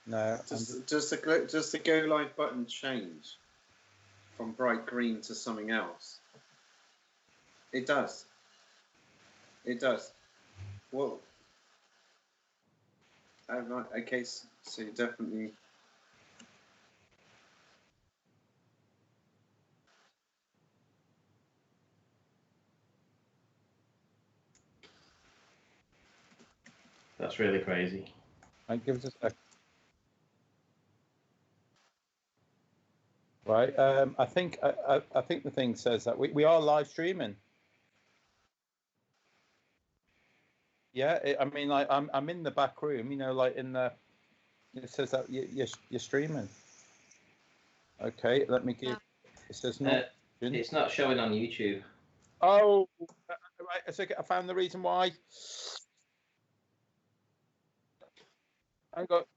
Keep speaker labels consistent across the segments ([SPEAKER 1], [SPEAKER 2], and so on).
[SPEAKER 1] No.
[SPEAKER 2] Does the go live button change from bright green to something else? It does. It does. Well, right. Okay, so you definitely.
[SPEAKER 3] That's really crazy.
[SPEAKER 1] Right, give us a sec. Right. I think the thing says that we are live streaming. Yeah. I mean, like I'm in the back room. You know, like in the. It says that you're streaming. Okay. Let me give. It says no.
[SPEAKER 3] It's not showing on YouTube.
[SPEAKER 1] Oh, right. So I found the reason why. I got.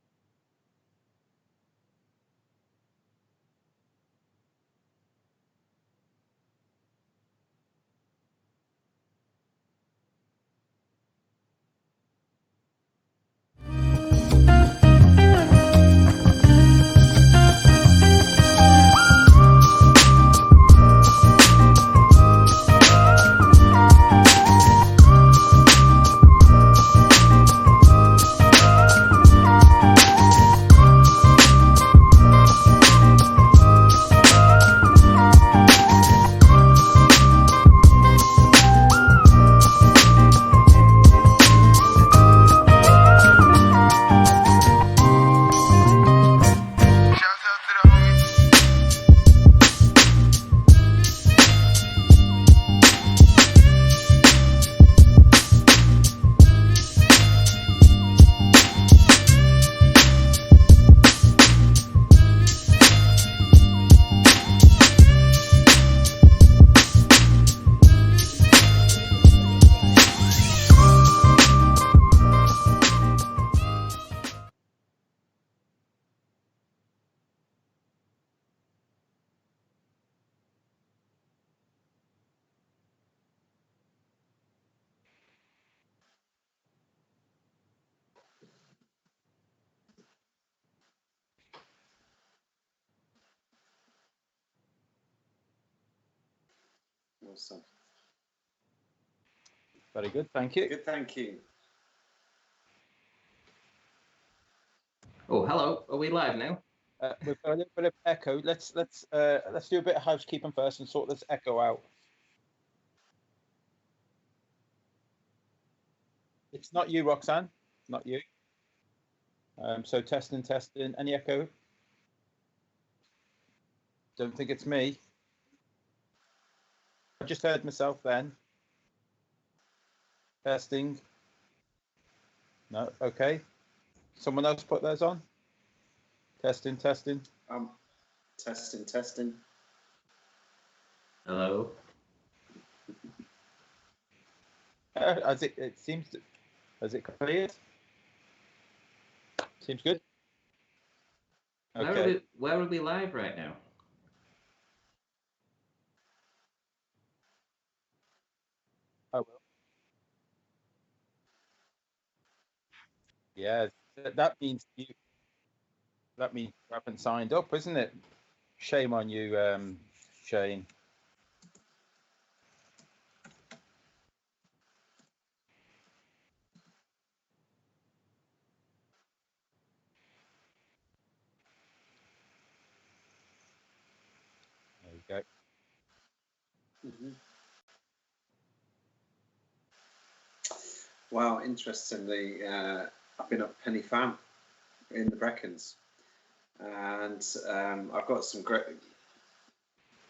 [SPEAKER 2] Awesome.
[SPEAKER 1] Very good. Thank you.
[SPEAKER 2] Good. Thank you.
[SPEAKER 3] Oh, hello. Are we live now?
[SPEAKER 1] We've got a little bit of echo. Let's do a bit of housekeeping first and sort this echo out. It's not you, Roxanne. Not you. So testing. Any echo? Don't think it's me. I just heard myself then. Testing. No. Okay. Someone else put theirs on. Testing.
[SPEAKER 2] Testing.
[SPEAKER 3] Hello.
[SPEAKER 1] It seems. Has it cleared? Seems good. Okay.
[SPEAKER 3] Where are we live right now?
[SPEAKER 1] I will. Yeah, that means you. That means you haven't signed up, isn't it? Shame on you, Shane. There you go.
[SPEAKER 2] Wow, interestingly, I've been up Penny Farm in the Brecons, and I've got some great.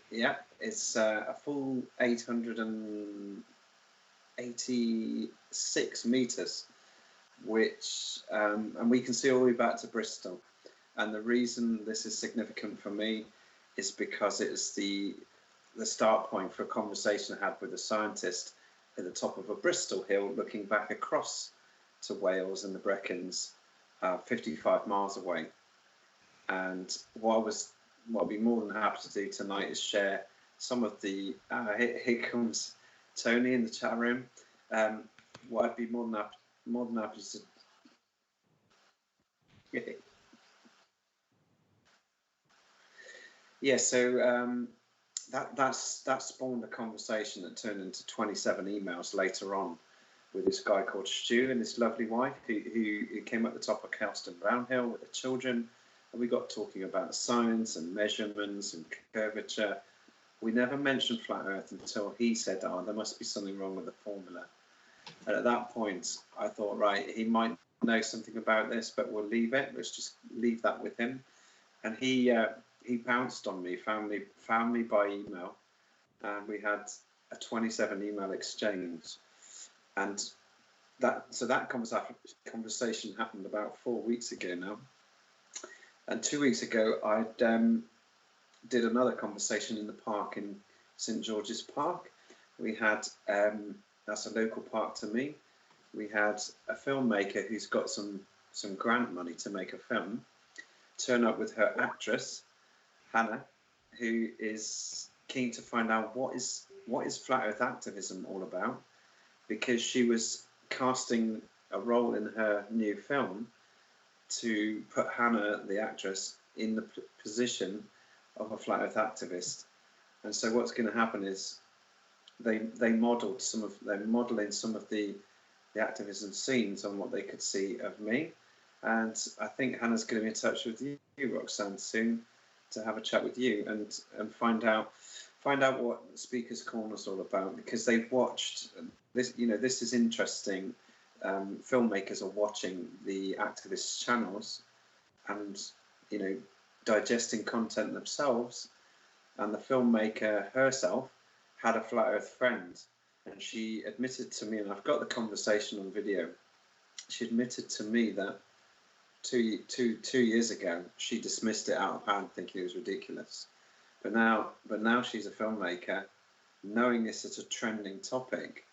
[SPEAKER 2] Yeah, it's a full 886 meters, which and we can see all the way back to Bristol. And the reason this is significant for me is because it's the start point for a conversation I had with a scientist at the top of a Bristol hill, looking back across to Wales and the Brecons, 55 miles away. And what I'll be more than happy to do tonight is share some of the. Here comes Tony in the chat room. What I'd be more than happy to. Yeah, so that spawned a conversation that turned into 27 emails later on with this guy called Stu and his lovely wife who came up the top of Kelston Brownhill with the children, and we got talking about science and measurements and curvature. We never mentioned flat Earth until he said, "Oh, there must be something wrong with the formula." And at that point, I thought, right, he might know something about this, but we'll leave it. Let's just leave that with him. And he bounced on me, found me by email, and we had a 27 email exchange. And that conversation happened about 4 weeks ago now. And 2 weeks ago, I did another conversation in the park in St George's Park. We had that's a local park to me. We had a filmmaker who's got some grant money to make a film turn up with her actress Hannah, who is keen to find out what is flat Earth activism all about, because she was casting a role in her new film to put Hannah, the actress, in the position of a flat Earth activist. And so what's going to happen is they're modeling some of the activism scenes on what they could see of me. And I think Hannah's going to be in touch with you, Roxanne, soon to have a chat with you and find out what Speakers Corner is all about, because they've watched this. You know, this is interesting. Filmmakers are watching the activist channels and, you know, digesting content themselves. And the filmmaker herself had a flat Earth friend, and she admitted to me, and I've got the conversation on video. She admitted to me that two years ago she dismissed it out of hand, thinking it was ridiculous. But now she's a filmmaker, knowing this is a trending topic,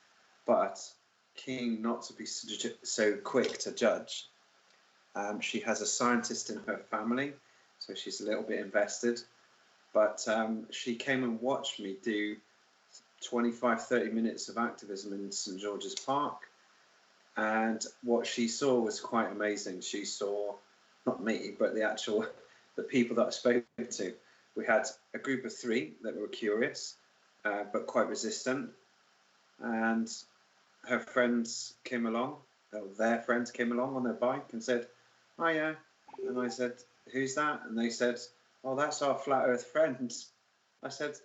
[SPEAKER 2] but keen not to be so quick to judge. She has a scientist in her family, so she's a little bit invested. But she came and watched me do 25-30 minutes of activism in St George's Park, and what she saw was quite amazing. She saw not me, but the people that I spoke to. We had a group of 3 that were curious, but quite resistant, and her friends came along, or their friends came along on their bike and said, "Hiya," and I said, "Who's that?" And they said, "Oh, that's our flat Earth friends." I said,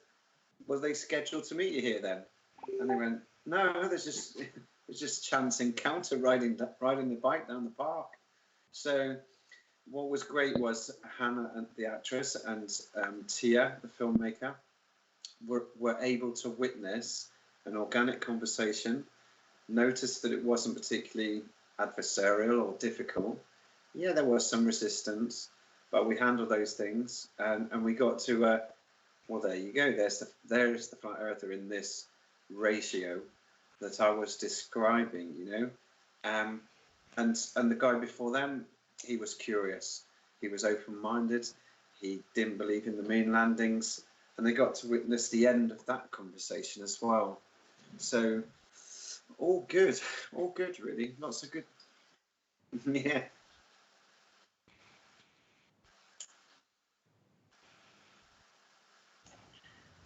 [SPEAKER 2] "Was they scheduled to meet you here then?" And they went, "No, it's just chance encounter riding the bike down the park." So what was great was Hannah, and the actress, and Tia, the filmmaker, were able to witness an organic conversation, notice that it wasn't particularly adversarial or difficult. Yeah, there was some resistance, but we handled those things, and we got to well, there you go. There's the flat earther in this ratio that I was describing, you know, and the guy before them, he was curious, he was open-minded, he didn't believe in the moon landings, and they got to witness the end of that conversation as well. So all good really, lots of good. Yeah.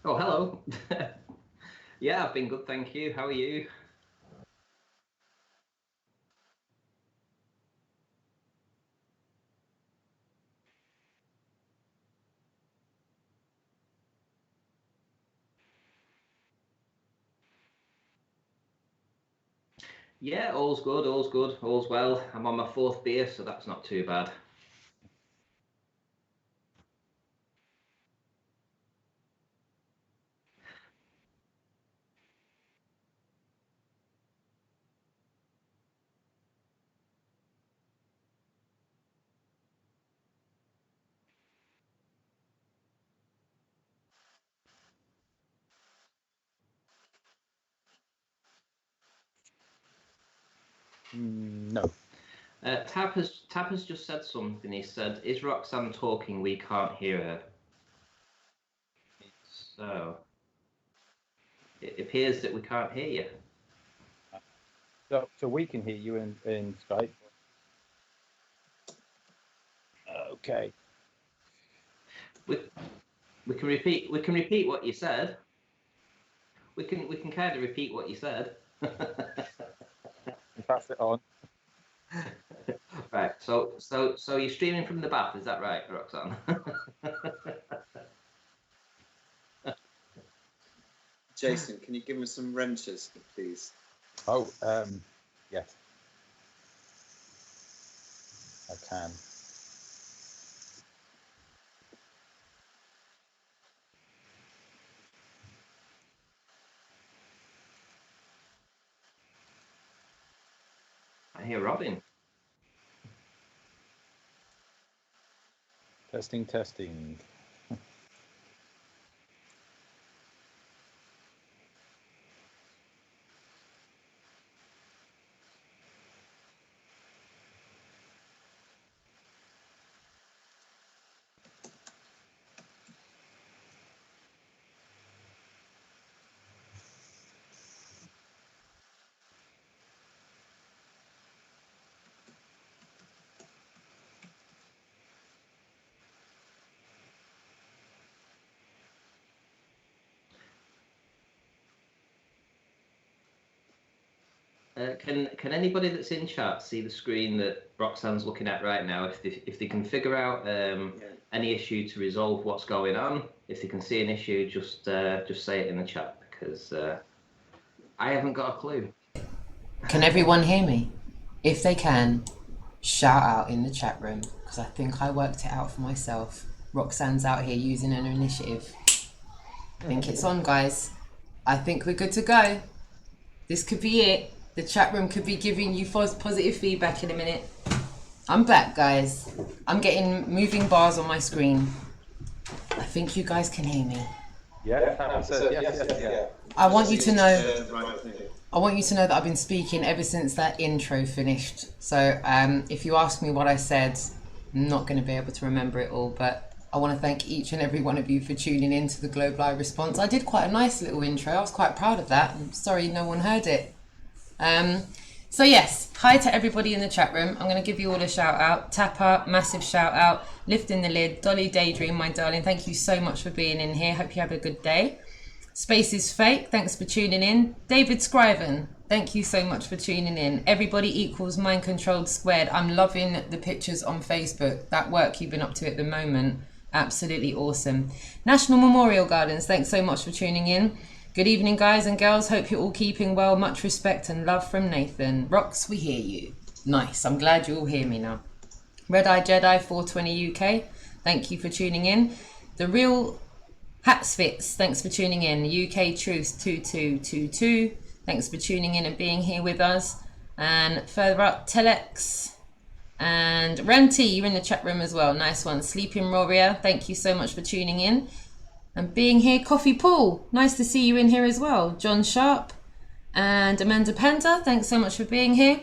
[SPEAKER 3] Oh, hello. Yeah, I've been good, thank you. How are you? Yeah, all's good, all's well. I'm on my 4th beer, so that's not too bad.
[SPEAKER 1] No.
[SPEAKER 3] Tab has just said something. He said, "Is Roxanne talking? We can't hear her." So it appears that we can't hear you.
[SPEAKER 1] So we can hear you in Skype. Okay.
[SPEAKER 3] We can repeat what you said. We can kind of repeat what you said.
[SPEAKER 1] Pass it on.
[SPEAKER 3] Right. So you're streaming from the bath, is that right, Roxanne?
[SPEAKER 2] Jason, can you give me some wrenches, please?
[SPEAKER 1] Oh, yes, I can.
[SPEAKER 3] I hear Robin.
[SPEAKER 1] Testing.
[SPEAKER 3] Can anybody that's in chat see the screen that Roxanne's looking at right now? If they can figure out any issue to resolve what's going on, if they can see an issue, just say it in the chat, because I haven't got a clue.
[SPEAKER 4] Can everyone hear me? If they can, shout out in the chat room, because I think I worked it out for myself. Roxanne's out here using her initiative. I think it's on, guys. I think we're good to go. This could be it. The chat room could be giving you positive feedback in a minute. I'm back, guys. I'm getting moving bars on my screen. I think you guys can hear me.
[SPEAKER 1] Yeah, yes.
[SPEAKER 4] I want you to know that I've been speaking ever since that intro finished. So if you ask me what I said, I'm not going to be able to remember it all, but I want to thank each and every one of you for tuning in to the Globe Live response. I did quite a nice little intro. I was quite proud of that. I'm sorry no one heard it. So yes, hi to everybody in the chat room. I'm going to give you all a shout out. Tapper, massive shout out. Lifting the lid. Dolly Daydream, my darling, thank you so much for being in here. Hope you have a good day. Space is Fake, thanks for tuning in. David Scriven, thank you so much for tuning in. Everybody Equals Mind Controlled Squared. I'm loving the pictures on Facebook. That work you've been up to at the moment, absolutely awesome. National Memorial Gardens, thanks so much for tuning in. Good evening, guys and girls. Hope you're all keeping well. Much respect and love from Nathan. Rox, we hear you. Nice. I'm glad you all hear me now. Red Eye Jedi 420 UK. Thank you for tuning in. The Real Hatsfits, thanks for tuning in. UK Truth 2222. Thanks for tuning in and being here with us. And further up, Telex and Ranty, you're in the chat room as well. Nice one. Sleeping Warrior, thank you so much for tuning in and being here. Coffee Paul, nice to see you in here as well. John Sharp and Amanda Panda, thanks so much for being here.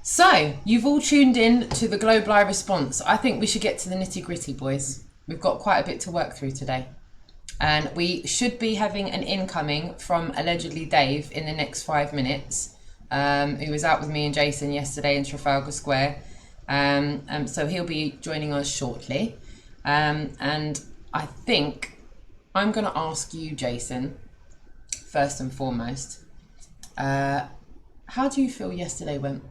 [SPEAKER 4] So you've all tuned in to the Globe Live response. I think we should get to the nitty gritty, boys. We've got quite a bit to work through today, and we should be having an incoming from allegedly Dave in the next 5 minutes, who was out with me and Jason yesterday in Trafalgar Square. So he'll be joining us shortly. And I think I'm going to ask you, Jason, first and foremost, how do you feel yesterday went?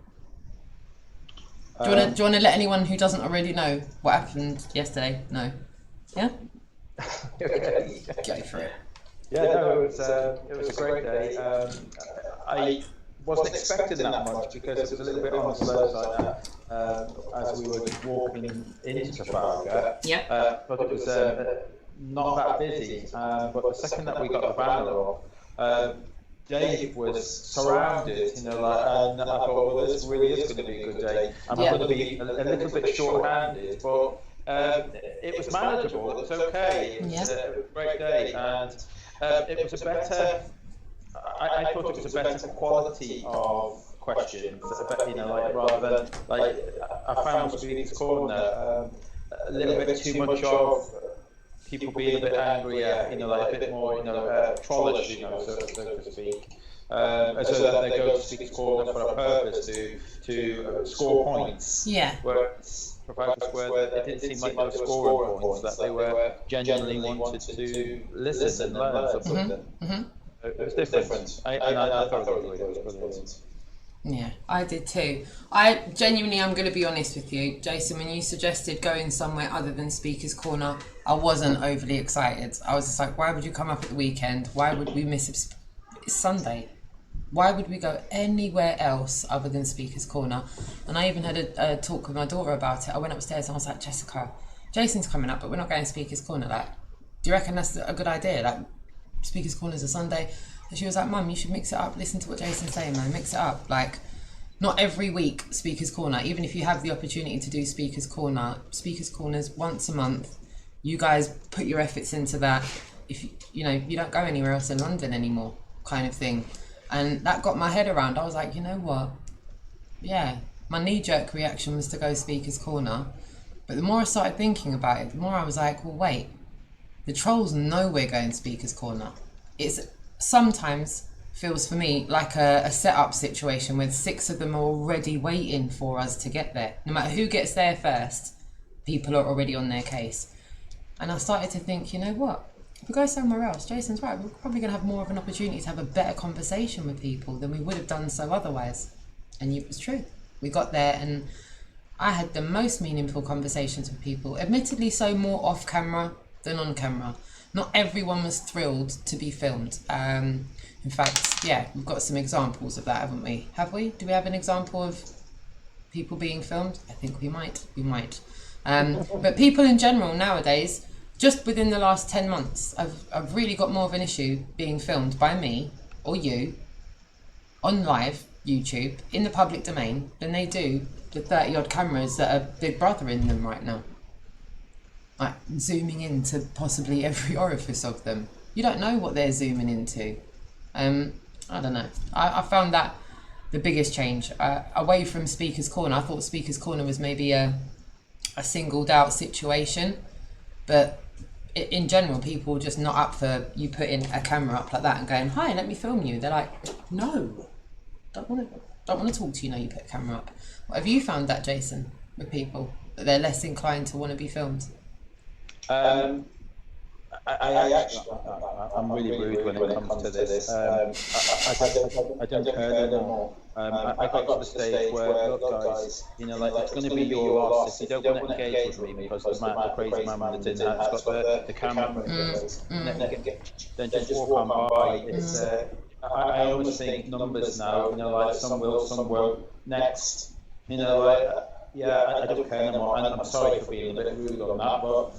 [SPEAKER 4] Do you want to let anyone who doesn't already know what happened yesterday know? Yeah? Go for it.
[SPEAKER 1] Yeah, no, it was a great day. I wasn't expecting that much because it was a little bit on the slow side as we were walking into Trafalgar.
[SPEAKER 4] Yeah.
[SPEAKER 1] But it was not that busy. But the second that we got the banner off, Dave was surrounded, and I thought, well, this really is going to be a good day. I'm going to be a little bit short-handed, but it was manageable. It was okay. It was a great day, and it was a better. I thought it was a better quality of questions, rather than I found Speaker's Corner a little bit too much of people being a bit angrier, a bit more, trollish, so to speak. So that they go to Speaker's Corner for a purpose to score points.
[SPEAKER 4] Yeah.
[SPEAKER 1] Whereas providers were that it didn't seem like they were scoring points, that they were genuinely wanted to listen and learn something. It was different. I thought it was brilliant.
[SPEAKER 4] Yeah, I did too. I genuinely, I'm going to be honest with you, Jason, when you suggested going somewhere other than Speaker's Corner, I wasn't overly excited. I was just like, why would you come up at the weekend? Why would we miss it's Sunday? Why would we go anywhere else other than Speaker's Corner? And I even had a talk with my daughter about it. I went upstairs and I was like, Jessica, Jason's coming up, but we're not going to Speaker's Corner. Like, do you reckon that's a good idea? Like, Speaker's Corner's a Sunday. And she was like, Mum, you should mix it up. Listen to what Jason's saying, man. Mix it up. Like, not every week Speaker's Corner. Even if you have the opportunity to do Speaker's Corner's once a month. You guys put your efforts into that. If you know, you don't go anywhere else in London anymore, kind of thing. And that got my head around. I was like, you know what? Yeah, my knee-jerk reaction was to go Speaker's Corner. But the more I started thinking about it, the more I was like, well, wait. The trolls know we're going Speaker's Corner. It's sometimes feels for me like a set-up situation where 6 of them are already waiting for us to get there. No matter who gets there first, people are already on their case. And I started to think, you know what? If we go somewhere else, Jason's right, we're probably going to have more of an opportunity to have a better conversation with people than we would have done so otherwise. And it was true. We got there and I had the most meaningful conversations with people. Admittedly, so more off camera than on camera. Not everyone was thrilled to be filmed. In fact, yeah, we've got some examples of that, haven't we? Have we? Do we have an example of people being filmed? I think we might. But people in general nowadays, just within the last 10 months, I've really got more of an issue being filmed by me or you on live YouTube in the public domain than they do the 30 odd cameras that are Big Brother in them right now. Like zooming into possibly every orifice of them. You don't know what they're zooming into. I don't know. I found that the biggest change. Away from Speaker's Corner, I thought Speaker's Corner was maybe a singled out situation. But in general, people are just not up for you putting a camera up like that and going, hi, let me film you. They're like, no, don't want to talk to you now you put a camera up. What have you found that, Jason, with people? That they're less inclined to want to be filmed?
[SPEAKER 1] I'm really rude when it comes to this. I don't care anymore. I got to the stage where, look guys, you know, like it's going to be your loss if you don't want to engage with me because the crazy man that's in there has got the camera. Then just walk on by. It's, I almost think numbers now, you know, like some will, some won't. Next, you know, like, yeah, I don't care anymore. And I'm sorry for being a bit rude on that, but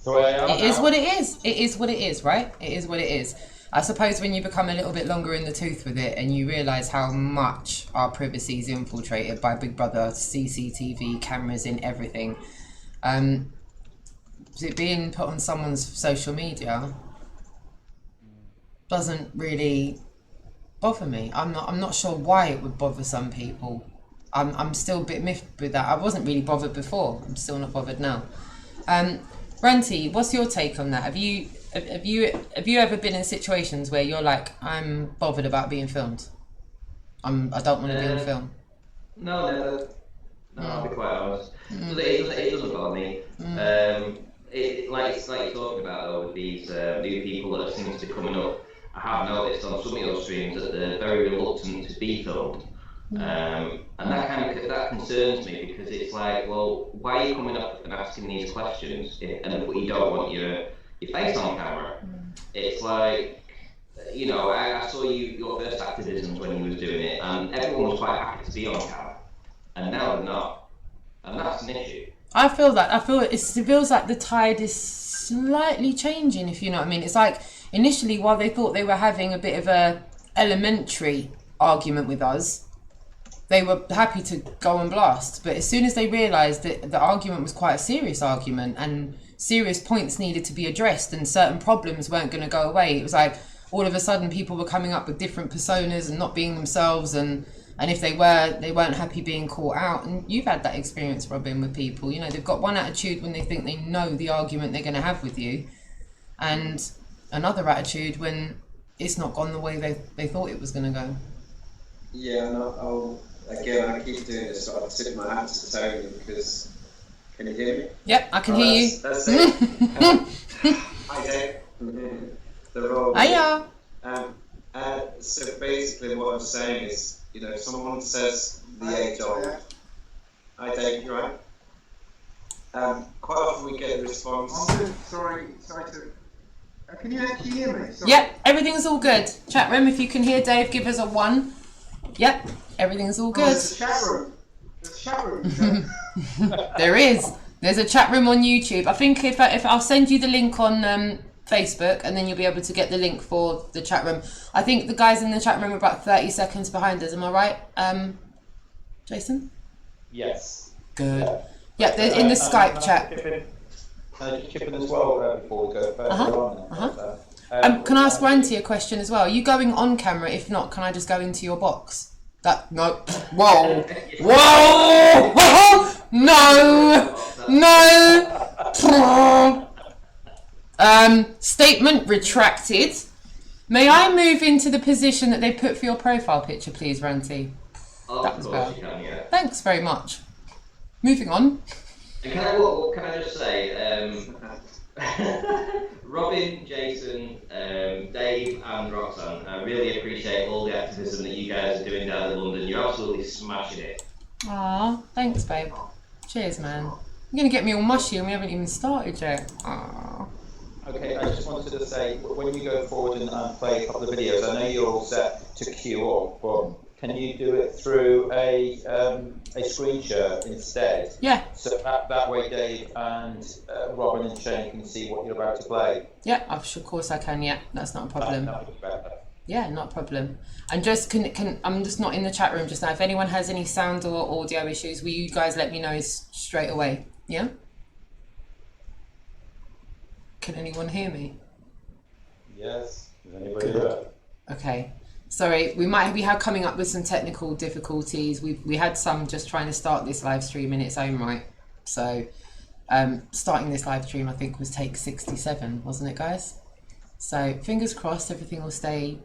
[SPEAKER 4] it is what it is. It is what it is, right? It is what it is. I suppose when you become a little bit longer in the tooth with it and you realise how much our privacy is infiltrated by Big Brother, CCTV, cameras in everything, it being put on someone's social media doesn't really bother me. I'm not sure why it would bother some people. I'm still a bit miffed with that. I wasn't really bothered before. I'm still not bothered now. Ranty, what's your take on that? Have you ever been in situations where you're like, I'm bothered about being filmed? I don't want to be on film.
[SPEAKER 3] No, never. No, I'll be quite honest. It doesn't bother me. Like you're talking about though, with these new people that seem to be coming up, I have noticed on some of your streams that they're very reluctant to be filmed. And that concerns me because it's like, well, why are you coming up and asking these questions but you don't want your face on camera? It's like, you know, I saw your first activisms when you was doing it, and everyone was quite happy to be on camera, and now they're not, and that's an issue.
[SPEAKER 4] I feel it feels like the tide is slightly changing, if you know what I mean. It's like initially, while they thought they were having a bit of a elementary argument with us, they were happy to go and blast. But as soon as they realised that the argument was quite a serious argument and serious points needed to be addressed and certain problems weren't going to go away, it was like all of a sudden people were coming up with different personas and not being themselves, and if they weren't happy being caught out. And you've had that experience, Robin, with people. You know, they've got one attitude when they think they know the argument they're going to have with you, and another attitude when it's not gone the way they thought it was going to go.
[SPEAKER 2] Yeah, and again, I keep doing this, so I tip my hat to Tony because. Can you hear me?
[SPEAKER 4] Yep, I can hear you.
[SPEAKER 2] That's it. Hi, Dave. The role.
[SPEAKER 4] Hiya.
[SPEAKER 2] So basically, what I'm saying is, you know, if someone says the age old. Hi, Dave. You right? Quite often we get a response.
[SPEAKER 5] Sorry to. Can you hear me? Sorry.
[SPEAKER 4] Yep, everything's all good. Chat room, if you can hear Dave, give us a 1. Yep, everything's all good.
[SPEAKER 5] There's a chat room. There's a chat room.
[SPEAKER 4] There is. There's a chat room on YouTube. I think if I'll send you the link on Facebook, and then you'll be able to get the link for the chat room. I think the guys in the chat room are about 30 seconds behind us. Am I right, Jason?
[SPEAKER 1] Yes.
[SPEAKER 4] Good. Yeah, they're in the Skype chat.
[SPEAKER 1] Can I just chip in as well before we go further on?
[SPEAKER 4] Can I ask Ranty a question as well? Are you going on camera? If not, can I just go into your box? No. Whoa. Whoa. No. Statement retracted. May I move into the position that they put for your profile picture, please, Ranty? That was better.
[SPEAKER 3] Yeah.
[SPEAKER 4] Thanks very much. Moving on.
[SPEAKER 3] And can I just say, Robin, Jason, Dave and Roxanne, I really appreciate all the activism that you guys are doing down in London. You're absolutely smashing it.
[SPEAKER 4] Aw, thanks, babe. Cheers, man. You're going to get me all mushy and we haven't even started yet. Aww.
[SPEAKER 1] Okay, I just wanted to say, when you go forward and play a couple of videos, I know you're all set to queue up, but can you do it through a screen share instead?
[SPEAKER 4] Yeah.
[SPEAKER 1] So that way Dave and Robin and Shane can see what you're about to play.
[SPEAKER 4] Yeah, of course I can, yeah. That's not a problem.
[SPEAKER 1] That would be better.
[SPEAKER 4] Yeah, not a problem. And just I'm just not in the chat room just now. If anyone has any sound or audio issues, will you guys let me know straight away? Yeah? Can anyone hear me?
[SPEAKER 1] Yes. Is anybody there?
[SPEAKER 4] Okay. Sorry, we might be coming up with some technical difficulties. We had some just trying to start this live stream in its own right. So starting this live stream, I think, was take 67, wasn't it, guys? So fingers crossed, everything will stay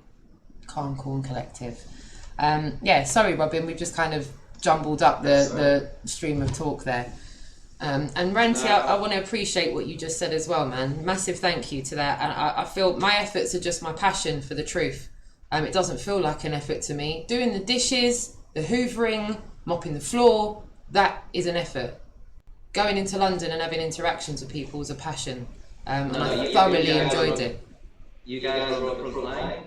[SPEAKER 4] calm, cool, and collective. Yeah, sorry, Robin, we've just kind of jumbled up the stream of talk there. And Ranty, I want to appreciate what you just said as well, man. Massive thank you to that. And I feel my efforts are just my passion for the truth. It doesn't feel like an effort to me. Doing the dishes, the hoovering, mopping the floor, that is an effort. Going into London and having interactions with people is a passion. And I thoroughly enjoyed it.
[SPEAKER 3] You guys are on the front line.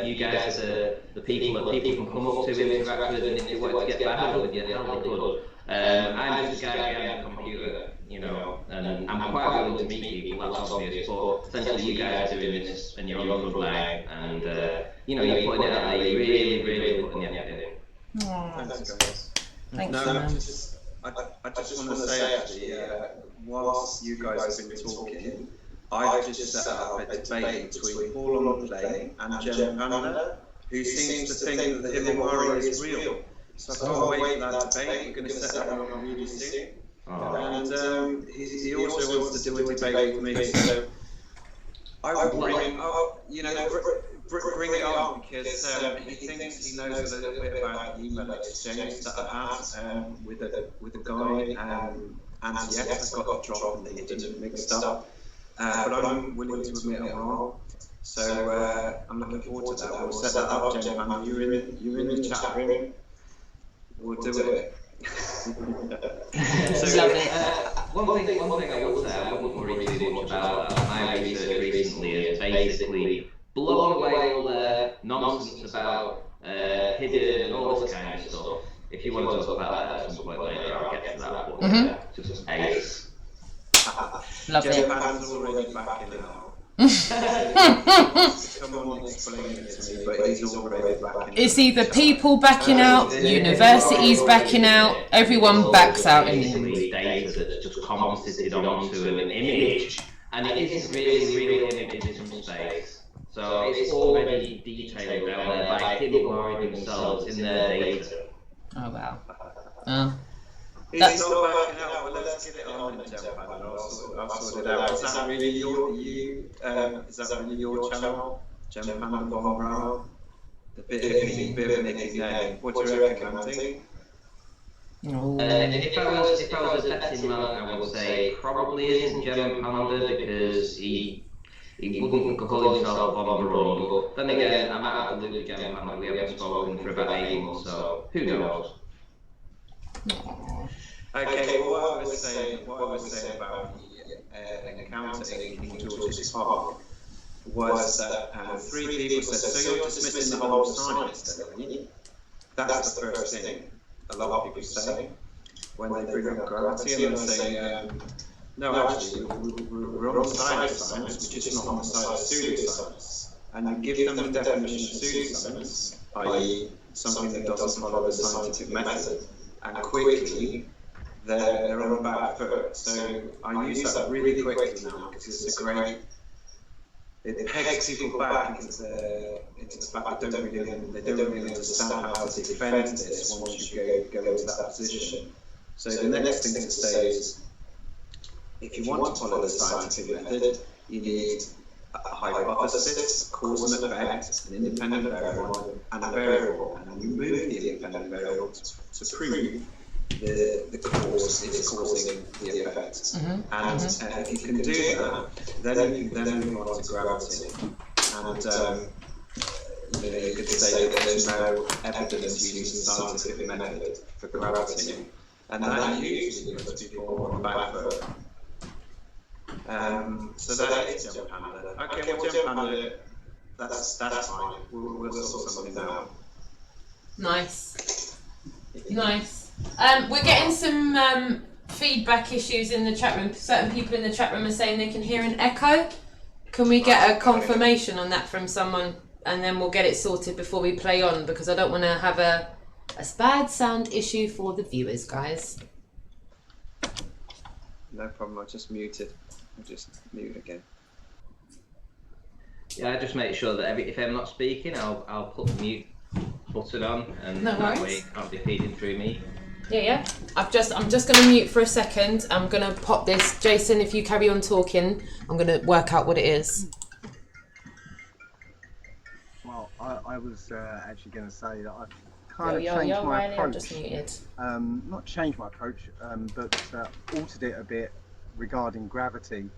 [SPEAKER 3] You guys are the people that people can come up to, interact with, and if they want to get back with you, hell they could. I'm just a guy behind the computer, you know, and I'm quite willing to meet people, that's obvious, but essentially you guys are doing this and you're on the front line, and you know, you're putting it out there, you're really putting the effort in.
[SPEAKER 2] Thanks, guys.
[SPEAKER 4] Thanks,
[SPEAKER 2] no,
[SPEAKER 4] man.
[SPEAKER 2] I just want to say, actually, whilst you guys have been talking, I've just set up a debate between Paul on the play and Jem Panda, who seems to think that the Himawari is real. So I can't wait for that debate. We're going to set that one up really soon. And he also wants to do a debate with me. So I will bring it on because he thinks he knows a little bit about the email exchange that I had with a guy. And yes, I got the drop and they didn't mixed up. But I'm willing to admit I'm wrong. So I'm looking forward to that. We'll set that up, Jen. You're in the chat room. We'll do it.
[SPEAKER 4] Love it.
[SPEAKER 3] One thing I would say, I wouldn't worry too much about my research recently is basically blowing away all the nonsense about hidden and all this kind of stuff. If you want to talk about that at some point later, I'll get to that. But just ace.
[SPEAKER 4] Love it.
[SPEAKER 2] Japan's already backing out. Someone explain it to me, but he's already backing out.
[SPEAKER 4] It's either people backing out, universities backing out, everyone backs out in the end.
[SPEAKER 3] Data that's just composited onto an image, and it isn't really an image from space. So it's already detailed down there by Himawari themselves in their data.
[SPEAKER 4] Oh wow. Oh.
[SPEAKER 2] He's not backing out, well let's get it on in Japan and I'll sort it out. Is that really your channel? Japan Bomb Brown? A bit of a nickname. What do you reckon, Andy?
[SPEAKER 3] If I was a betting man, I would say probably isn't Gem Panda because he wouldn't call himself on the run. But then again, I'm absolutely Gem Panda. We haven't spoken for about 8 months, so who knows?
[SPEAKER 2] Okay, well, what I was saying about the encounter in King George's Park was that 3 people said, so you're dismissing the whole science then, are you? That's the first thing a lot of people say when they bring up gravity, and they say, no, actually, we're on the side of science, we're just not on the side of pseudoscience. And you give them the definition of pseudoscience, i.e. something that doesn't follow the scientific method, and quickly they're on the back foot. So I use that really quickly now because it's a great. It pegs people back into the fact they don't really understand how to defend this once you go into that position. So the next thing to say is, if you want to follow the scientific method, you need a hypothesis, cause and effect, an independent variable, and a variable, and you move the independent variable to prove the cause is causing the effect. And if you can do that, then you can then move on to gravity. And you could say that there's no evidence using scientific method for gravity, and that usually puts people on the back foot. So that is Jump Panda. Okay, well, Jump Panda, that's fine. We'll sort something out.
[SPEAKER 4] Nice. We're getting some feedback issues in the chat room. Certain people in the chat room are saying they can hear an echo. Can we get a confirmation on that from someone, and then we'll get it sorted before we play on, because I don't want to have a bad sound issue for the viewers, guys.
[SPEAKER 2] No problem, I just muted. I'll just mute again.
[SPEAKER 3] Yeah, just make sure that if I'm not speaking, I'll put the mute button on, and
[SPEAKER 4] no
[SPEAKER 3] that way it can't be feeding through me.
[SPEAKER 4] Yeah. I'm just going to mute for a second. I'm going to pop this. Jason, if you carry on talking, I'm going to work out what it is.
[SPEAKER 6] Well, I was actually going to say that I've kind of changed my approach.
[SPEAKER 4] I'm just muted.
[SPEAKER 6] Not changed my approach, but altered it a bit regarding gravity.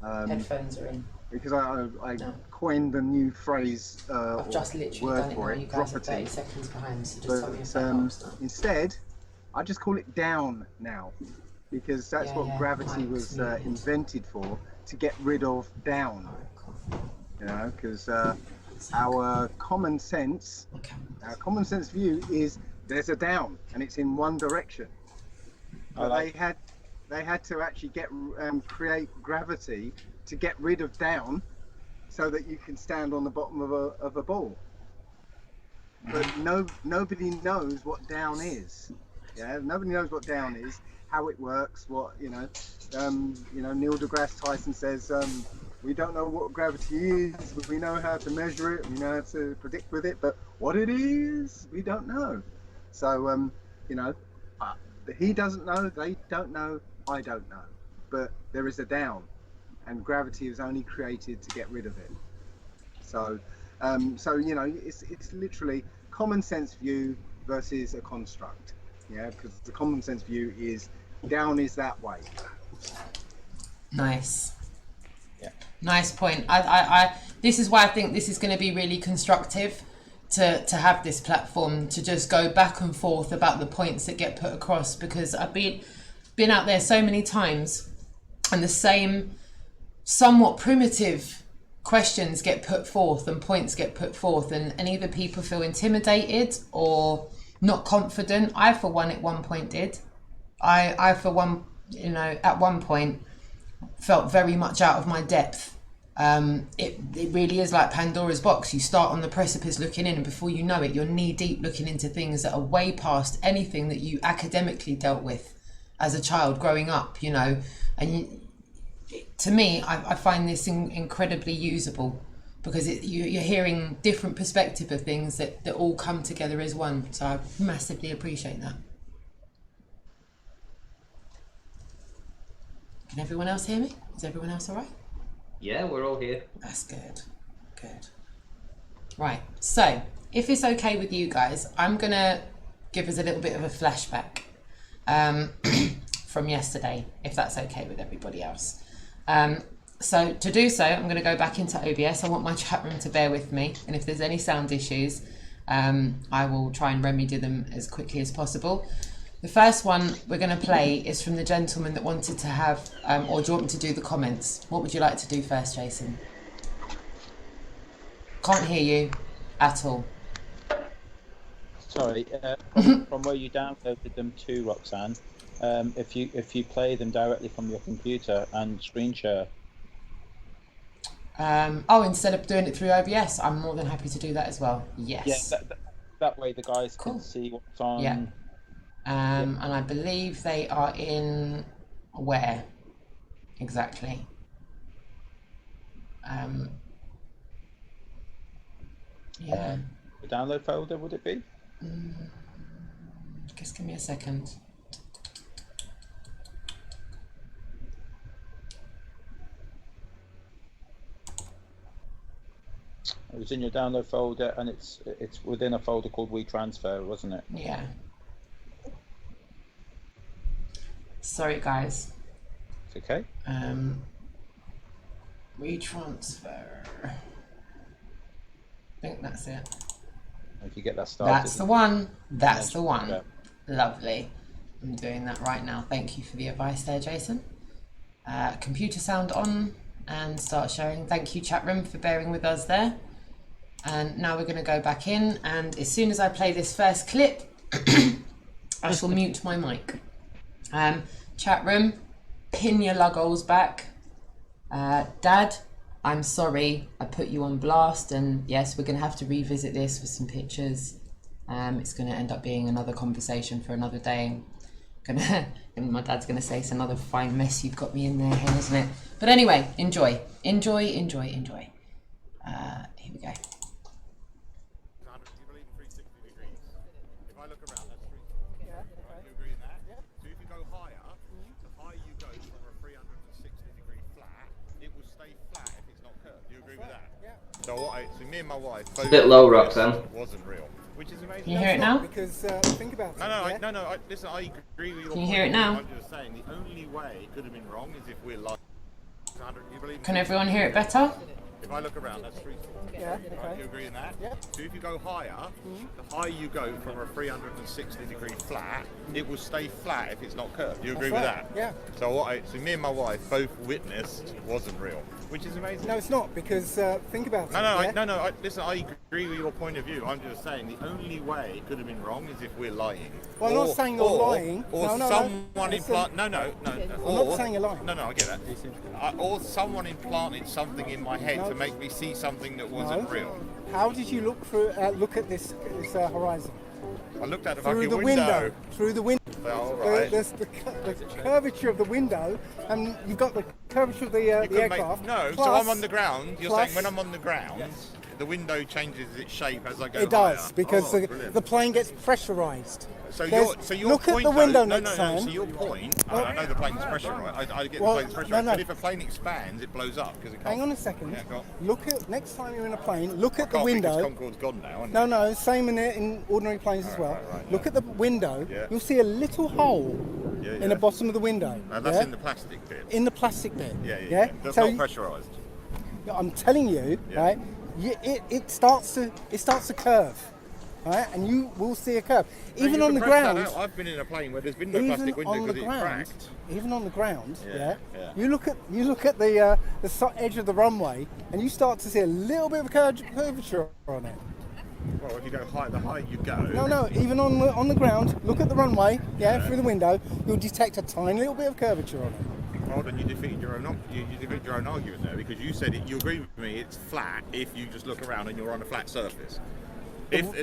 [SPEAKER 4] Headphones are in.
[SPEAKER 6] Because I coined a new phrase
[SPEAKER 4] I've just literally done it now. You guys are 30 seconds behind, so just tell me if that helps.
[SPEAKER 6] Instead, I just call it down now, because that's what gravity was invented for, to get rid of down. You know, because our common sense view is there's a down and it's in one direction. But they had to actually create gravity to get rid of down, so that you can stand on the bottom of a ball. But nobody knows what down is. Yeah, nobody knows what down is, how it works. What Neil deGrasse Tyson says, we don't know what gravity is, but we know how to measure it, we know how to predict with it, but what it is, we don't know. So he doesn't know, they don't know, I don't know, but there is a down, and gravity was only created to get rid of it. So it's literally common sense view versus a construct. Yeah, because the common sense view is down is that way.
[SPEAKER 4] Nice. Yeah. Nice point. I this is why I think this is going to be really constructive to have this platform, to just go back and forth about the points that get put across, because I've been out there so many times and the same somewhat primitive questions get put forth and points get put forth, and either people feel intimidated or not confident. I for one at one point did. I for one, at one point felt very much out of my depth. It really is like Pandora's box. You start on the precipice looking in, and before you know it, you're knee deep looking into things that are way past anything that you academically dealt with as a child growing up, and to me, I find this incredibly usable, because you're hearing different perspective of things that all come together as one. So I massively appreciate that. Can everyone else hear me? Is everyone else all right?
[SPEAKER 3] Yeah, we're all here.
[SPEAKER 4] That's good. Good. Right. So if it's okay with you guys, I'm going to give us a little bit of a flashback. from yesterday, if that's okay with everybody else. So to do so, I'm going to go back into OBS. I want my chat room to bear with me, and if there's any sound issues, I will try and remedy them as quickly as possible. The first one we're going to play is from the gentleman that wanted to have, or do you want me to do the comments? What would you like to do first, Jason? Can't hear you at all.
[SPEAKER 1] Sorry, from where you downloaded them to, Roxanne, if you play them directly from your computer and screen share.
[SPEAKER 4] Oh, instead of doing it through OBS, I'm more than happy to do that as well. Yes.
[SPEAKER 1] Yeah, that way the guys
[SPEAKER 4] Cool.
[SPEAKER 1] can see what's on.
[SPEAKER 4] Yeah. And I believe they are in where exactly? Yeah.
[SPEAKER 1] The download folder, would it be?
[SPEAKER 4] Just give me a second.
[SPEAKER 1] It was in your download folder, and it's within a folder called WeTransfer, wasn't it?
[SPEAKER 4] Yeah. Sorry, guys.
[SPEAKER 1] It's okay.
[SPEAKER 4] WeTransfer. I think that's it.
[SPEAKER 1] If you get that started.
[SPEAKER 4] That's the one. That's the one.
[SPEAKER 1] Yeah.
[SPEAKER 4] Lovely. I'm doing that right now. Thank you for the advice there, Jason. Computer sound on and start sharing. Thank you, chat room, for bearing with us there. And now we're going to go back in, and as soon as I play this first clip, I shall mute my mic. Chat room, pin your luggles back. Dad, I'm sorry I put you on blast, and yes, we're going to have to revisit this with some pictures. It's going to end up being another conversation for another day. And my dad's going to say it's another fine mess you've got me in there, isn't it? But anyway, enjoy. Here we go.
[SPEAKER 7] So me and my wife both.
[SPEAKER 3] A bit low, Roxanne.
[SPEAKER 7] Wasn't real, which is amazing.
[SPEAKER 4] Can you hear it now?
[SPEAKER 5] Because think about it.
[SPEAKER 7] No. Listen, I agree with you.
[SPEAKER 4] Can you hear it now?
[SPEAKER 7] I'm just saying the only way it could have been wrong is if we're like.
[SPEAKER 4] Can everyone hear it better?
[SPEAKER 7] If I look around, that's 360.
[SPEAKER 5] Yeah. Okay.
[SPEAKER 7] Right, you agree in that?
[SPEAKER 5] Yeah.
[SPEAKER 7] So if you go higher, the higher you go from a 360-degree flat, it will stay flat if it's not curved. Do you agree with that?
[SPEAKER 5] Yeah.
[SPEAKER 7] So so me and my wife both witnessed wasn't real, which is amazing.
[SPEAKER 5] No, it's not, because think about it.
[SPEAKER 7] Listen, I agree with your point of view. I'm just saying the only way it could have been wrong is if we're lying.
[SPEAKER 5] Well, I'm not saying you're lying.
[SPEAKER 7] Or someone implanted.
[SPEAKER 5] I'm not saying you're lying.
[SPEAKER 7] No, I get that. Or someone implanted something in my head to make me see something that wasn't real.
[SPEAKER 5] How did you look at this horizon?
[SPEAKER 7] I looked at the
[SPEAKER 5] Through
[SPEAKER 7] fucking
[SPEAKER 5] the window. Through the window.
[SPEAKER 7] Oh, right.
[SPEAKER 5] There's the curvature of the window, and you've got the curvature of the aircraft.
[SPEAKER 7] So I'm on the ground. You're saying when I'm on the ground, the window changes its shape as I go
[SPEAKER 5] It does,
[SPEAKER 7] higher.
[SPEAKER 5] because the plane gets pressurized.
[SPEAKER 7] So your
[SPEAKER 5] look
[SPEAKER 7] point,
[SPEAKER 5] at the window
[SPEAKER 7] no,
[SPEAKER 5] next time.
[SPEAKER 7] So your point, I know the plane's pressurized. I get the plane's pressurized, but if a plane expands, it blows up because it can't.
[SPEAKER 5] Hang on a second.
[SPEAKER 7] Yeah, go on.
[SPEAKER 5] Look at next time you're in a plane. Look at the
[SPEAKER 7] Can't
[SPEAKER 5] window.
[SPEAKER 7] because Concorde's gone now. Isn't it?
[SPEAKER 5] No, same in ordinary planes as well.
[SPEAKER 7] Right,
[SPEAKER 5] Look at the window.
[SPEAKER 7] Yeah.
[SPEAKER 5] You'll see a little hole in the bottom of the window.
[SPEAKER 7] That's in the plastic bit.
[SPEAKER 5] In the plastic bit.
[SPEAKER 7] Yeah. That's
[SPEAKER 5] So
[SPEAKER 7] not pressurized.
[SPEAKER 5] I'm telling you, right? It starts to curve. Right, and you will see a curve. Even on the ground.
[SPEAKER 7] I've been in a plane where there's been no plastic window because it's cracked.
[SPEAKER 5] Even on the ground,
[SPEAKER 7] Yeah.
[SPEAKER 5] You look at the edge of the runway, and you start to see a little bit of curvature on it.
[SPEAKER 7] Well, if you go higher, the higher you go.
[SPEAKER 5] No. Even on the ground, look at the runway. Through the window, you'll detect a tiny little bit of curvature on it.
[SPEAKER 7] Hold on, you defeated your own argument there, because you said you agree with me. It's flat if you just look around and you're on a flat surface.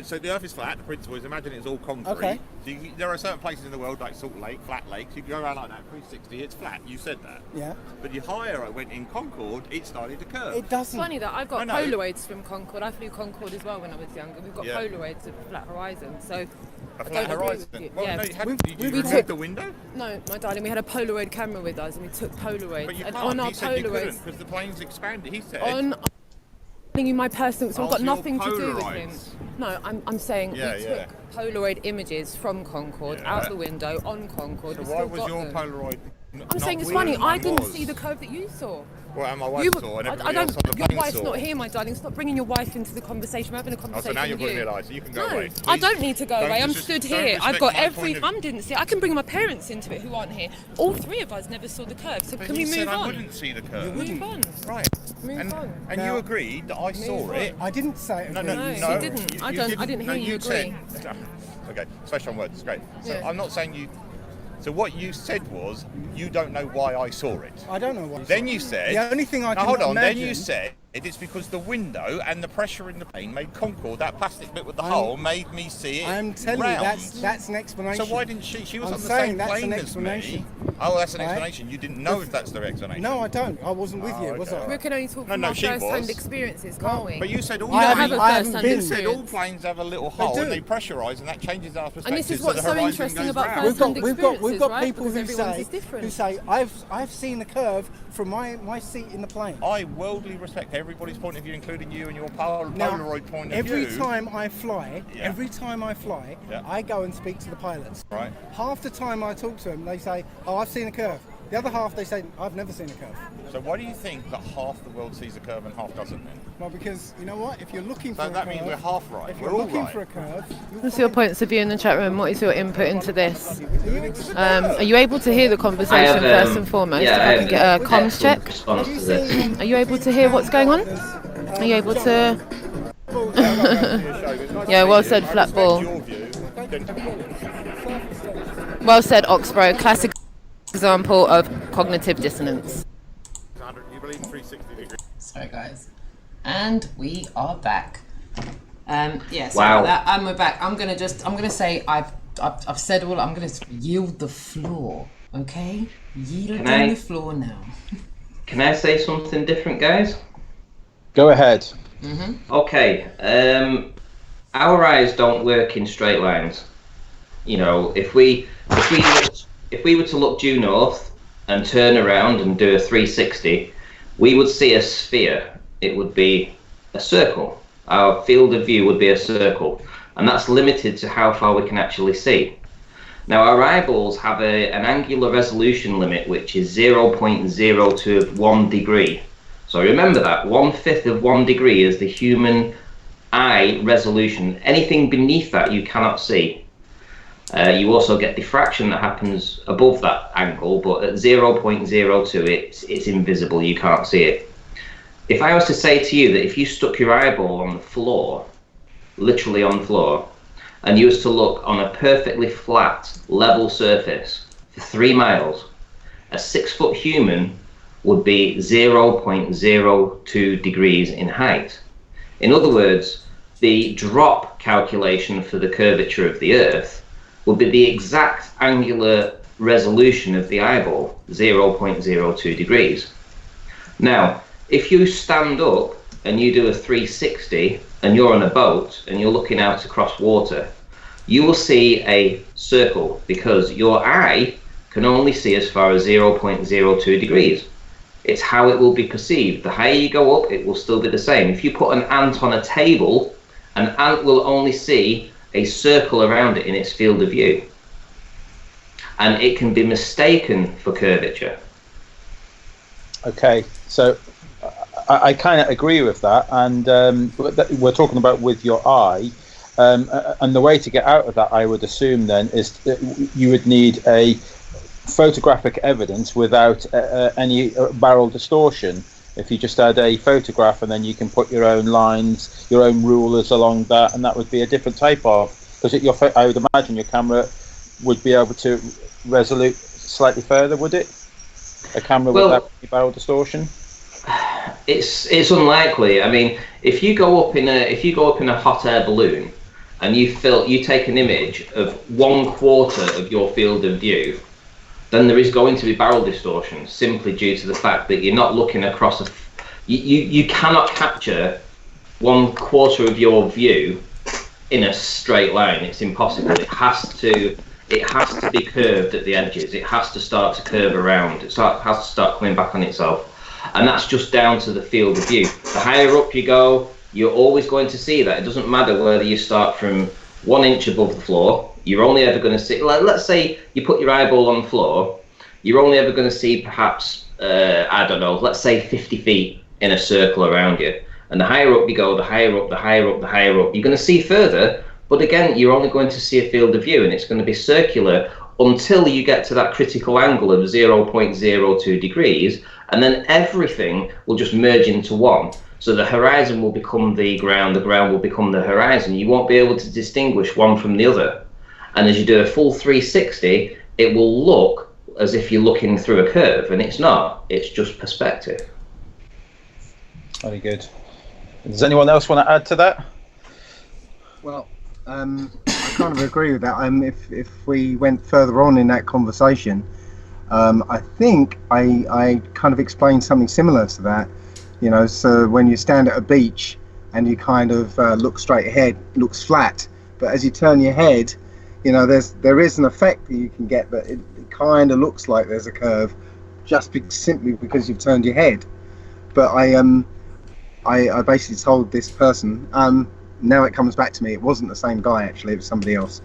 [SPEAKER 7] So the Earth is flat. The principle is, imagine it's all concrete.
[SPEAKER 5] Okay.
[SPEAKER 7] So there are certain places in the world like Salt Lake, flat lakes. You can go around like that, 360. It's flat. You said that.
[SPEAKER 5] Yeah.
[SPEAKER 7] But the higher I went in Concorde, it started to curve.
[SPEAKER 5] It doesn't.
[SPEAKER 8] It's funny that I've got Polaroids from Concorde. I flew Concorde as well when I was younger. We've got Polaroids of flat horizon. So
[SPEAKER 7] a flat horizon. Well,
[SPEAKER 8] yeah.
[SPEAKER 7] did you remove the window?
[SPEAKER 8] No, my darling. We had a Polaroid camera with us, and we took Polaroids.
[SPEAKER 7] But you
[SPEAKER 8] and
[SPEAKER 7] can't.
[SPEAKER 8] on our
[SPEAKER 7] He said you
[SPEAKER 8] Polaroids,
[SPEAKER 7] couldn't because the plane's expanded. He said.
[SPEAKER 8] you my personal, so I've got
[SPEAKER 7] your
[SPEAKER 8] nothing to do with him.
[SPEAKER 7] Polaroids.
[SPEAKER 8] No, I'm saying
[SPEAKER 7] Yeah,
[SPEAKER 8] we
[SPEAKER 7] yeah.
[SPEAKER 8] took Polaroid images from Concorde out the window on Concorde.
[SPEAKER 7] So
[SPEAKER 8] we
[SPEAKER 7] why
[SPEAKER 8] still
[SPEAKER 7] was
[SPEAKER 8] got
[SPEAKER 7] your
[SPEAKER 8] them.
[SPEAKER 7] Polaroid?
[SPEAKER 8] I'm saying it's funny. I didn't see the curve that you saw.
[SPEAKER 7] Well, and my wife saw, and
[SPEAKER 8] I
[SPEAKER 7] everybody
[SPEAKER 8] don't.
[SPEAKER 7] else on the
[SPEAKER 8] Your
[SPEAKER 7] plane
[SPEAKER 8] wife's
[SPEAKER 7] saw.
[SPEAKER 8] not here, my darling. Stop bringing your wife into the conversation. We're having a
[SPEAKER 7] Oh,
[SPEAKER 8] conversation.
[SPEAKER 7] so now you're
[SPEAKER 8] with
[SPEAKER 7] putting
[SPEAKER 8] you.
[SPEAKER 7] me alive, so you can go
[SPEAKER 8] No,
[SPEAKER 7] away.
[SPEAKER 8] I don't need to go
[SPEAKER 7] Don't
[SPEAKER 8] away. I'm
[SPEAKER 7] just-
[SPEAKER 8] stood
[SPEAKER 7] don't
[SPEAKER 8] here.
[SPEAKER 7] respect
[SPEAKER 8] I've got
[SPEAKER 7] my
[SPEAKER 8] every.
[SPEAKER 7] point of-
[SPEAKER 8] Mum didn't see it. I can bring my parents into it who aren't here. All three of us never saw the curve. So
[SPEAKER 7] But
[SPEAKER 8] can
[SPEAKER 7] he
[SPEAKER 8] we
[SPEAKER 7] said
[SPEAKER 8] move
[SPEAKER 7] I
[SPEAKER 8] on?
[SPEAKER 7] wouldn't see the curve.
[SPEAKER 8] Move on.
[SPEAKER 7] Right.
[SPEAKER 8] Move
[SPEAKER 7] And
[SPEAKER 8] on.
[SPEAKER 7] you
[SPEAKER 5] Now-
[SPEAKER 7] agreed that I saw it.
[SPEAKER 5] I didn't say
[SPEAKER 7] No,
[SPEAKER 8] No,
[SPEAKER 7] no,
[SPEAKER 8] she
[SPEAKER 7] no.
[SPEAKER 8] didn't.
[SPEAKER 7] You
[SPEAKER 8] I didn't hear you agree.
[SPEAKER 7] Said, okay, special on words, it's great. So
[SPEAKER 8] Yeah.
[SPEAKER 7] I'm not saying you. So what you said was you don't know why I saw it.
[SPEAKER 5] I don't know why.
[SPEAKER 7] Then you said.
[SPEAKER 5] The only thing I
[SPEAKER 7] Now
[SPEAKER 5] can
[SPEAKER 7] hold on.
[SPEAKER 5] imagine.
[SPEAKER 7] Then you said it's because the window and the pressure in the plane made Concorde, that plastic bit with the
[SPEAKER 5] I'm-
[SPEAKER 7] hole, made me see it.
[SPEAKER 5] I'm telling
[SPEAKER 7] round.
[SPEAKER 5] you, that's an explanation.
[SPEAKER 7] So why didn't she? She was
[SPEAKER 5] I'm
[SPEAKER 7] on the
[SPEAKER 5] saying
[SPEAKER 7] same
[SPEAKER 5] that's an
[SPEAKER 7] plane as
[SPEAKER 5] explanation.
[SPEAKER 7] me. Oh, that's an
[SPEAKER 5] Right?
[SPEAKER 7] explanation. You didn't know if that's the explanation.
[SPEAKER 5] No, I don't. I wasn't with
[SPEAKER 7] Oh,
[SPEAKER 5] you, was
[SPEAKER 7] okay.
[SPEAKER 5] I?
[SPEAKER 8] We can only talk
[SPEAKER 7] No,
[SPEAKER 8] from
[SPEAKER 7] no,
[SPEAKER 8] our
[SPEAKER 7] she
[SPEAKER 8] first-hand
[SPEAKER 7] was.
[SPEAKER 8] experiences, can't we?
[SPEAKER 7] But you said all
[SPEAKER 8] You don't have
[SPEAKER 7] planes.
[SPEAKER 8] a
[SPEAKER 5] I haven't
[SPEAKER 8] first-hand
[SPEAKER 5] been.
[SPEAKER 7] You said all
[SPEAKER 8] experience.
[SPEAKER 7] planes have a little hole
[SPEAKER 5] do.
[SPEAKER 7] and they pressurise, and that changes our perspective.
[SPEAKER 8] And this is
[SPEAKER 7] so
[SPEAKER 8] what's
[SPEAKER 7] the
[SPEAKER 8] so
[SPEAKER 7] horizon
[SPEAKER 8] interesting
[SPEAKER 7] goes
[SPEAKER 8] about
[SPEAKER 7] round.
[SPEAKER 8] first-hand
[SPEAKER 5] We've
[SPEAKER 8] experiences,
[SPEAKER 5] got
[SPEAKER 8] right?
[SPEAKER 5] people
[SPEAKER 8] Because
[SPEAKER 5] who
[SPEAKER 8] everyone's
[SPEAKER 5] say
[SPEAKER 8] is different.
[SPEAKER 5] I've seen the curve from my seat in the plane.
[SPEAKER 7] I worldly respect everybody's point of view, including you and your
[SPEAKER 5] Now,
[SPEAKER 7] Polaroid point of
[SPEAKER 5] every
[SPEAKER 7] view.
[SPEAKER 5] time I fly,
[SPEAKER 7] Yeah. Yeah.
[SPEAKER 5] I go and speak to the pilots.
[SPEAKER 7] Right.
[SPEAKER 5] Half the time I talk to them, they say, "Oh, I've seen a curve." The other half, they say, "I've never seen a curve."
[SPEAKER 7] So why do you think that half the world sees a curve and half doesn't then?
[SPEAKER 5] Well, because you know what? If you're looking for
[SPEAKER 7] So
[SPEAKER 5] a
[SPEAKER 7] that
[SPEAKER 5] curve,
[SPEAKER 7] means we're half right.
[SPEAKER 5] if
[SPEAKER 7] We're
[SPEAKER 5] you're
[SPEAKER 7] all
[SPEAKER 5] looking
[SPEAKER 7] right.
[SPEAKER 5] for a curve, you'll
[SPEAKER 8] What's your
[SPEAKER 5] find-
[SPEAKER 8] points of view in the chat room? What is your input into this?
[SPEAKER 5] Are
[SPEAKER 8] Are you able to hear the conversation first and foremost?
[SPEAKER 3] yeah,
[SPEAKER 8] if I can get a comms check.
[SPEAKER 3] Response to this.
[SPEAKER 8] Are you able to hear what's going on? Are you able to? Yeah, well said, flat ball.
[SPEAKER 7] Your view, then
[SPEAKER 8] Well said, Oxbro. Classic example of cognitive dissonance.
[SPEAKER 7] you believe in 360 degrees.
[SPEAKER 4] Sorry, guys. And we are back. Yeah, so
[SPEAKER 3] Wow.
[SPEAKER 4] that, and we're back. I'm gonna say I've said all. I'm gonna yield the floor. Okay, yielding
[SPEAKER 3] Can I-
[SPEAKER 4] the floor now.
[SPEAKER 3] Can I say something different, guys?
[SPEAKER 1] Go ahead.
[SPEAKER 3] Okay. Our eyes don't work in straight lines. You know, if we were to look due north and turn around and do a 360, we would see a sphere. It would be a circle. Our field of view would be a circle, and that's limited to how far we can actually see. Now, our eyeballs have an angular resolution limit, which is 0.02 of 1 degree. So remember that, 1/5 of 1 degree is the human eye resolution. Anything beneath that you cannot see. You also get diffraction that happens above that angle, but at 0.02 it's invisible, you can't see it. If I was to say to you that if you stuck your eyeball on the floor, literally on the floor, and you was to look on a perfectly flat, level surface for 3 miles, a 6-foot human would be 0.02 degrees in height. In other words, the drop calculation for the curvature of the Earth would be the exact angular resolution of the eyeball, 0.02 degrees. Now, if you stand up and you do a 360 and you're on a boat and you're looking out across water, you will see a circle because your eye can only see as far as 0.02 degrees. It's how it will be perceived. The higher you go up, it will still be the same. If you put an ant on a table, an ant will only see a circle around it in its field of view. And it can be mistaken for curvature.
[SPEAKER 1] Okay, so I kind of agree with that, and we're talking about with your eye, and the way to get out of that, I would assume then, is that you would need a photographic evidence without any barrel distortion. If you just had a photograph and then you can put your own lines, your own rulers along that, and that would be a different type of, because I would imagine your camera would be able to resolute slightly further, would it? A camera without any barrel distortion?
[SPEAKER 3] It's unlikely. I mean, if you go up in a hot air balloon and you take an image of 1/4 of your field of view, then there is going to be barrel distortion simply due to the fact that you're not looking across you cannot capture 1/4 of your view in a straight line. It's impossible. It has to be curved at the edges. It has to start to curve around. Has to start coming back on itself. And that's just down to the field of view. The higher up you go, you're always going to see that. It doesn't matter whether you start from 1 inch above the floor, you're only ever going to see, let's say you put your eyeball on the floor, you're only ever going to see perhaps, I don't know, let's say 50 feet in a circle around you. And the higher up you go, the higher up, the higher up, the higher up, you're going to see further, but again, you're only going to see a field of view, and it's going to be circular until you get to that critical angle of 0.02 degrees, and then everything will just merge into one. So the horizon will become the ground will become the horizon. You won't be able to distinguish one from the other. And as you do a full 360, it will look as if you're looking through a curve, and it's not. It's just perspective.
[SPEAKER 1] Very good. Does anyone else want to add to that?
[SPEAKER 6] Well, I kind of agree with that. If we went further on in that conversation, I think I kind of explained something similar to that. You know, so when you stand at a beach and you kind of look straight ahead, it looks flat, but as you turn your head, you know, there is an effect that you can get, but it kind of looks like there's a curve, just simply because you've turned your head. But I basically told this person, now it comes back to me, it wasn't the same guy actually, it was somebody else.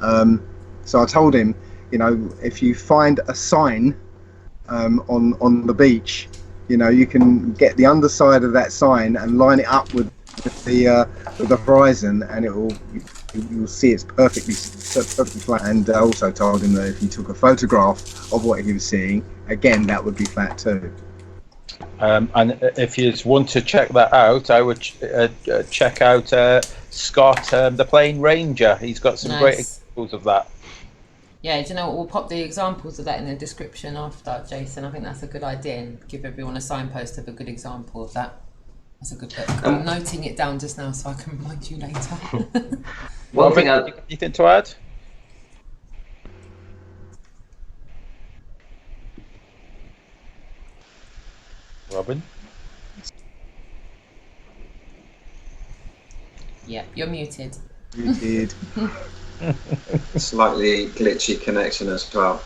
[SPEAKER 6] So I told him, you know, if you find a sign on the beach, you know, you can get the underside of that sign and line it up with the horizon, and you'll see it's perfectly flat. And I also told him that if you took a photograph of what he was seeing, again, that would be flat too.
[SPEAKER 1] And if you want to check that out, I would check out Scott, the Plane Ranger. He's got some great examples of that.
[SPEAKER 4] Yeah, do you know what? We'll pop the examples of that in the description after, Jason. I think that's a good idea, and give everyone a signpost of a good example of that. That's a good book. I'm noting it down just now so I can remind you later.
[SPEAKER 3] One thing,
[SPEAKER 1] anything to add? Robin?
[SPEAKER 4] Yeah, you're muted.
[SPEAKER 6] Muted.
[SPEAKER 2] Slightly glitchy connection as well.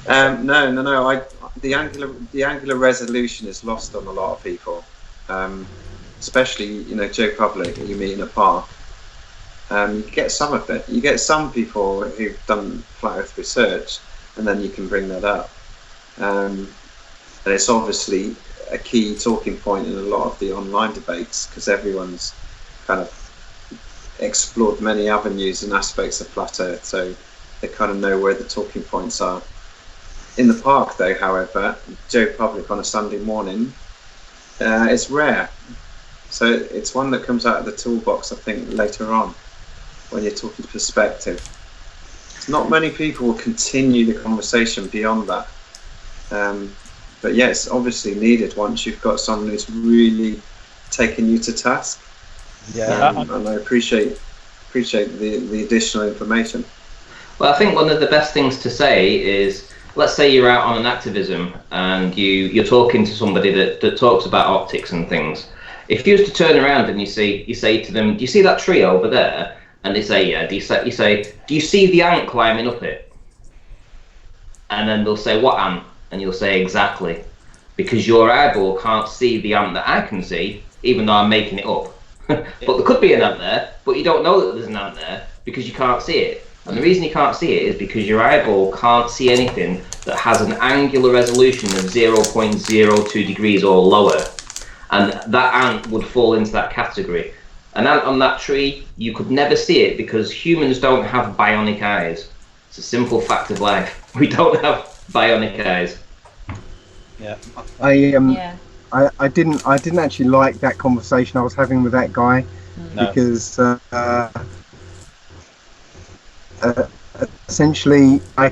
[SPEAKER 2] No. The angular resolution is lost on a lot of people, especially, you know, Joe Public you meet in a park. You get some of it. You get some people who've done flat Earth research, and then you can bring that up. And it's obviously a key talking point in a lot of the online debates, because everyone's kind of explored many avenues and aspects of flat Earth, so they kind of know where the talking points are. In the park, though, however, Joe Public on a Sunday morning, it's rare. So it's one that comes out of the toolbox, I think, later on, when you're talking perspective. Not many people will continue the conversation beyond that. But yeah, it's obviously needed once you've got someone who's really taken you to task.
[SPEAKER 1] Yeah,
[SPEAKER 2] and I appreciate the additional information.
[SPEAKER 3] Well, I think one of the best things to say is, let's say you're out on an activism and you're talking to somebody that talks about optics and things. If you was to turn around and you say to them, do you see that tree over there? And they say, yeah. You say, do you see the ant climbing up it? And then they'll say, what ant? And you'll say, exactly. Because your eyeball can't see the ant that I can see, even though I'm making it up. But there could be an ant there, but you don't know that there's an ant there because you can't see it. And the reason you can't see it is because your eyeball can't see anything that has an angular resolution of 0.02 degrees or lower. And that ant would fall into that category. An ant on that tree, you could never see it because humans don't have bionic eyes. It's a simple fact of life. We don't have bionic eyes.
[SPEAKER 1] Yeah.
[SPEAKER 6] I didn't actually like that conversation I was having with that guy, because essentially I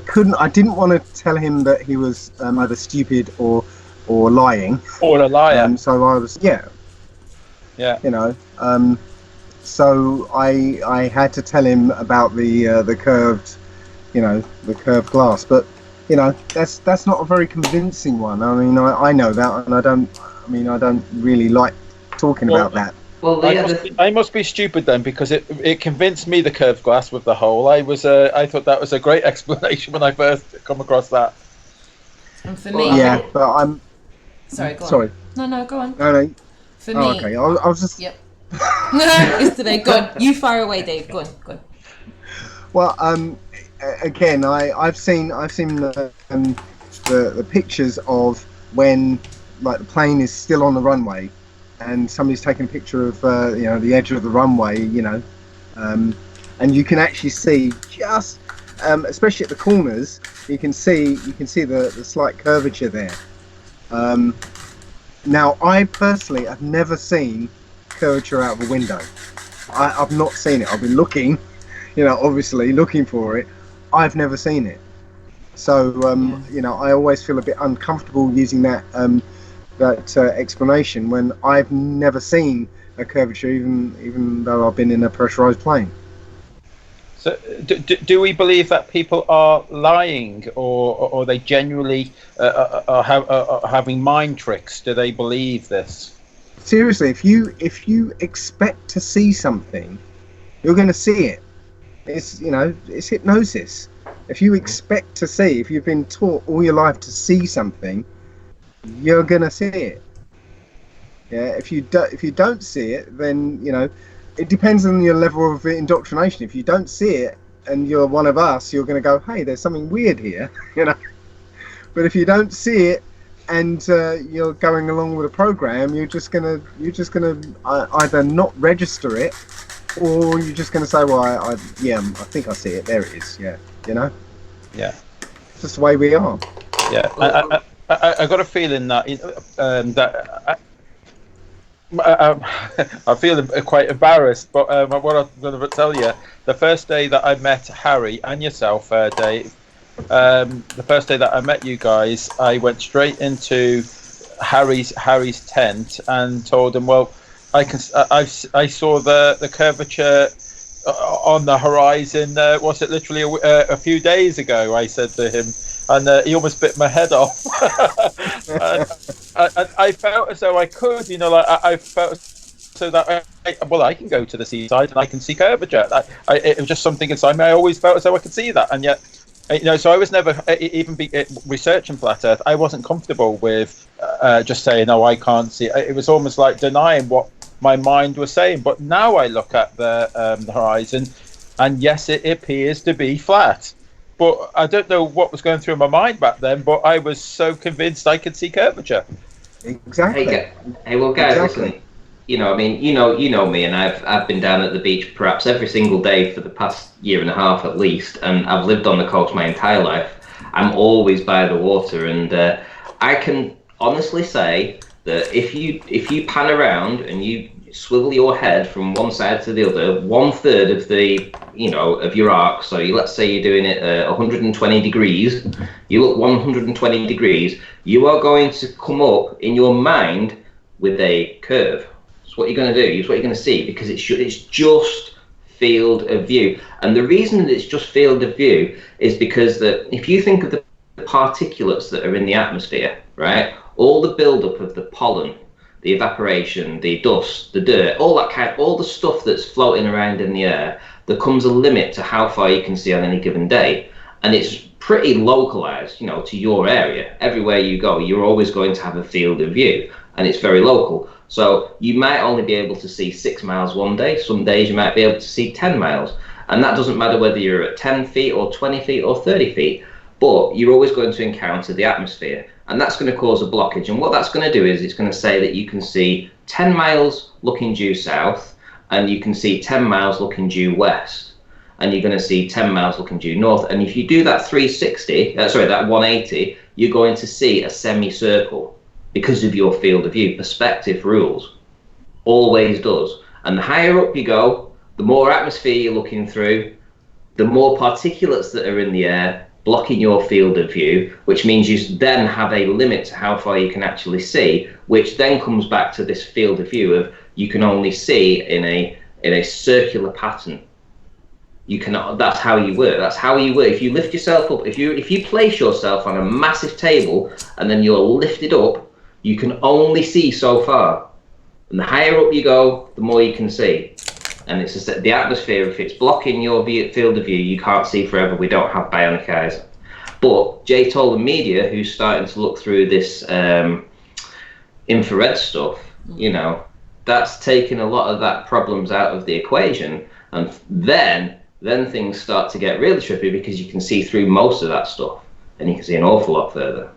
[SPEAKER 6] didn't want to tell him that he was either stupid or lying.
[SPEAKER 1] Or a liar.
[SPEAKER 6] So I was you know, so I had to tell him about the curved, you know, the curved glass, but you know, that's not a very convincing one. I mean, I know that, and I don't really like talking about that.
[SPEAKER 3] Well,
[SPEAKER 1] I must be stupid then, because it convinced me, the curved glass with the hole. I thought that was a great explanation when I first come across that.
[SPEAKER 4] And for me,
[SPEAKER 6] but I'm
[SPEAKER 4] sorry. Go on.
[SPEAKER 6] Sorry.
[SPEAKER 4] No, go on.
[SPEAKER 6] No.
[SPEAKER 4] For me.
[SPEAKER 6] Okay. I was just.
[SPEAKER 4] Yep. It's today. Go on. You fire away, Dave. Go on.
[SPEAKER 6] Well, again, I've seen the pictures of when like the plane is still on the runway, and somebody's taking a picture of the edge of the runway, and you can actually see just, especially at the corners, you can see the slight curvature there. Now, I personally have never seen curvature out of a window. I've not seen it. I've been looking, obviously looking for it. I've never seen it. So, I always feel a bit uncomfortable using that explanation when I've never seen a curvature, even though I've been in a pressurized plane.
[SPEAKER 1] So, do we believe that people are lying, or they genuinely are having mind tricks? Do they believe this?
[SPEAKER 6] Seriously, if you expect to see something, you're going to see it. It's it's hypnosis. If you expect to see, if you've been taught all your life to see something, you're going to see it. Yeah. If you don't see it, then it depends on your level of indoctrination. If you don't see it and you're one of us, you're going to go, hey, there's something weird here, But if you don't see it and you're going along with a program, you're just gonna either not register it, or you're just gonna say, well, I think I see it. There it is. Yeah,
[SPEAKER 1] Yeah.
[SPEAKER 6] It's just the way we are.
[SPEAKER 1] Yeah. I got a feeling that I feel quite embarrassed, but what I'm going to tell you, the first day that I met Harry and yourself, Dave, the first day that I met you guys, I went straight into Harry's tent and told him, well, I saw the curvature on the horizon. Was it literally a few days ago? I said to him, and he almost bit my head off. I felt as though I could, I felt so that I can go to the seaside and I can see curvature. It was just something inside me. I always felt as though I could see that, and yet, so I was never even researching flat Earth. I wasn't comfortable with just saying, "Oh, I can't see." It was almost like denying what my mind was saying. But now I look at the horizon, and yes, it appears to be flat. But I don't know what was going through my mind back then. But I was so convinced I could see curvature.
[SPEAKER 6] Exactly.
[SPEAKER 3] Hey, well, guys,
[SPEAKER 6] exactly.
[SPEAKER 3] Listen. You know me, and I've been down at the beach perhaps every single day for the past year and a half at least, and I've lived on the coast my entire life. I'm always by the water, and I can honestly say that if you pan around and you swivel your head from one side to the other, 1/3 of the of your arc. So let's say you're doing it 120 degrees. You look 120 degrees. You are going to come up in your mind with a curve. So what you're going to do is what you're going to see, because it's just field of view. And the reason that it's just field of view is because that if you think of the particulates that are in the atmosphere, right? All the buildup of the pollen, the evaporation, the dust, the dirt, all the stuff that's floating around in the air, there comes a limit to how far you can see on any given day. And it's pretty localized, to your area. Everywhere you go, you're always going to have a field of view, and it's very local. So you might only be able to see 6 miles one day. Some days you might be able to see 10 miles. And that doesn't matter whether you're at 10 feet or 20 feet or 30 feet, but you're always going to encounter the atmosphere. And that's going to cause a blockage. And what that's going to do is it's going to say that you can see 10 miles looking due south, and you can see 10 miles looking due west, and you're going to see 10 miles looking due north. And if you do that 180, you're going to see a semicircle because of your field of view. Perspective rules. Always does. And the higher up you go, the more atmosphere you're looking through, the more particulates that are in the air blocking your field of view, which means you then have a limit to how far you can actually see, which then comes back to this field of view of you can only see in a circular pattern. You cannot. That's how you work. That's how you work. If you lift yourself up, if you place yourself on a massive table and then you're lifted up, you can only see so far. And the higher up you go, the more you can see. And it's just the atmosphere, if it's blocking your field of view, you can't see forever. We don't have bionic eyes. But Jay told the media, who's starting to look through this infrared stuff, you know, that's taking a lot of that problems out of the equation, and then things start to get really trippy because you can see through most of that stuff and you can see an awful lot further.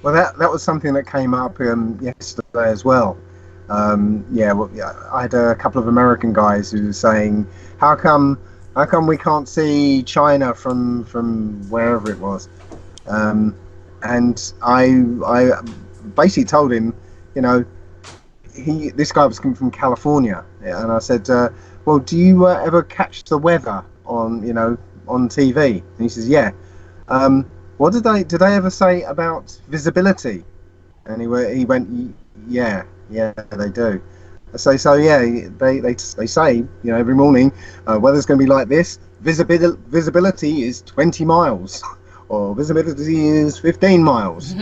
[SPEAKER 6] Well, that was something that came up yesterday as well. I had a couple of American guys who were saying, how come we can't see China from wherever it was? And I basically told him, you know, this guy was coming from California, and I said, well, do you ever catch the weather on TV? And he says, yeah. What did they ever say about visibility? And he went, yeah, they do. So yeah, they say, you know, every morning, weather's going to be like this. Visibility is 20 miles, or visibility is 15 miles.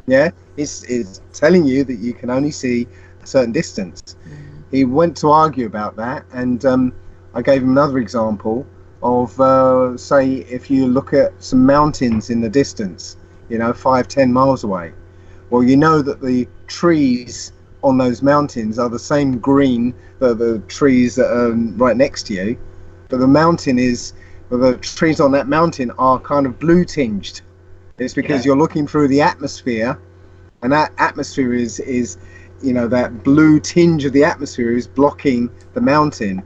[SPEAKER 6] Yeah, it's telling you that you can only see a certain distance. He went to argue about that, and I gave him another example of, say, if you look at some mountains in the distance, you know, 5-10 miles away. Well, you know that the trees on those mountains are the same green that the trees that are right next to you, but the trees on that mountain are kind of blue tinged. It's because you're looking through the atmosphere, and that atmosphere is you know, that blue tinge of the atmosphere is blocking the mountain.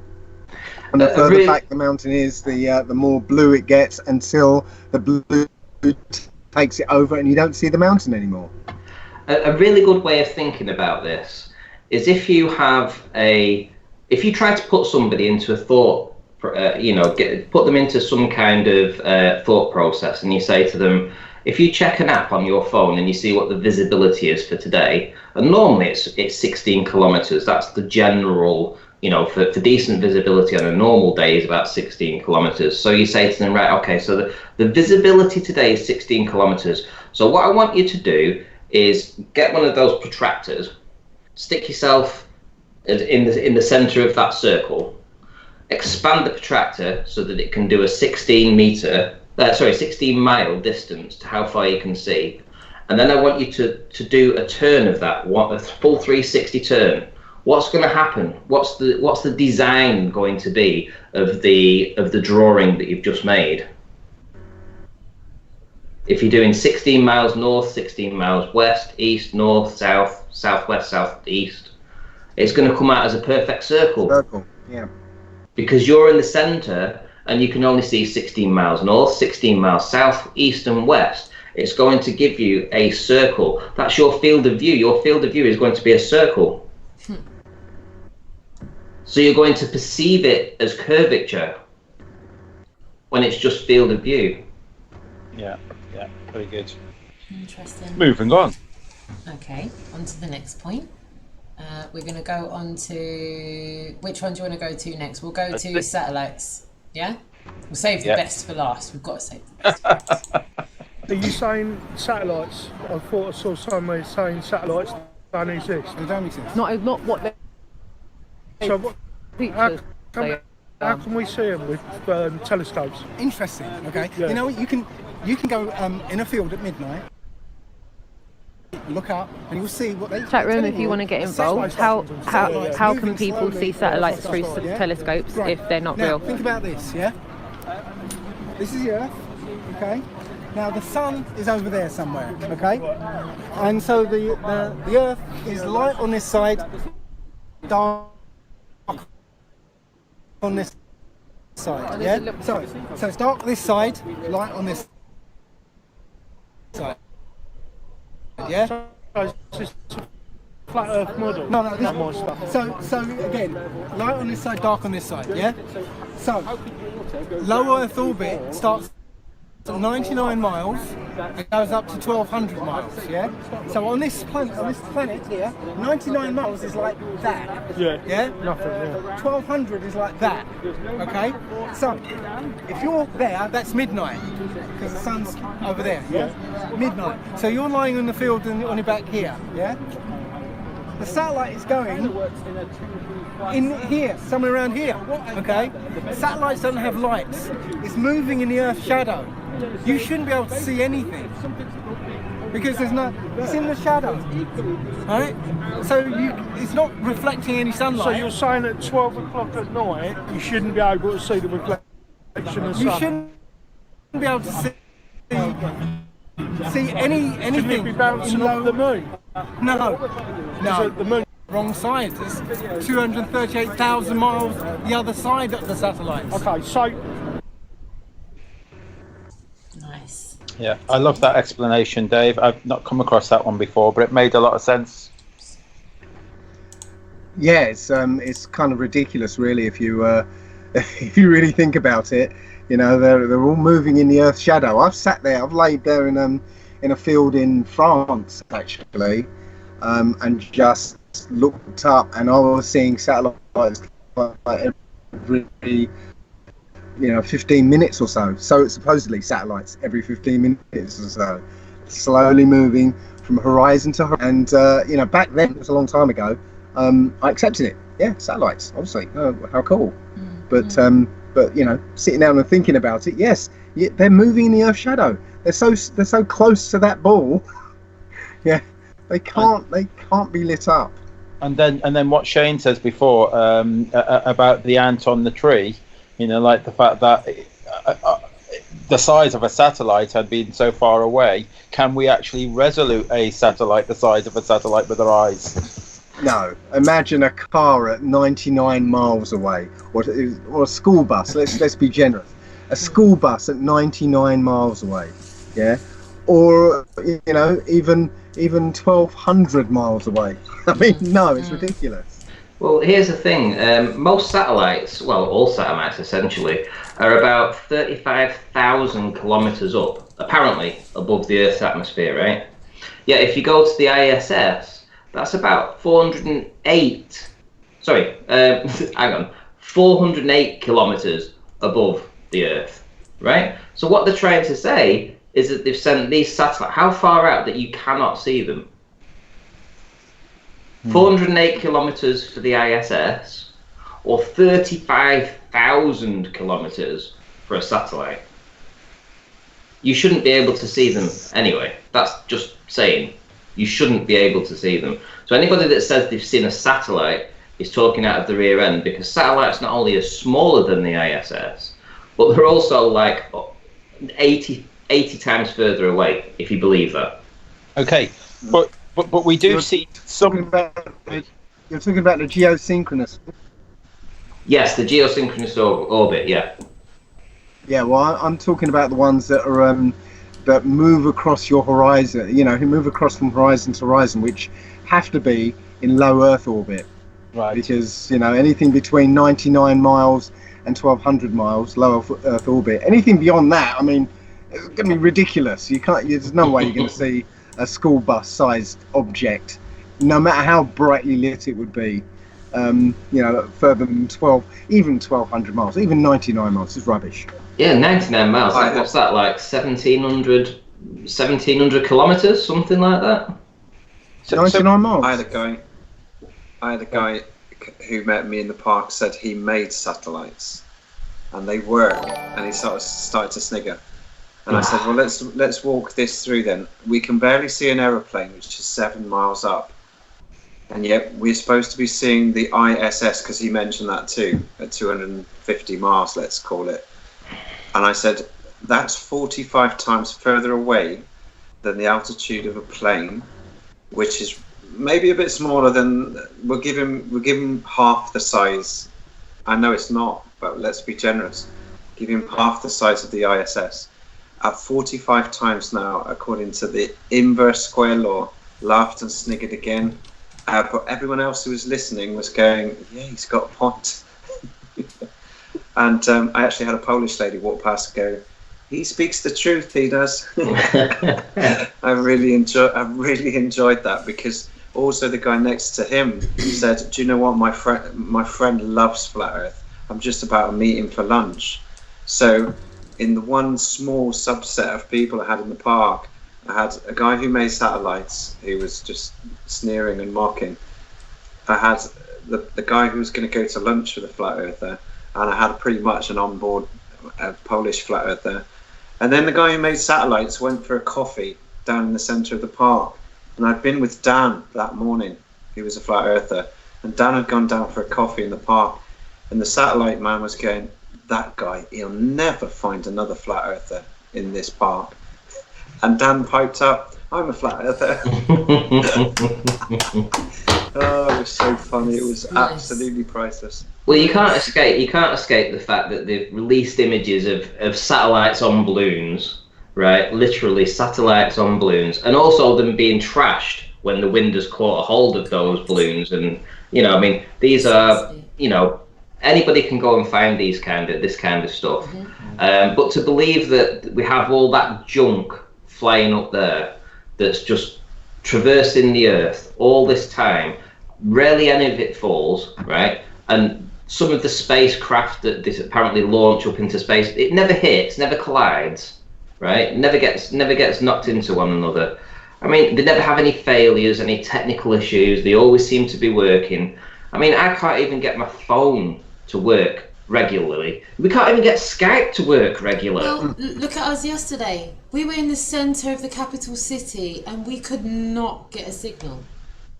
[SPEAKER 6] And the further back the mountain is, the more blue it gets, until the blue takes it over and you don't see the mountain anymore.
[SPEAKER 3] A really good way of thinking about this is if you try to put somebody into a thought, put them into some kind of thought process, and you say to them, if you check an app on your phone and you see what the visibility is for today, and normally it's 16 kilometers, that's the general, you know, for decent visibility on a normal day is about 16 kilometers. So you say to them, right, okay, so the visibility today is 16 kilometers. So what I want you to do is get one of those protractors, stick yourself in the center of that circle, expand the protractor so that it can do a 16 mile distance to how far you can see. And then I want you to do a turn of that, a full 360 turn. What's going to happen? What's the design going to be of the drawing that you've just made? If you're doing 16 miles north, 16 miles west, east, north, south, southwest, southeast, it's going to come out as a perfect circle.
[SPEAKER 6] Circle, yeah.
[SPEAKER 3] Because you're in the center and you can only see 16 miles north, 16 miles south, east, and west. It's going to give you a circle. That's your field of view. Your field of view is going to be a circle. So you're going to perceive it as curvature when it's just field of view.
[SPEAKER 1] Yeah, very good.
[SPEAKER 4] Interesting.
[SPEAKER 1] Moving on.
[SPEAKER 4] Okay, on to the next point. We're going to go on to... Which one do you want to go to next? We'll go to satellites. Yeah? We'll save the best for last. We've got to save the best for last.
[SPEAKER 5] Are you saying satellites? I thought I saw somewhere saying satellites don't exist. They don't exist.
[SPEAKER 8] Not what they...
[SPEAKER 5] So what? How can we see them with telescopes?
[SPEAKER 9] Interesting. Okay. Yeah. You know, you can go in a field at midnight, look up, and you'll see what they.
[SPEAKER 8] Chat room, if you want to get involved, how can people see satellites through telescopes if they're not real?
[SPEAKER 9] Think about this. Yeah. This is the Earth. Okay. Now the sun is over there somewhere. Okay. And so the Earth is light on this side, dark on this side, yeah? So it's dark this side, light on this side, yeah?
[SPEAKER 5] So it's just a flat Earth model?
[SPEAKER 9] No, so again, light on this side, dark on this side, yeah? So, low Earth orbit starts at 99 miles and goes up to 1200 miles, yeah? So on this planet here, 99 miles is like that. Yeah?
[SPEAKER 5] Nothing, yeah.
[SPEAKER 9] 1200 is like that, okay? So, if you're there, that's midnight, because the sun's over there, yeah? Midnight. So you're lying on the field and on your back here, yeah? The satellite is going in here, somewhere around here, okay? Satellites don't have lights. It's moving in the Earth's shadow. You shouldn't be able to see anything. because it's in the shadow, right? So it's not reflecting any sunlight.
[SPEAKER 10] So you're saying at 12 o'clock at night you shouldn't be able to see the reflection of the sun?
[SPEAKER 9] You shouldn't be able to see anything.
[SPEAKER 10] Shouldn't it be bouncing off the moon?
[SPEAKER 9] No.
[SPEAKER 10] The moon.
[SPEAKER 9] Wrong side. It's 238,000 miles the other side of the satellites.
[SPEAKER 10] Okay, so.
[SPEAKER 4] Nice.
[SPEAKER 1] Yeah, I love that explanation, Dave. I've not come across that one before, but it made a lot of sense.
[SPEAKER 6] Yeah, it's kind of ridiculous, really, if you if you really think about it. You know, they're all moving in the Earth's shadow. I've sat there. I've laid there in a field in France, actually, and just looked up, and I was seeing satellites like every 15 minutes or so. So it's supposedly satellites every 15 minutes or so, slowly moving from horizon to horizon. And back then, it was a long time ago, I accepted it. Yeah, satellites, obviously. Oh, how cool. But sitting down and thinking about it, yes, they're moving in the Earth's shadow. They're so close to that ball. Yeah, they can't be lit up.
[SPEAKER 1] And then what Shane says before about the ant on the tree, like the fact that the size of a satellite had been so far away. Can we actually resolute a satellite the size of a satellite with our eyes?
[SPEAKER 6] No. Imagine a car at 99 miles away, or a school bus. Let's be generous. A school bus at 99 miles away. Yeah. Or even 1,200 miles away. I mean, no, it's ridiculous.
[SPEAKER 3] Well, here's the thing. Most satellites, well, all satellites essentially, are about 35,000 kilometers up, apparently above the Earth's atmosphere, right? Yeah, if you go to the ISS, that's about 408 kilometers above the Earth, right? So what they're trying to say is that they've sent these satellites, how far out that you cannot see them? 408 kilometers for the ISS, or 35,000 kilometers for a satellite. You shouldn't be able to see them anyway. That's just saying. You shouldn't be able to see them. So anybody that says they've seen a satellite is talking out of the rear end, because satellites not only are smaller than the ISS, but they're also like 80 times further away, if you believe that.
[SPEAKER 1] Okay, but we do see some.
[SPEAKER 6] You're talking about the geosynchronous.
[SPEAKER 3] Yes, the geosynchronous orbit. Yeah.
[SPEAKER 6] Yeah, well, I'm talking about the ones that are that move across your horizon. Who move across from horizon to horizon, which have to be in low Earth orbit.
[SPEAKER 1] Right.
[SPEAKER 6] Because anything between 99 miles and 1,200 miles low Earth orbit. Anything beyond that, I mean, it's going to be ridiculous. You can't. There's no way you're going to see a school bus-sized object, no matter how brightly lit it would be. Further than 1,200 miles, even 99 miles is rubbish.
[SPEAKER 3] Yeah, 99 miles. What's that, like 1,700 kilometers, something like that?
[SPEAKER 6] 99 miles.
[SPEAKER 2] I had a guy who met me in the park, said he made satellites, and they work, and he sort of started to snigger. And I said, well, let's walk this through then. We can barely see an aeroplane, which is 7 miles up. And yet we're supposed to be seeing the ISS, because he mentioned that too, at 250 miles, let's call it. And I said, that's 45 times further away than the altitude of a plane, which is maybe a bit smaller than, we'll give him half the size. I know it's not, but let's be generous. Give him half the size of the ISS. At 45 times now, according to the inverse square law, laughed and sniggered again. But everyone else who was listening was going, yeah, he's got a point. And I actually had a Polish lady walk past and go, he speaks the truth, he does. I really enjoyed that, because also the guy next to him said, do you know what, my friend loves flat Earth. I'm just about to meet him for lunch. So in the one small subset of people I had in the park, I had a guy who made satellites who was just sneering and mocking. I had the guy who was going to go to lunch with a flat earther, and I had pretty much an onboard Polish flat earther. And then the guy who made satellites went for a coffee down in the centre of the park. And I'd been with Dan that morning. He was a flat earther. And Dan had gone down for a coffee in the park. And the satellite man was going, that guy, he'll never find another flat earther in this park. And Dan piped up, I'm a flat earther. Oh, it was so funny. It was absolutely priceless.
[SPEAKER 3] Well, you can't escape the fact that they've released images of satellites on balloons, right? Literally satellites on balloons, and also them being trashed when the wind has caught a hold of those balloons. And I mean, these are, anybody can go and find this kind of stuff. But to believe that we have all that junk flying up there that's just traversing the earth all this time, rarely any of it falls, right? And some of the spacecraft that this apparently launch up into space, it never hits, never collides, right? Never gets knocked into one another. I mean, they never have any failures, any technical issues. They always seem to be working. I mean, I can't even get my phone to work regularly. We can't even get Skype to work regularly.
[SPEAKER 4] Well, look at us yesterday. We were in the centre of the capital city and we could not get a signal.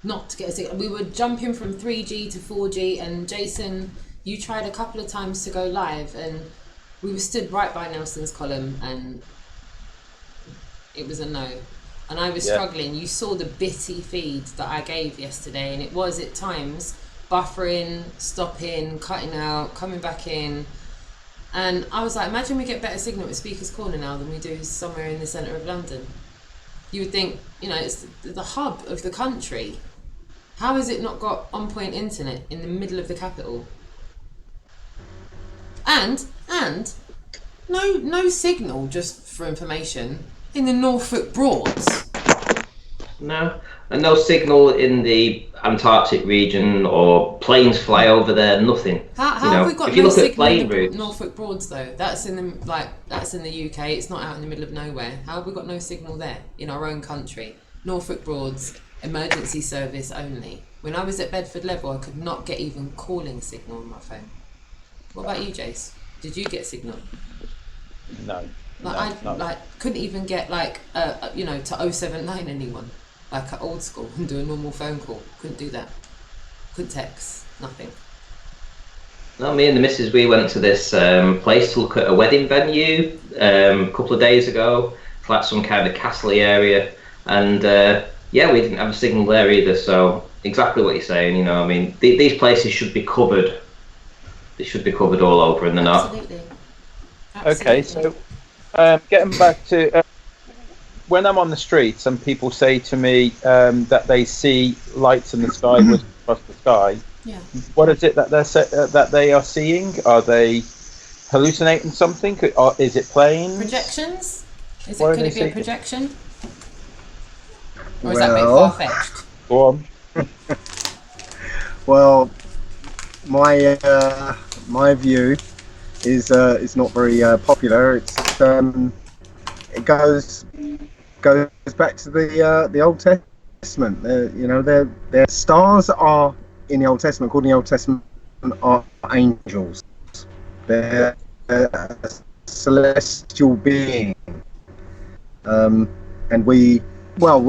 [SPEAKER 4] We were jumping from 3G to 4G, and Jason, you tried a couple of times to go live, and we were stood right by Nelson's column, and it was a no. And I was struggling. You saw the bitty feed that I gave yesterday, and it was at times buffering, stopping, cutting out, coming back in. And I was like, imagine we get better signal at Speaker's Corner now than we do somewhere in the centre of London. You would think, it's the hub of the country. How has it not got on-point internet in the middle of the capital? And no signal, just for information, in the Norfolk Broads.
[SPEAKER 3] No, and no signal in the Antarctic region, or planes fly over there. Nothing.
[SPEAKER 4] How have we got no signal in the Norfolk Broads though? That's in the UK. It's not out in the middle of nowhere. How have we got no signal there in our own country? Norfolk Broads, emergency service only. When I was at Bedford Level, I could not get even calling signal on my phone. What about you, Jace? Did you get signal?
[SPEAKER 1] No.
[SPEAKER 4] I couldn't even get to 079 anyone, like at old school, and do a normal phone call. Couldn't do that. Couldn't text. Nothing.
[SPEAKER 3] No, me and the missus, we went to this place to look at a wedding venue a couple of days ago. It's like some kind of castle-y area, and we didn't have a signal there either. So exactly what you're saying. I mean, these places should be covered. They should be covered all over, and they're not.
[SPEAKER 4] Absolutely.
[SPEAKER 1] Okay, so getting back to when I'm on the street, some people say to me that they see lights in the sky across the sky.
[SPEAKER 4] Yeah.
[SPEAKER 1] What is it that they are seeing? Are they hallucinating something? Or is it planes?
[SPEAKER 4] Projections? Could it be a projection? Or is that a bit far-fetched?
[SPEAKER 1] Go on.
[SPEAKER 6] Well, my view is not very popular. It goes back to the Old Testament. Their stars are in the Old Testament, according to the Old Testament, are angels. They're a celestial being, and we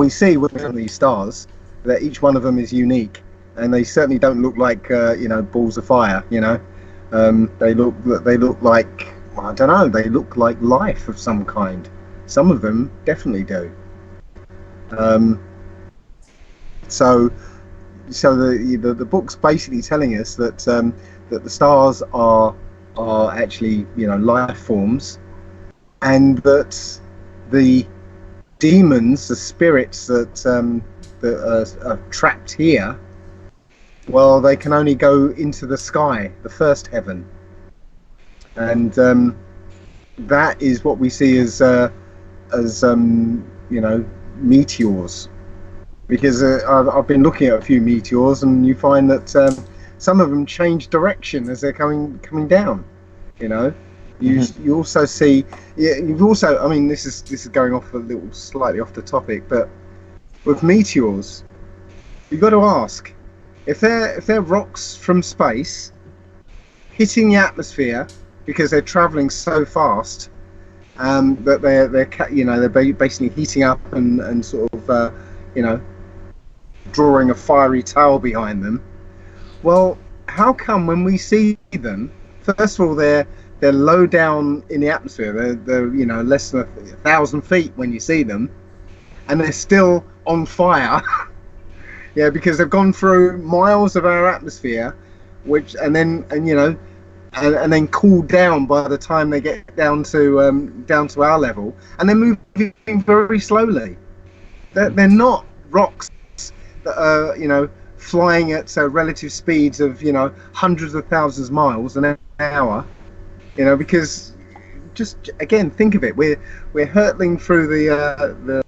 [SPEAKER 6] see within these stars that each one of them is unique, and they certainly don't look like balls of fire. They look like, I don't know, they look like life of some kind. Some of them definitely do. So the book's basically telling us that that the stars are actually life forms, and that the demons, the spirits that are trapped here, well, they can only go into the sky, the first heaven, and that is what we see as meteors. Because I've been looking at a few meteors, and you find that some of them change direction as they're coming down. You also see, you've also, I mean, this is going off a little slightly off the topic, but with meteors, you've got to ask if they're rocks from space hitting the atmosphere because they're traveling so fast, that they're basically heating up and sort of drawing a fiery tail behind them. Well, how come when we see them, first of all, they're low down in the atmosphere. They're less than 1,000 feet when you see them, and they're still on fire. Yeah, because they've gone through miles of our atmosphere, and then cooled down by the time they get down to our level, and they're moving very slowly. They're not rocks that are flying at relative speeds of hundreds of thousands of miles an hour. Because just again, think of it. We're hurtling through the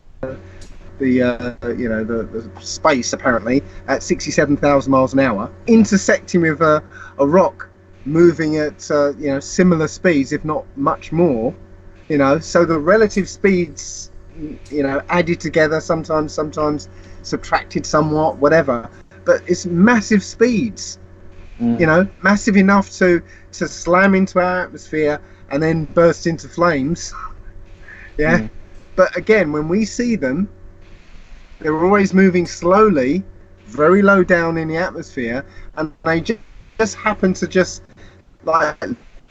[SPEAKER 6] space apparently at 67,000 miles an hour, intersecting with a rock moving at similar speeds, if not much more. So the relative speeds added together, sometimes subtracted somewhat, whatever, but it's massive speeds. Massive enough to slam into our atmosphere and then burst into flames. But again, when we see them, they're always moving slowly, very low down in the atmosphere, and they just happen to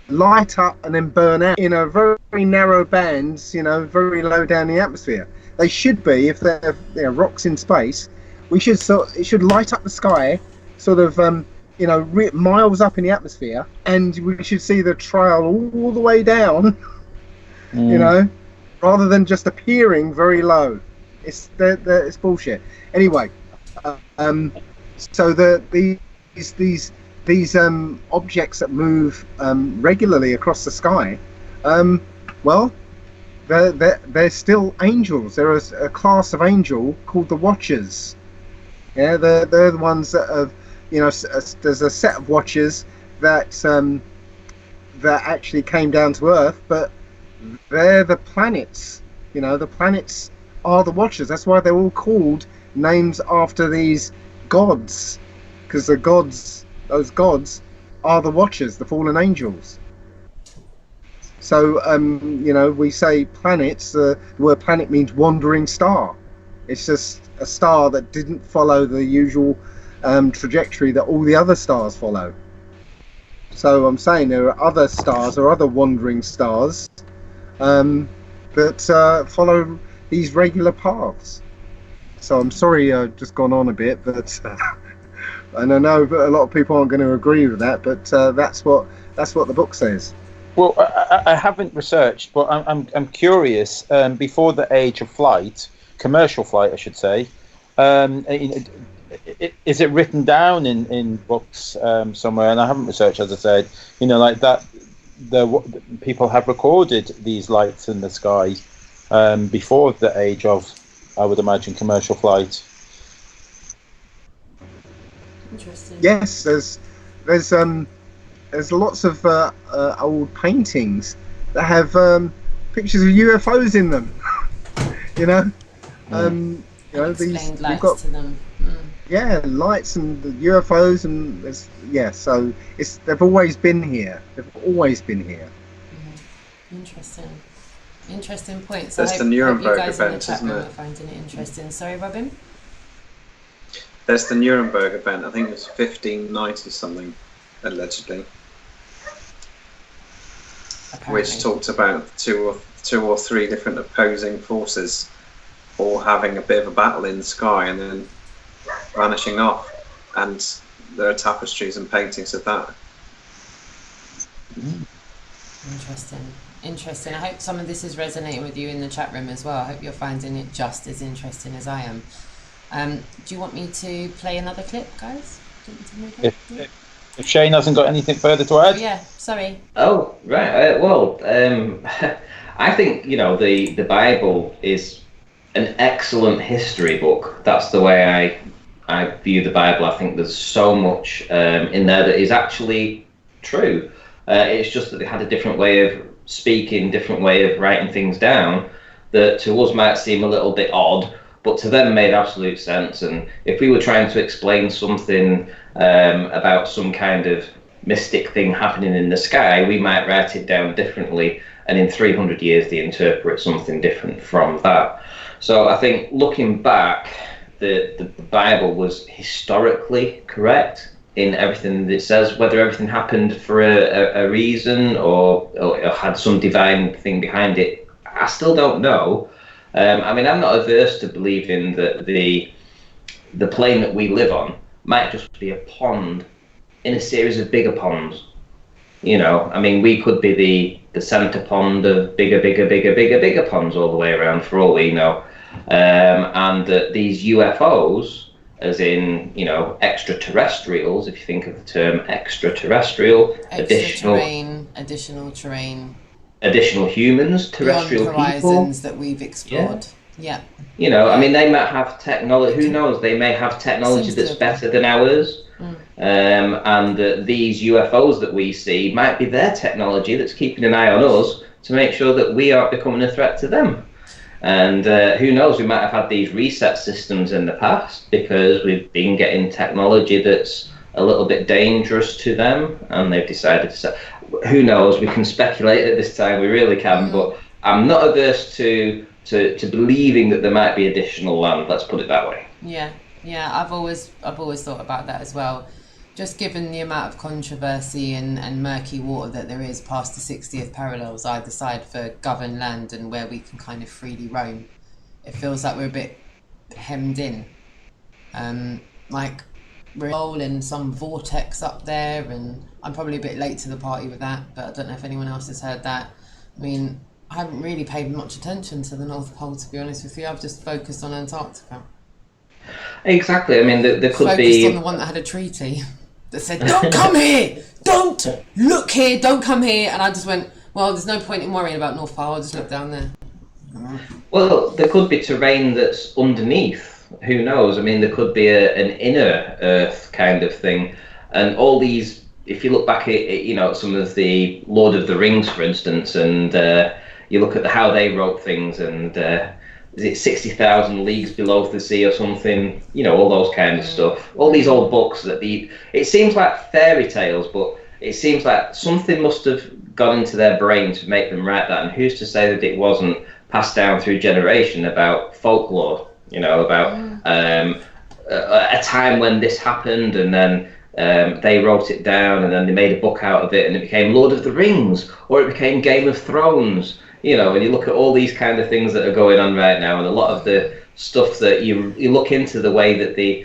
[SPEAKER 6] light up and then burn out in a very narrow bands, very low down in the atmosphere. They should be, if they're rocks in space, it should light up the sky, sort of miles up in the atmosphere, and we should see the trail all the way down, rather than just appearing very low. It's bullshit. Anyway, so these objects that move regularly across the sky, well, they're still angels. There is a class of angel called the Watchers. Yeah, they're the ones that have, there's a set of Watchers that actually came down to Earth, but they're the planets. The planets are the Watchers. That's why they're all called names after these gods, because those gods are the Watchers, the fallen angels. So we say planets. The word planet means wandering star. It's just a star that didn't follow the usual trajectory that all the other stars follow. So I'm saying there are other stars or other wandering stars that follow these regular paths. So I'm sorry I've just gone on a bit, but and I know that a lot of people aren't going to agree with that, but that's what the book says.
[SPEAKER 1] Well, I haven't researched, but I'm curious. Before the age of flight, commercial flight, I should say, is it written down in books somewhere? And I haven't researched, as I said. Like that, the people have recorded these lights in the sky before the age of, I would imagine, commercial flight.
[SPEAKER 4] Interesting.
[SPEAKER 6] Yes, there's lots of old paintings that have pictures of UFOs in them.
[SPEAKER 4] Explained lights to them.
[SPEAKER 6] Yeah, lights and the UFOs, and so they've always been here.
[SPEAKER 4] Interesting point. So
[SPEAKER 2] That's the Nuremberg event, isn't it?
[SPEAKER 4] Are finding it interesting. Sorry, Robin.
[SPEAKER 2] There's the Nuremberg event. I think it was 1590 something, allegedly, which talked about two or three different opposing forces all having a bit of a battle in the sky and then vanishing off, and there are tapestries and paintings of that.
[SPEAKER 4] Interesting. I hope some of this is resonating with you in the chat room as well. I hope you're finding it just as interesting as I am. Do you want me to play another clip, guys?
[SPEAKER 1] If Shane hasn't got anything further to add.
[SPEAKER 4] Oh, yeah, sorry.
[SPEAKER 3] Oh, right. I think, the Bible is an excellent history book. That's the way I view the Bible. I think there's so much in there that is actually true. It's just that they had a different way of speaking, different way of writing things down that to us might seem a little bit odd, but to them made absolute sense. And if we were trying to explain something about some kind of mystic thing happening in the sky, we might write it down differently and in 300 years they interpret something different from that. So I think looking back, the Bible was historically correct in everything that it says. Whether everything happened for a reason or had some divine thing behind it, I still don't know. I mean, I'm not averse to believing that the plane that we live on might just be a pond in a series of bigger ponds. You know, I mean, we could be the center pond of bigger ponds all the way around, for all we know. And that these UFOs, as in, you know, extraterrestrials, if you think of the term extraterrestrial, additional
[SPEAKER 4] terrain,
[SPEAKER 3] additional humans, terrestrial
[SPEAKER 4] beyond horizons
[SPEAKER 3] people
[SPEAKER 4] that we've explored. Yeah.
[SPEAKER 3] You know, I mean, they might have technology. Who knows? They may have technology that's better than ours. And these UFOs that we see might be their technology that's keeping an eye on us to make sure that we aren't becoming a threat to them. And who knows? We might have had these reset systems in the past because we've been getting technology that's a little bit dangerous to them, and they've decided to set. Who knows? We can speculate at this time. We really can. But I'm not averse to believing that there might be additional land. Let's put it that way.
[SPEAKER 4] Yeah. I've always thought about that as well. Just given the amount of controversy and murky water that there is past the 60th parallels either side for governed land and where we can kind of freely roam, it feels like we're a bit hemmed in. Like we're all in some vortex up there, and I'm probably a bit late to the party with that, but I don't know if anyone else has heard that. I mean, I haven't really paid much attention to the North Pole, to be honest with you. I've just focused on Antarctica.
[SPEAKER 3] Exactly. I mean, there could be...
[SPEAKER 4] Focused on the one that had a treaty that said, don't come here, don't look here, don't come here. And I just went, well, there's no point in worrying about North Pole, I'll just look down there.
[SPEAKER 3] Well, there could be terrain that's underneath. Who knows? I mean, there could be an inner Earth kind of thing. And all these, if you look back at, you know, some of the Lord of the Rings, for instance, and you look at how they wrote things, and is it 60,000 leagues below the sea or something? You know, all those kind of stuff. All these old books it seems like fairy tales, but it seems like something must have gone into their brain to make them write that. And who's to say that it wasn't passed down through generation about folklore? You know, about a time when this happened, and then they wrote it down, and then they made a book out of it, and it became Lord of the Rings, or it became Game of Thrones. You know, and you look at all these kind of things that are going on right now, and a lot of the stuff that you look into the way that they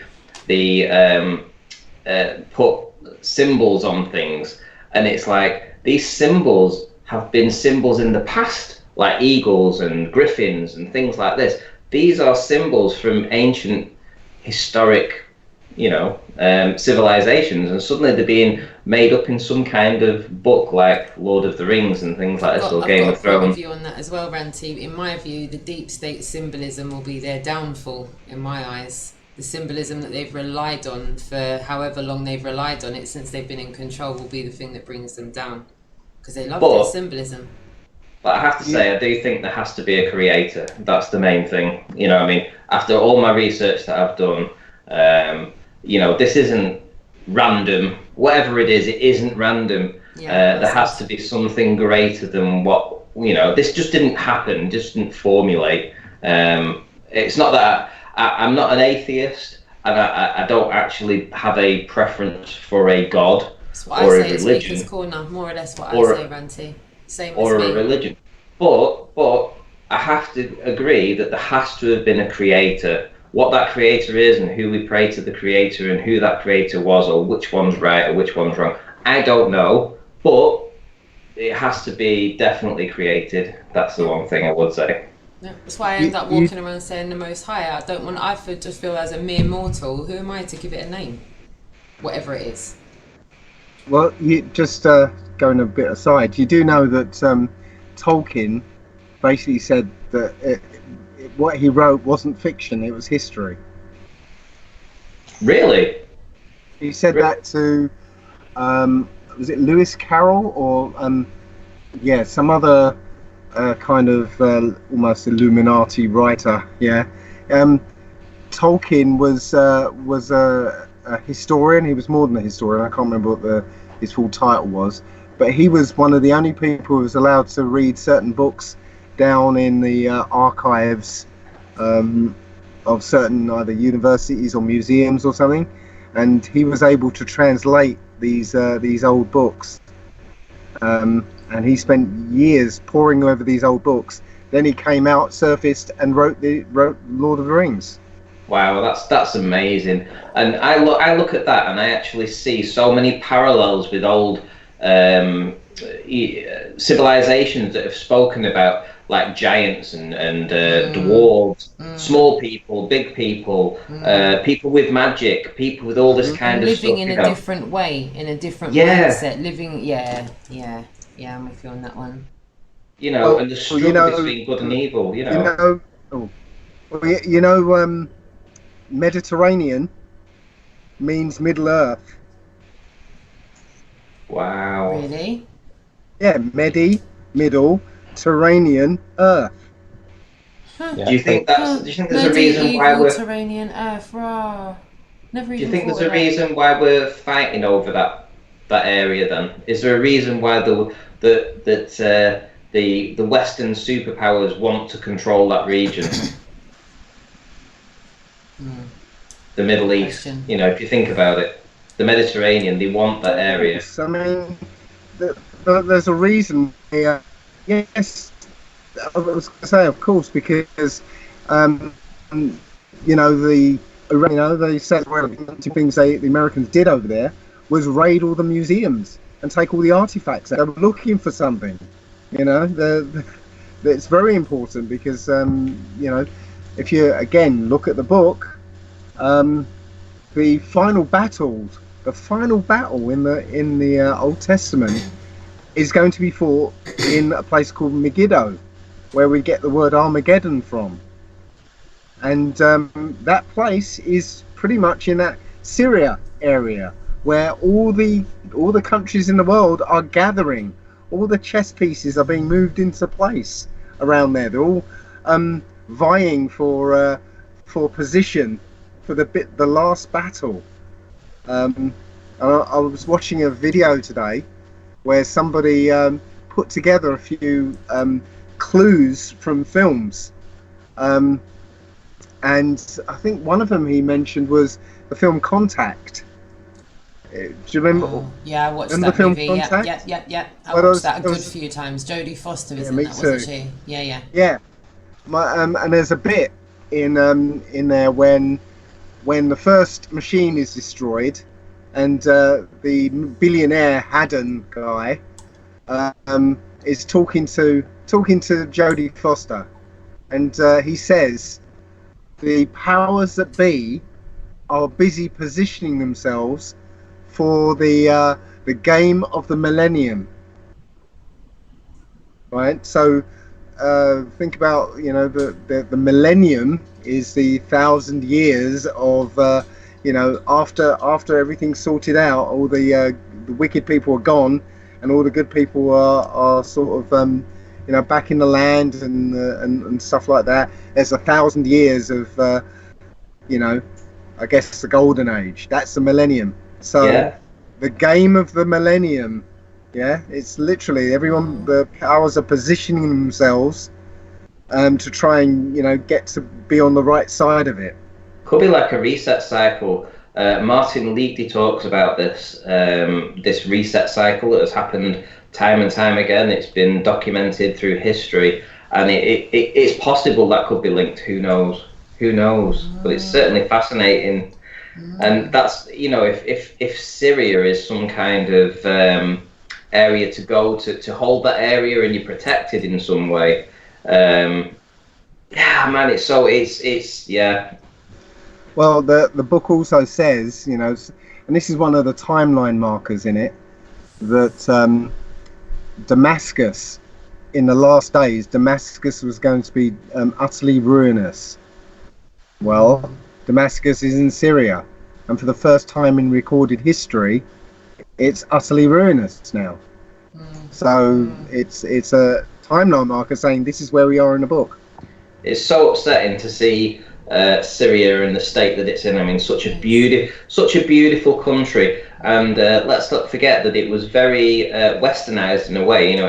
[SPEAKER 3] put symbols on things, and it's like these symbols have been symbols in the past, like eagles and griffins and things like this. These are symbols from ancient historic, you know, civilizations, and suddenly they're being made up in some kind of book like Lord of the Rings and things like this, or Game of Thrones.
[SPEAKER 4] I've got a view on that as well, Ranty. In my view, the deep state symbolism will be their downfall, in my eyes. The symbolism that they've relied on for however long they've relied on it since they've been in control will be the thing that brings them down, because they love their symbolism.
[SPEAKER 3] But I have to say, I do think there has to be a creator. That's the main thing. You know, I mean, after all my research that I've done, you know, this isn't random. Whatever it isn't random. There has to be something greater than what, you know, this just didn't happen, just didn't formulate. It's not that I'm not an atheist, and I don't actually have a preference for a god or a religion.
[SPEAKER 4] Corner, more or less what I say, Ranty. Same
[SPEAKER 3] or
[SPEAKER 4] as me.
[SPEAKER 3] A religion. But I have to agree that there has to have been a creator. What that creator is, and who we pray to the creator, and who that creator was, or which one's right or which one's wrong, I don't know, but it has to be definitely created. That's the one thing I would say.
[SPEAKER 4] Yeah, that's why I end up walking around saying the Most High. I just feel as a mere mortal, who am I to give it a name? Whatever it is.
[SPEAKER 6] Well, you just going a bit aside, you do know that Tolkien basically said that what he wrote wasn't fiction, it was history.
[SPEAKER 3] Really?
[SPEAKER 6] He said that to, was it Lewis Carroll or some other kind of almost Illuminati writer? Yeah. Tolkien was a historian. He was more than a historian. I can't remember what his full title was, but he was one of the only people who was allowed to read certain books down in the archives of certain either universities or museums or something, and he was able to translate these old books. And he spent years poring over these old books. Then he came out, surfaced, and wrote Lord of the Rings.
[SPEAKER 3] Wow, that's amazing. And I look at that, and I actually see so many parallels with old civilizations that have spoken about, like giants and dwarves, small people, big people, people with magic, people with all this kind of
[SPEAKER 4] living
[SPEAKER 3] stuff.
[SPEAKER 4] in a different way, in a different mindset, living. Yeah, I'm with you on that one.
[SPEAKER 3] You know, and the struggle between good and evil.
[SPEAKER 6] Mediterranean means Middle Earth.
[SPEAKER 3] Wow.
[SPEAKER 4] Really?
[SPEAKER 6] Yeah, middle, Terranean, Earth.
[SPEAKER 4] Huh.
[SPEAKER 3] Do you think there's a reason why we're
[SPEAKER 4] Mediterranean Earth? Rah. Never even.
[SPEAKER 3] Do you think there's a reason why we're fighting over that area? Then is there a reason why the Western superpowers want to control that region? The Middle East, you know, if you think about it, the Mediterranean, they want that area.
[SPEAKER 6] I mean, there's a reason. Yes, I was going to say, of course, because they said one of the things the Americans did over there was raid all the museums and take all the artifacts. They were looking for something. It's very important because if you again look at the book. The final battle in the Old Testament is going to be fought in a place called Megiddo, where we get the word Armageddon from, and that place is pretty much in that Syria area where all the countries in the world are gathering. All the chess pieces are being moved into place around there. They're all vying for position for the last battle. I was watching a video today where somebody put together a few clues from films, and I think one of them he mentioned was the film Contact. Do you remember?
[SPEAKER 4] Yeah, I watched that
[SPEAKER 6] the film
[SPEAKER 4] movie.
[SPEAKER 6] Contact?
[SPEAKER 4] Yeah. I watched that a good few times. Jodie Foster was in that, wasn't she? Yeah.
[SPEAKER 6] Yeah. And there's a bit in there when the first machine is destroyed, and the billionaire Haddon guy is talking to Jodie Foster, and he says the powers that be are busy positioning themselves for the game of the millennium. Right. So think about the millennium is the 1,000 years of after everything's sorted out, all the wicked people are gone, and all the good people are sort of back in the land and stuff like that. There's 1,000 years of I guess the golden age. That's the millennium. So the game of the millennium, it's literally everyone. The powers are positioning themselves to try and get to be on the right side of it.
[SPEAKER 3] Could be like a reset cycle. Martin Leakey talks about this reset cycle that has happened time and time again. It's been documented through history, and it's possible that could be linked. Who knows? But it's certainly fascinating. And that's if Syria is some kind of area to go to hold that area, and you're protected in some way.
[SPEAKER 6] Well, the book also says, and this is one of the timeline markers in it, that Damascus, in the last days, Damascus was going to be utterly ruinous. Well, Damascus is in Syria, and for the first time in recorded history, it's utterly ruinous now. So it's a timeline marker saying this is where we are in the book.
[SPEAKER 3] It's so upsetting to see Syria and the state that it's in. I mean, such a beautiful country, and let's not forget that it was very westernized in a way. You know,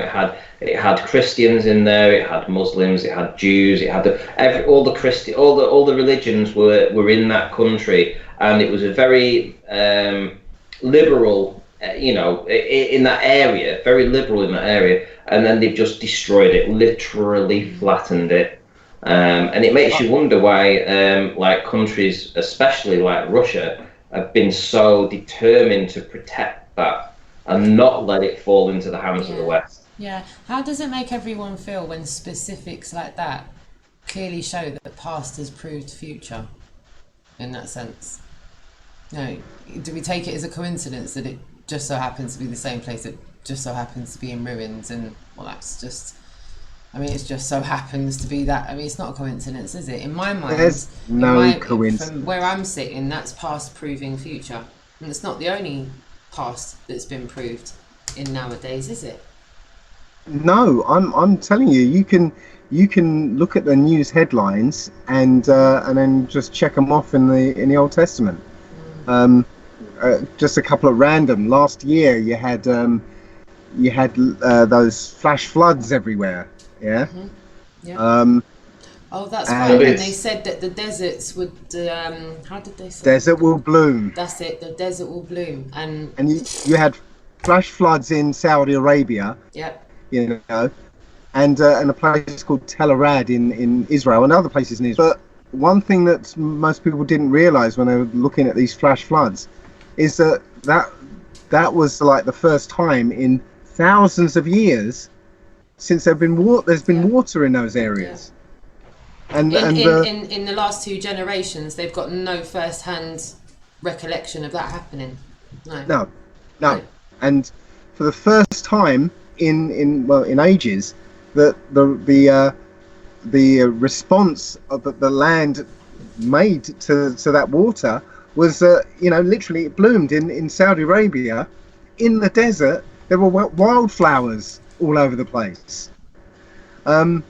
[SPEAKER 3] it had Christians in there, it had Muslims, it had Jews, it had all the religions were in that country, and it was a very liberal, you know, in that area, very liberal in that area, and then they've just destroyed it, literally flattened it. And it makes you wonder why, like countries, especially like Russia, have been so determined to protect that and not let it fall into the hands of the West.
[SPEAKER 4] Yeah. How does it make everyone feel when specifics like that clearly show that the past has proved future? In that sense, no. Do we take it as a coincidence that it just so happens to be the same place? It just so happens to be in ruins, and well, that's just. I mean, it just so happens to be that. I mean, it's not a coincidence, is it? In my mind,
[SPEAKER 6] there's no coincidence.
[SPEAKER 4] From where I'm sitting, that's past proving future, and it's not the only past that's been proved in nowadays, is it?
[SPEAKER 6] No, I'm telling you, you can look at the news headlines and then just check them off in the Old Testament. Just a couple of random. Last year, you had those flash floods everywhere. Yeah.
[SPEAKER 4] Mm-hmm. Yeah. Oh, that's right. And they said that the deserts would. How did they say?
[SPEAKER 6] Desert will bloom.
[SPEAKER 4] That's it. The desert will bloom, and
[SPEAKER 6] you had flash floods in Saudi Arabia.
[SPEAKER 4] Yep.
[SPEAKER 6] You know, and a place called Tel Arad in Israel, and other places in Israel. But one thing that most people didn't realize when they were looking at these flash floods is that was like the first time in thousands of years since there's been water in those areas. Yeah. And
[SPEAKER 4] in the last 2 generations, they've got no first-hand recollection of that happening. No. And for the first time in ages, that the response of the land made to that water was literally it bloomed in Saudi Arabia. In the desert, there were wildflowers all over the place. The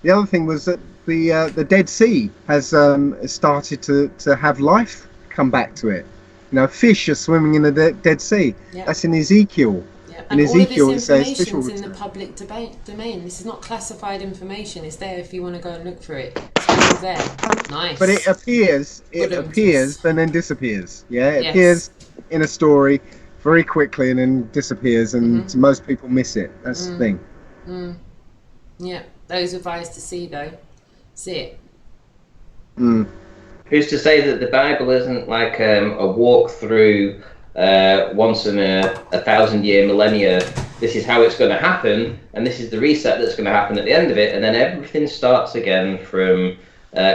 [SPEAKER 4] other thing was that the Dead Sea has started to have life come back to it. You know, fish are swimming in the Dead Sea. Yeah. That's in Ezekiel. Yeah. And Ezekiel, all of this information is in the public domain. This is not classified information. It's there if you want to go and look for it. It's there. Nice.
[SPEAKER 6] But it appears and then disappears. Yeah, it appears in a story very quickly and then disappears, and most people miss it. That's the thing.
[SPEAKER 4] Yeah, those with eyes to see, though, see it.
[SPEAKER 3] Who's to say that the Bible isn't like a walk through once in a 1,000-year millennia? This is how it's going to happen, and this is the reset that's going to happen at the end of it, and then everything starts again from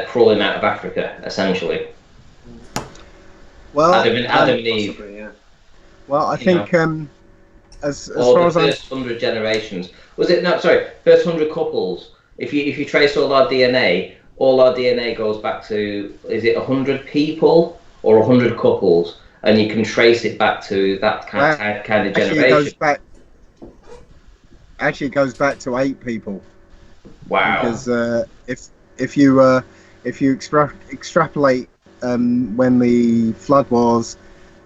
[SPEAKER 3] crawling out of Africa, essentially.
[SPEAKER 6] Well,
[SPEAKER 3] Adam and Eve.
[SPEAKER 6] Well, I think as
[SPEAKER 3] far as the first 100 generations, was it? No, sorry, first 100 couples. If you trace all our DNA goes back to, is it 100 people or 100 couples? And you can trace it back to that kind of generation.
[SPEAKER 6] It goes back to 8 people.
[SPEAKER 3] Wow.
[SPEAKER 6] Because if you extrapolate when the flood was,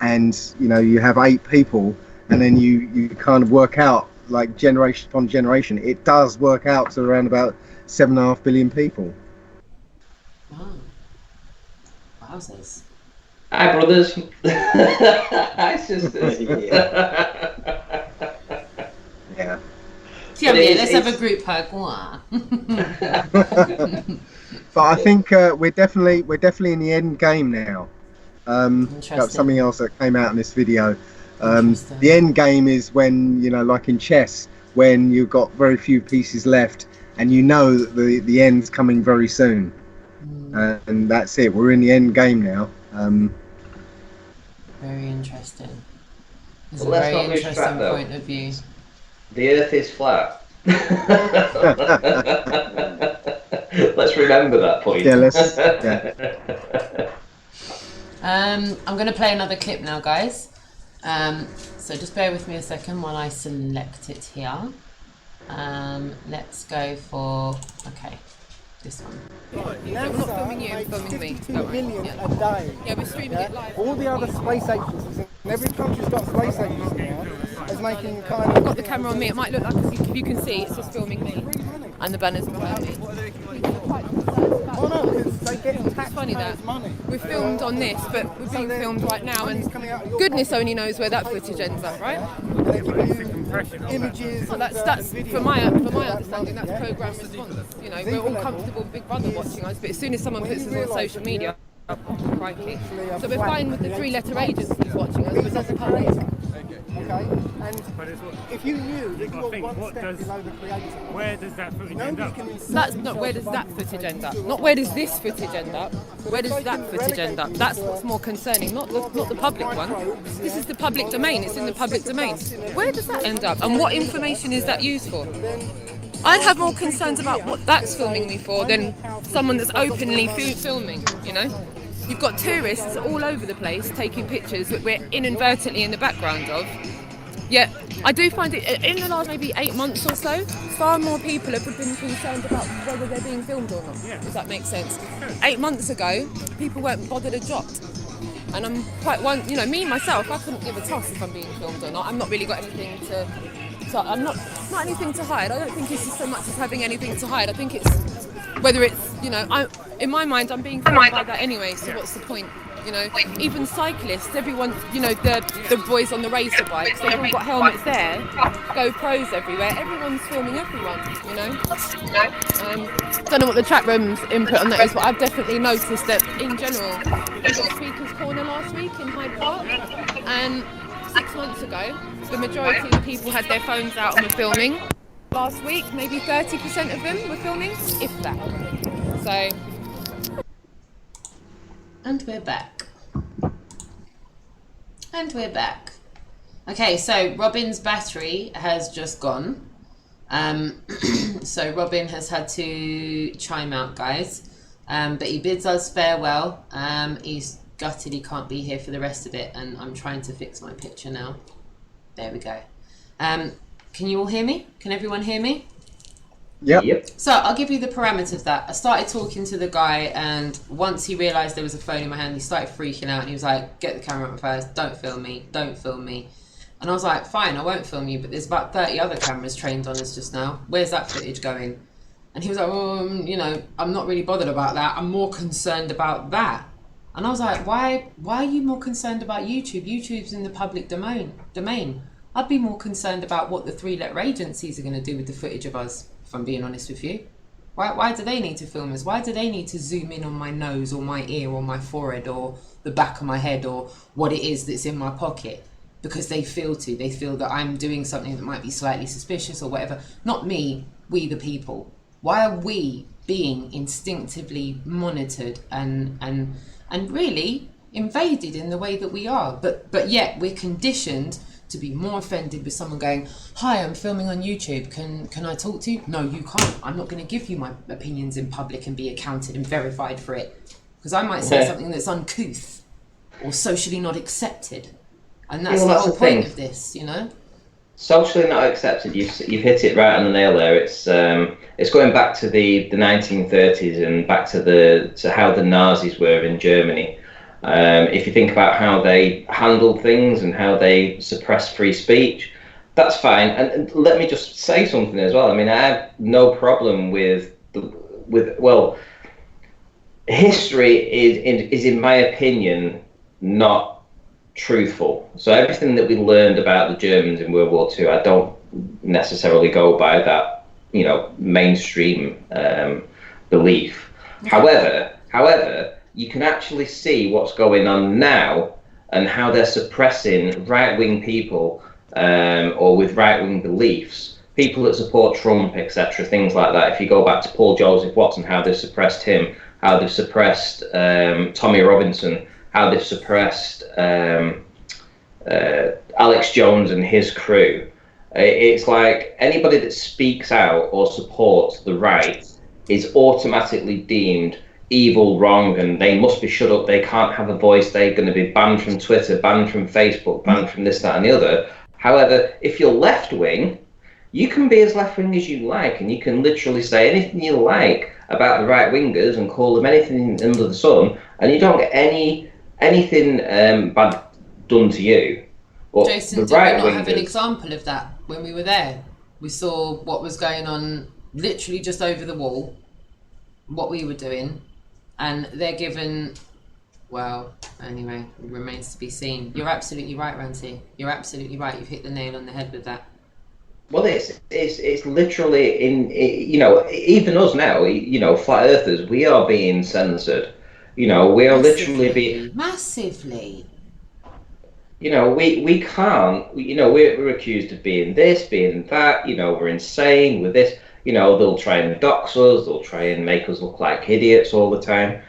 [SPEAKER 6] and you have 8 people, and then you kind of work out like generation upon generation, it does work out to around about 7.5 billion people.
[SPEAKER 4] Wow. Wowzers.
[SPEAKER 3] Hi, brothers. Hi, sisters.
[SPEAKER 6] Yeah.
[SPEAKER 4] Let's have a group hug.
[SPEAKER 6] But I think we're definitely in the end game now. Got something else that came out in this video. The end game is when, like in chess, when you've got very few pieces left, and that the end's coming very soon. And that's it. We're in the end game now.
[SPEAKER 4] Very interesting. It's a very interesting point of view.
[SPEAKER 3] The Earth is flat. Let's remember that point.
[SPEAKER 4] I'm going to play another clip now, guys. So just bear with me a second while I select it here. Let's go for, okay. This one.
[SPEAKER 8] We're not filming you, we're filming me.
[SPEAKER 5] 52
[SPEAKER 8] Don't worry.
[SPEAKER 5] million
[SPEAKER 8] Yeah.
[SPEAKER 5] a day.
[SPEAKER 8] Yeah, we're streaming it live.
[SPEAKER 5] All the other space agencies, and every country's got space agencies now, is making kind of...
[SPEAKER 8] I've got the camera on me. It might look like, if you can see, it's just filming me. And the banners behind me.
[SPEAKER 5] Oh no, because they get taxed
[SPEAKER 8] Funny that
[SPEAKER 5] taxpayers' money.
[SPEAKER 8] we're filmed on this, but we're being filmed right now, and goodness only knows where that footage ends up, right?
[SPEAKER 5] And they give you images.
[SPEAKER 8] Well, that's for my understanding, that's programme response. You know, we're all comfortable with Big Brother watching us, but as soon as someone puts us on social media, crikey. So we're fine with the three-letter agencies watching us, but that's public.
[SPEAKER 5] Okay, and if you knew that you're one step below the creator,
[SPEAKER 10] where does that footage end up?
[SPEAKER 8] That's not where does that footage end up. Not where does this footage end up. Where does that footage end up? That's what's more concerning, not the public one. This is the public domain. It's in the public domain. Where does that end up? And what information is that used for? I'd have more concerns about what that's filming me for than someone that's openly filming, you know? You've got tourists all over the place taking pictures that we're inadvertently in the background of. Yet, I do find it, in the last maybe 8 months or so, far more people have been concerned about whether they're being filmed or not, if that makes sense. 8 months ago, people weren't bothered a jot. And I'm quite me myself, I couldn't give a toss if I'm being filmed or not. I've not really got anything to, so I'm not anything to hide. I don't think it's so much as having anything to hide. I think it's whether it's, in my mind, I'm being filmed by that anyway, so what's the point? You know, even cyclists, everyone, the boys on the racer bikes, they've all got helmets there, GoPros everywhere, everyone's filming everyone, Don't know what the chat room's input on that is, but I've definitely noticed that in general, we got Speaker's Corner last week in Hyde Park, and 6 months ago, the majority of the people had their phones out and were filming. Last week, maybe 30% of them were filming, if that. So.
[SPEAKER 4] And we're back. And we're back. Okay, so Robin's battery has just gone. So Robin has had to chime out, guys. But he bids us farewell. He's gutted he can't be here for the rest of it, and I'm trying to fix my picture now. There we go. Can you all hear me? Can everyone hear me?
[SPEAKER 6] Yep.
[SPEAKER 4] So I'll give you the parameters of that. I started talking to the guy, and once he realised there was a phone in my hand, he started freaking out, and he was like, get the camera up first, don't film me, don't film me. And I was like, fine, I won't film you, but there's about 30 other cameras trained on us just now. Where's that footage going? And he was like, well, I'm not really bothered about that. I'm more concerned about that. And I was like, why are you more concerned about YouTube? YouTube's in the public domain. I'd be more concerned about what the three-letter agencies are going to do with the footage of us, if I'm being honest with you. Why do they need to film us? Why do they need to zoom in on my nose or my ear or my forehead or the back of my head or what it is that's in my pocket? Because they feel that I'm doing something that might be slightly suspicious or whatever. Not me, we the people. Why are we being instinctively monitored and really invaded in the way that we are? But yet we're conditioned to be more offended with someone going, hi, I'm filming on YouTube, can I talk to you? No, you can't. I'm not going to give you my opinions in public and be accounted and verified for it. Because I might say something that's uncouth or socially not accepted. And that's the whole point of this,
[SPEAKER 3] Socially not accepted, you've hit it right on the nail there. It's going back to the 1930s and back to how the Nazis were in Germany. If you think about how they handled things and how they suppressed free speech, that's fine. And let me just say something as well. I mean, I have no problem with history is in my opinion not truthful. So everything that we learned about the Germans in World War II, I don't necessarily go by that, mainstream belief. However, you can actually see what's going on now and how they're suppressing right-wing people or with right-wing beliefs, people that support Trump, etc., things like that. If you go back to Paul Joseph Watson, how they've suppressed him, how they've suppressed Tommy Robinson, how they've suppressed Alex Jones and his crew. It's like anybody that speaks out or supports the right is automatically deemed evil, wrong, and they must be shut up. They can't have a voice. They're going to be banned from Twitter, banned from Facebook, banned from this, that, and the other. However, if you're left wing, you can be as left wing as you like, and you can literally say anything you like about the right wingers and call them anything under the sun, and you don't get anything bad done to you. But
[SPEAKER 4] Jason, did we not have an example of that when we were there? We saw what was going on literally just over the wall, what we were doing, and they're given, well, anyway, it remains to be seen. You're absolutely right, Ranty. You're absolutely right. You've hit the nail on the head with that.
[SPEAKER 3] Well, it's literally even us now, flat earthers, we are being censored. We are literally being
[SPEAKER 4] massively.
[SPEAKER 3] We can't. We're accused of being this, being that. We're insane with this. They'll try and dox us. They'll try and make us look like idiots all the time.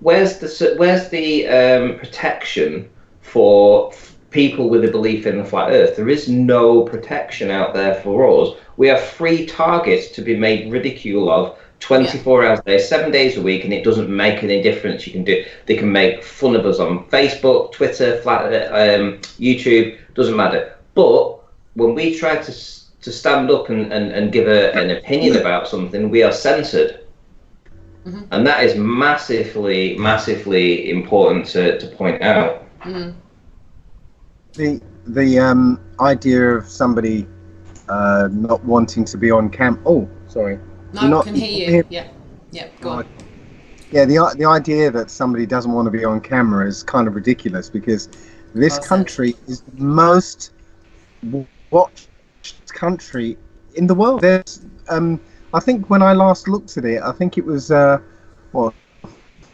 [SPEAKER 3] Where's the protection for people with a belief in the flat earth? There is no protection out there for us. We are free targets to be made ridicule of 24 hours a day, 7 days a week, and it doesn't make any difference. They can make fun of us on Facebook, Twitter, YouTube, doesn't matter. But when we try to stand up and give an opinion about something, we are censored. Mm-hmm. And that is massively, massively important to point out.
[SPEAKER 4] Mm-hmm.
[SPEAKER 6] The idea of somebody not wanting to be on camp. Oh, sorry.
[SPEAKER 4] No, I can hear you. Yeah, go on.
[SPEAKER 6] Yeah, the idea that somebody doesn't want to be on camera is kind of ridiculous, because this country is the most watched country in the world. There's, I think when I last looked at it, I think it was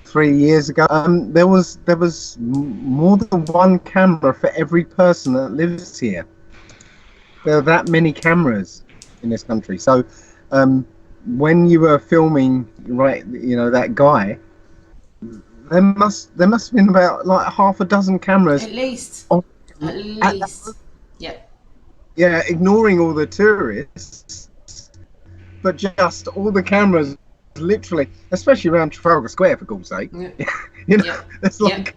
[SPEAKER 6] 3 years ago. There was more than one camera for every person that lives here. There are that many cameras in this country. So when you were filming, that guy, there must have been about like half a dozen cameras.
[SPEAKER 4] At least. Yeah.
[SPEAKER 6] Yeah, ignoring all the tourists, but just all the cameras, literally, especially around Trafalgar Square, for God's sake.
[SPEAKER 4] Yeah.
[SPEAKER 6] It's like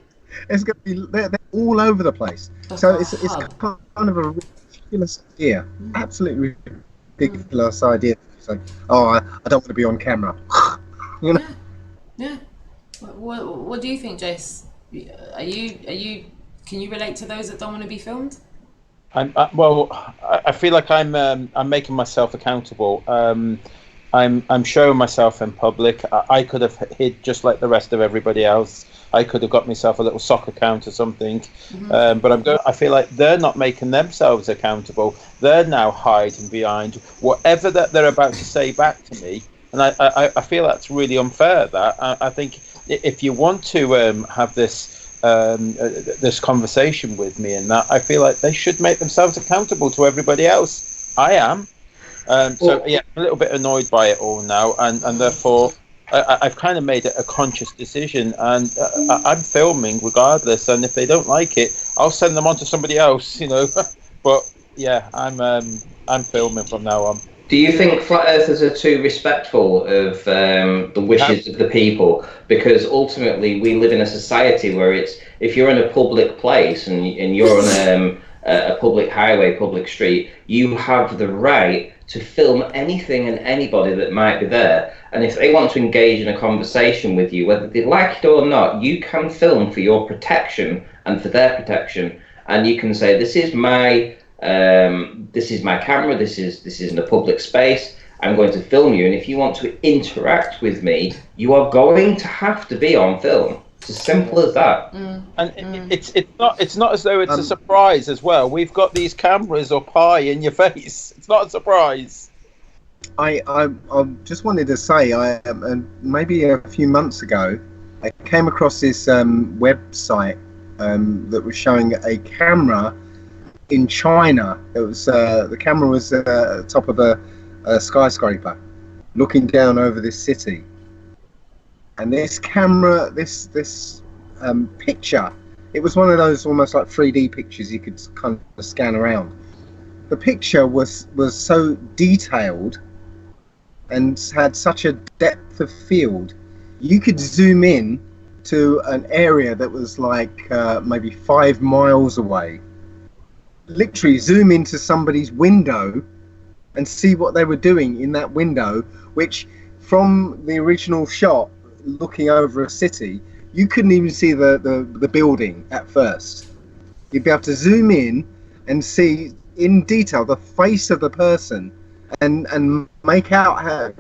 [SPEAKER 6] it's going to be they're all over the place. So it's kind of a ridiculous idea, absolutely ridiculous idea. So, I don't want to be on camera.
[SPEAKER 4] Yeah. What do you think, Jace? Are you? Can you relate to those that don't want to be filmed?
[SPEAKER 1] I feel like I'm making myself accountable. I'm showing myself in public. I could have hid just like the rest of everybody else. I could have got myself a little sock account or something. Mm-hmm. But I feel like they're not making themselves accountable. They're now hiding behind whatever that they're about to say back to me. And I feel that's really unfair. That I think if you want to have this conversation with me and that, I feel like they should make themselves accountable to everybody else. I am. I'm a little bit annoyed by it all now, and therefore I've kind of made it a conscious decision, and I'm filming regardless. And if they don't like it, I'll send them on to somebody else, But yeah, I'm filming from now on.
[SPEAKER 3] Do you think flat earthers are too respectful of the wishes of the people? Because ultimately, we live in a society where if you're in a public place and you're on a public highway, public street, you have the right to film anything and anybody that might be there. And if they want to engage in a conversation with you, whether they like it or not, you can film for your protection and for their protection. And you can say, this is my camera, this is in a public space, I'm going to film you. And if you want to interact with me, you are going to have to be on film. It's as simple as that.
[SPEAKER 1] And it's not as though it's a surprise as well. We've got these cameras up high in your face. It's not a surprise.
[SPEAKER 6] I just wanted to say, maybe a few months ago, I came across this website that was showing a camera in China. It was the camera was at the top of a skyscraper, looking down over this city. And this camera, this picture, it was one of those almost like 3D pictures you could kind of scan around. The picture was so detailed and had such a depth of field. You could zoom in to an area that was like maybe 5 miles away. Literally zoom into somebody's window and see what they were doing in that window, which from the original shot, looking over a city, you couldn't even see the building at first. You'd be able to zoom in and see in detail the face of the person, and make out how,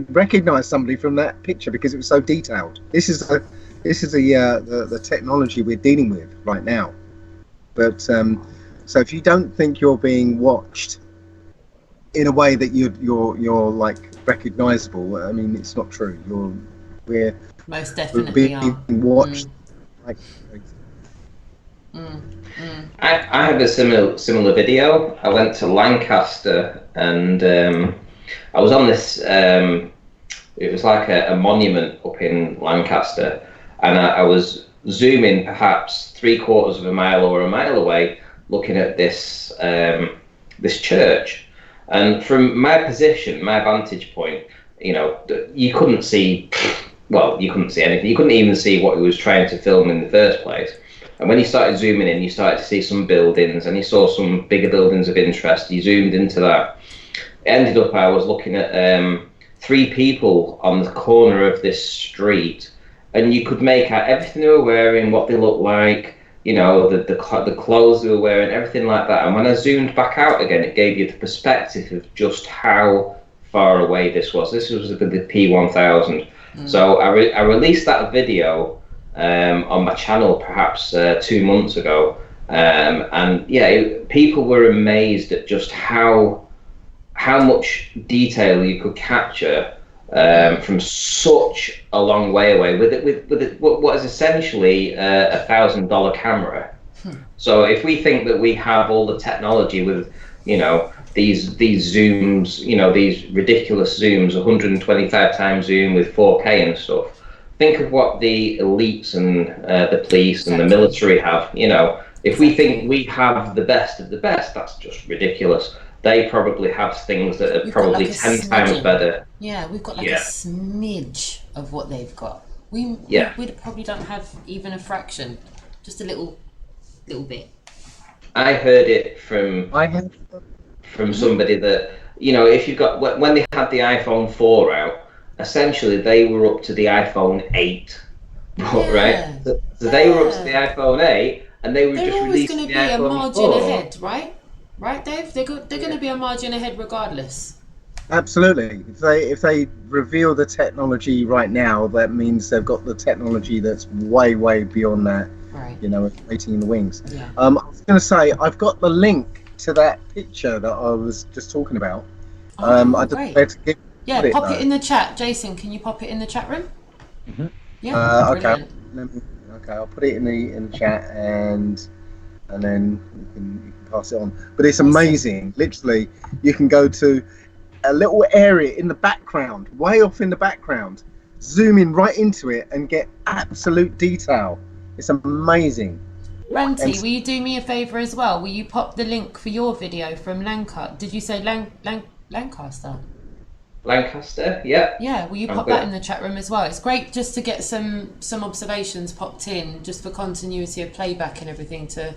[SPEAKER 6] recognize somebody from that picture because it was so detailed. This is the technology we're dealing with right now. But so if you don't think you're being watched in a way that you're like recognizable, I mean, it's not true. We're
[SPEAKER 4] most definitely
[SPEAKER 6] being watched.
[SPEAKER 3] I had a similar video. I went to Lancaster, and I was on this. It was like a monument up in Lancaster, and I was zooming perhaps 3/4 of a mile or a mile away, looking at this this church. And from my position, my vantage point, you couldn't see. Well, you couldn't see anything. You couldn't even see what he was trying to film in the first place. And when you started zooming in, you started to see some buildings, and you saw some bigger buildings of interest. You zoomed into that. It ended up, I was looking at 3 people on the corner of this street, and you could make out everything they were wearing, what they looked like, the clothes they were wearing, everything like that. And when I zoomed back out again, it gave you the perspective of just how far away this was. This was the P1000. So I released that video on my channel perhaps 2 months ago, and yeah, people were amazed at just how much detail you could capture from such a long way away with what is essentially a $1,000 camera. So if we think that we have all the technology with these zooms, these ridiculous zooms, 125 times zoom with 4K and stuff, think of what the elites and the police and the military have. If we think we have the best of the best, that's just ridiculous. They probably have things that are probably 10 times better.
[SPEAKER 4] Yeah, we've got a smidge of what they've got. We probably don't have even a fraction, just a little bit.
[SPEAKER 3] I heard it from somebody that, if you got, when they had the iPhone 4 out, essentially they were up to the iPhone 8, right? So they were up to the iPhone 8, and they were just releasing the iPhone 4. They're always going to be a margin ahead,
[SPEAKER 4] right? Right, Dave? They're going to be a margin ahead regardless.
[SPEAKER 6] Absolutely. If they reveal the technology right now, that means they've got the technology that's way beyond that. Right. Waiting in the wings. Yeah. I was going to say, I've got the link to that picture that I was just talking about. I don't know where to give it,
[SPEAKER 4] pop it in the chat. Jason, can you pop it in the chat room?
[SPEAKER 6] Mm-hmm. Yeah. Okay. I'll put it in the chat, and then you can pass it on. But it's amazing. Literally, you can go to a little area in the background, way off in the background, zoom in right into it, and get absolute detail. It's amazing.
[SPEAKER 4] Ranty, will you do me a favour as well? Will you pop the link for your video from Lancaster? Did you say Lancaster?
[SPEAKER 3] Lancaster, yeah.
[SPEAKER 4] Yeah, will you pop that in the chat room as well? It's great just to get some observations popped in, just for continuity of playback and everything, to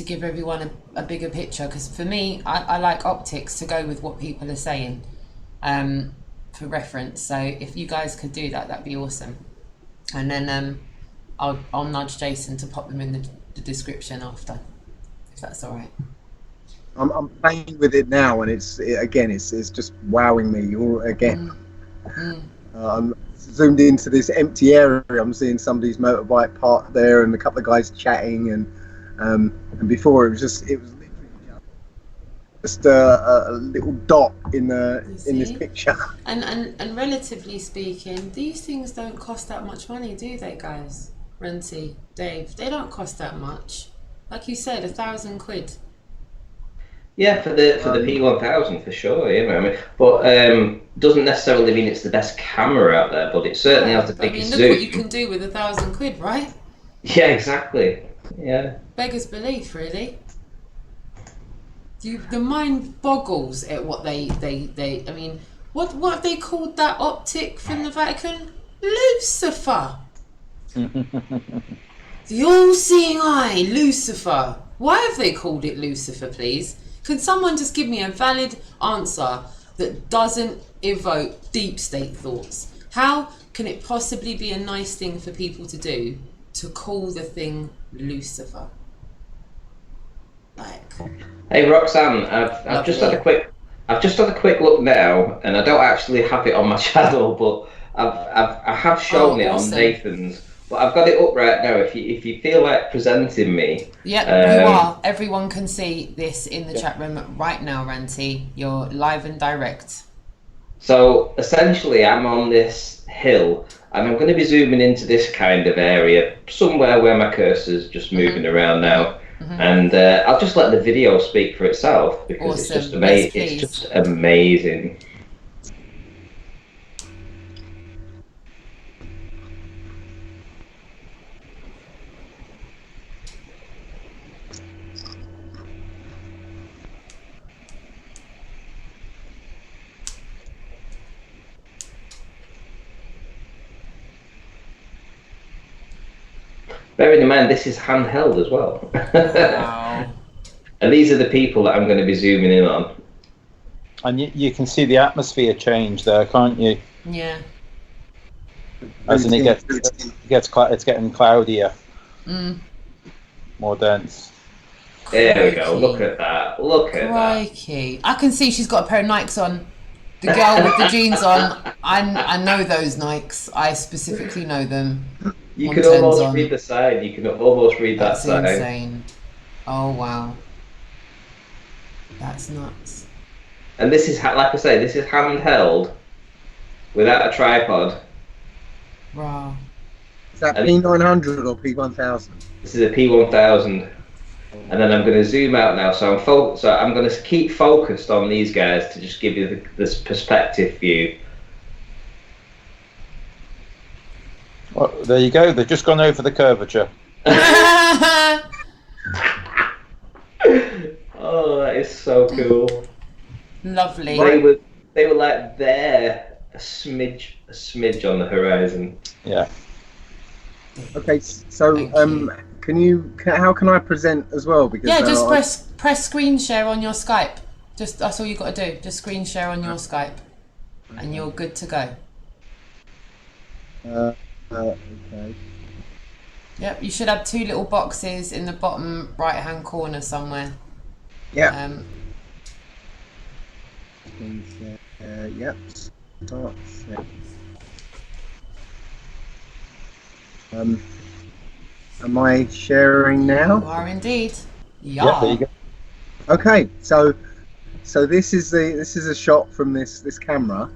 [SPEAKER 4] give everyone a bigger picture. Because for me, I like optics to go with what people are saying, for reference. So if you guys could do that, that'd be awesome. And then I'll nudge Jason to pop them in the description after, if that's all right.
[SPEAKER 6] I'm playing with it now, and it's just wowing me again. I'm zoomed into this empty area. I'm seeing somebody's motorbike parked there, and a couple of guys chatting, and before it was literally just a little dot in this picture.
[SPEAKER 4] And relatively speaking, these things don't cost that much money, do they, guys? Renty, Dave, they don't cost that much. Like you said, £1,000.
[SPEAKER 3] Yeah, for the P1000 for sure. But doesn't necessarily mean it's the best camera out there, but it certainly has the biggest zoom.
[SPEAKER 4] Look what you can do with £1,000, right?
[SPEAKER 3] Yeah, exactly. Yeah.
[SPEAKER 4] Beggars belief, really. The mind boggles at what they. I mean, what have they called that optic from the Vatican? Lucifer. The all-seeing eye, Lucifer. Why have they called it Lucifer, please? Can someone just give me a valid answer? that doesn't evoke deep state thoughts? How can it possibly be a nice thing for people to do to call the thing Lucifer? Like,
[SPEAKER 3] hey Roxanne, I've just had a quick look now, and I don't actually have it on my channel, but I have shown it on Nathan's. But I've got it up right now. If you feel like presenting me,
[SPEAKER 4] yep, you are. Everyone can see this in the chat room right now, Ranty. You're live and direct.
[SPEAKER 3] So essentially, I'm on this hill, and I'm going to be zooming into this kind of area, somewhere where my cursor's just moving around now. And I'll just let the video speak for itself, because it's just amazing. Yes, it's just amazing. Bearing in mind, this is handheld as well.
[SPEAKER 4] Wow.
[SPEAKER 3] And these are the people that I'm going to be zooming in on.
[SPEAKER 1] And you can see the atmosphere change there, can't you?
[SPEAKER 4] Yeah.
[SPEAKER 1] As in it's getting cloudier, more dense.
[SPEAKER 3] There we go. Look at that. Look at
[SPEAKER 4] that. I can see she's got a pair of Nikes on. The girl with the jeans on. I know those Nikes. I specifically know them.
[SPEAKER 3] You can almost read the sign. You can almost read that sign.
[SPEAKER 4] That's insane. Oh wow. That's nuts.
[SPEAKER 3] And this is, like I say, this is handheld, without a tripod.
[SPEAKER 4] Wow.
[SPEAKER 6] Is that P900 or P1000?
[SPEAKER 3] This is a P1000. And then I'm going to zoom out now. So I'm going to keep focused on these guys to just give you this perspective view.
[SPEAKER 1] Well, there you go. They've just gone over the curvature.
[SPEAKER 3] Oh, that is so cool.
[SPEAKER 4] Lovely.
[SPEAKER 3] They were like there, a smidge on the horizon.
[SPEAKER 1] Yeah.
[SPEAKER 6] Okay, so how can I present as well? Because
[SPEAKER 4] just press screen share on your Skype. That's all you got to do. Just screen share on your Skype, and you're good to go.
[SPEAKER 6] Okay.
[SPEAKER 4] Yep, you should have two little boxes in the bottom right-hand corner somewhere.
[SPEAKER 6] Yeah. Yep. Start. Am I sharing now?
[SPEAKER 4] You are indeed.
[SPEAKER 1] Yeah. There you go.
[SPEAKER 6] Okay, so this is a shot from this camera,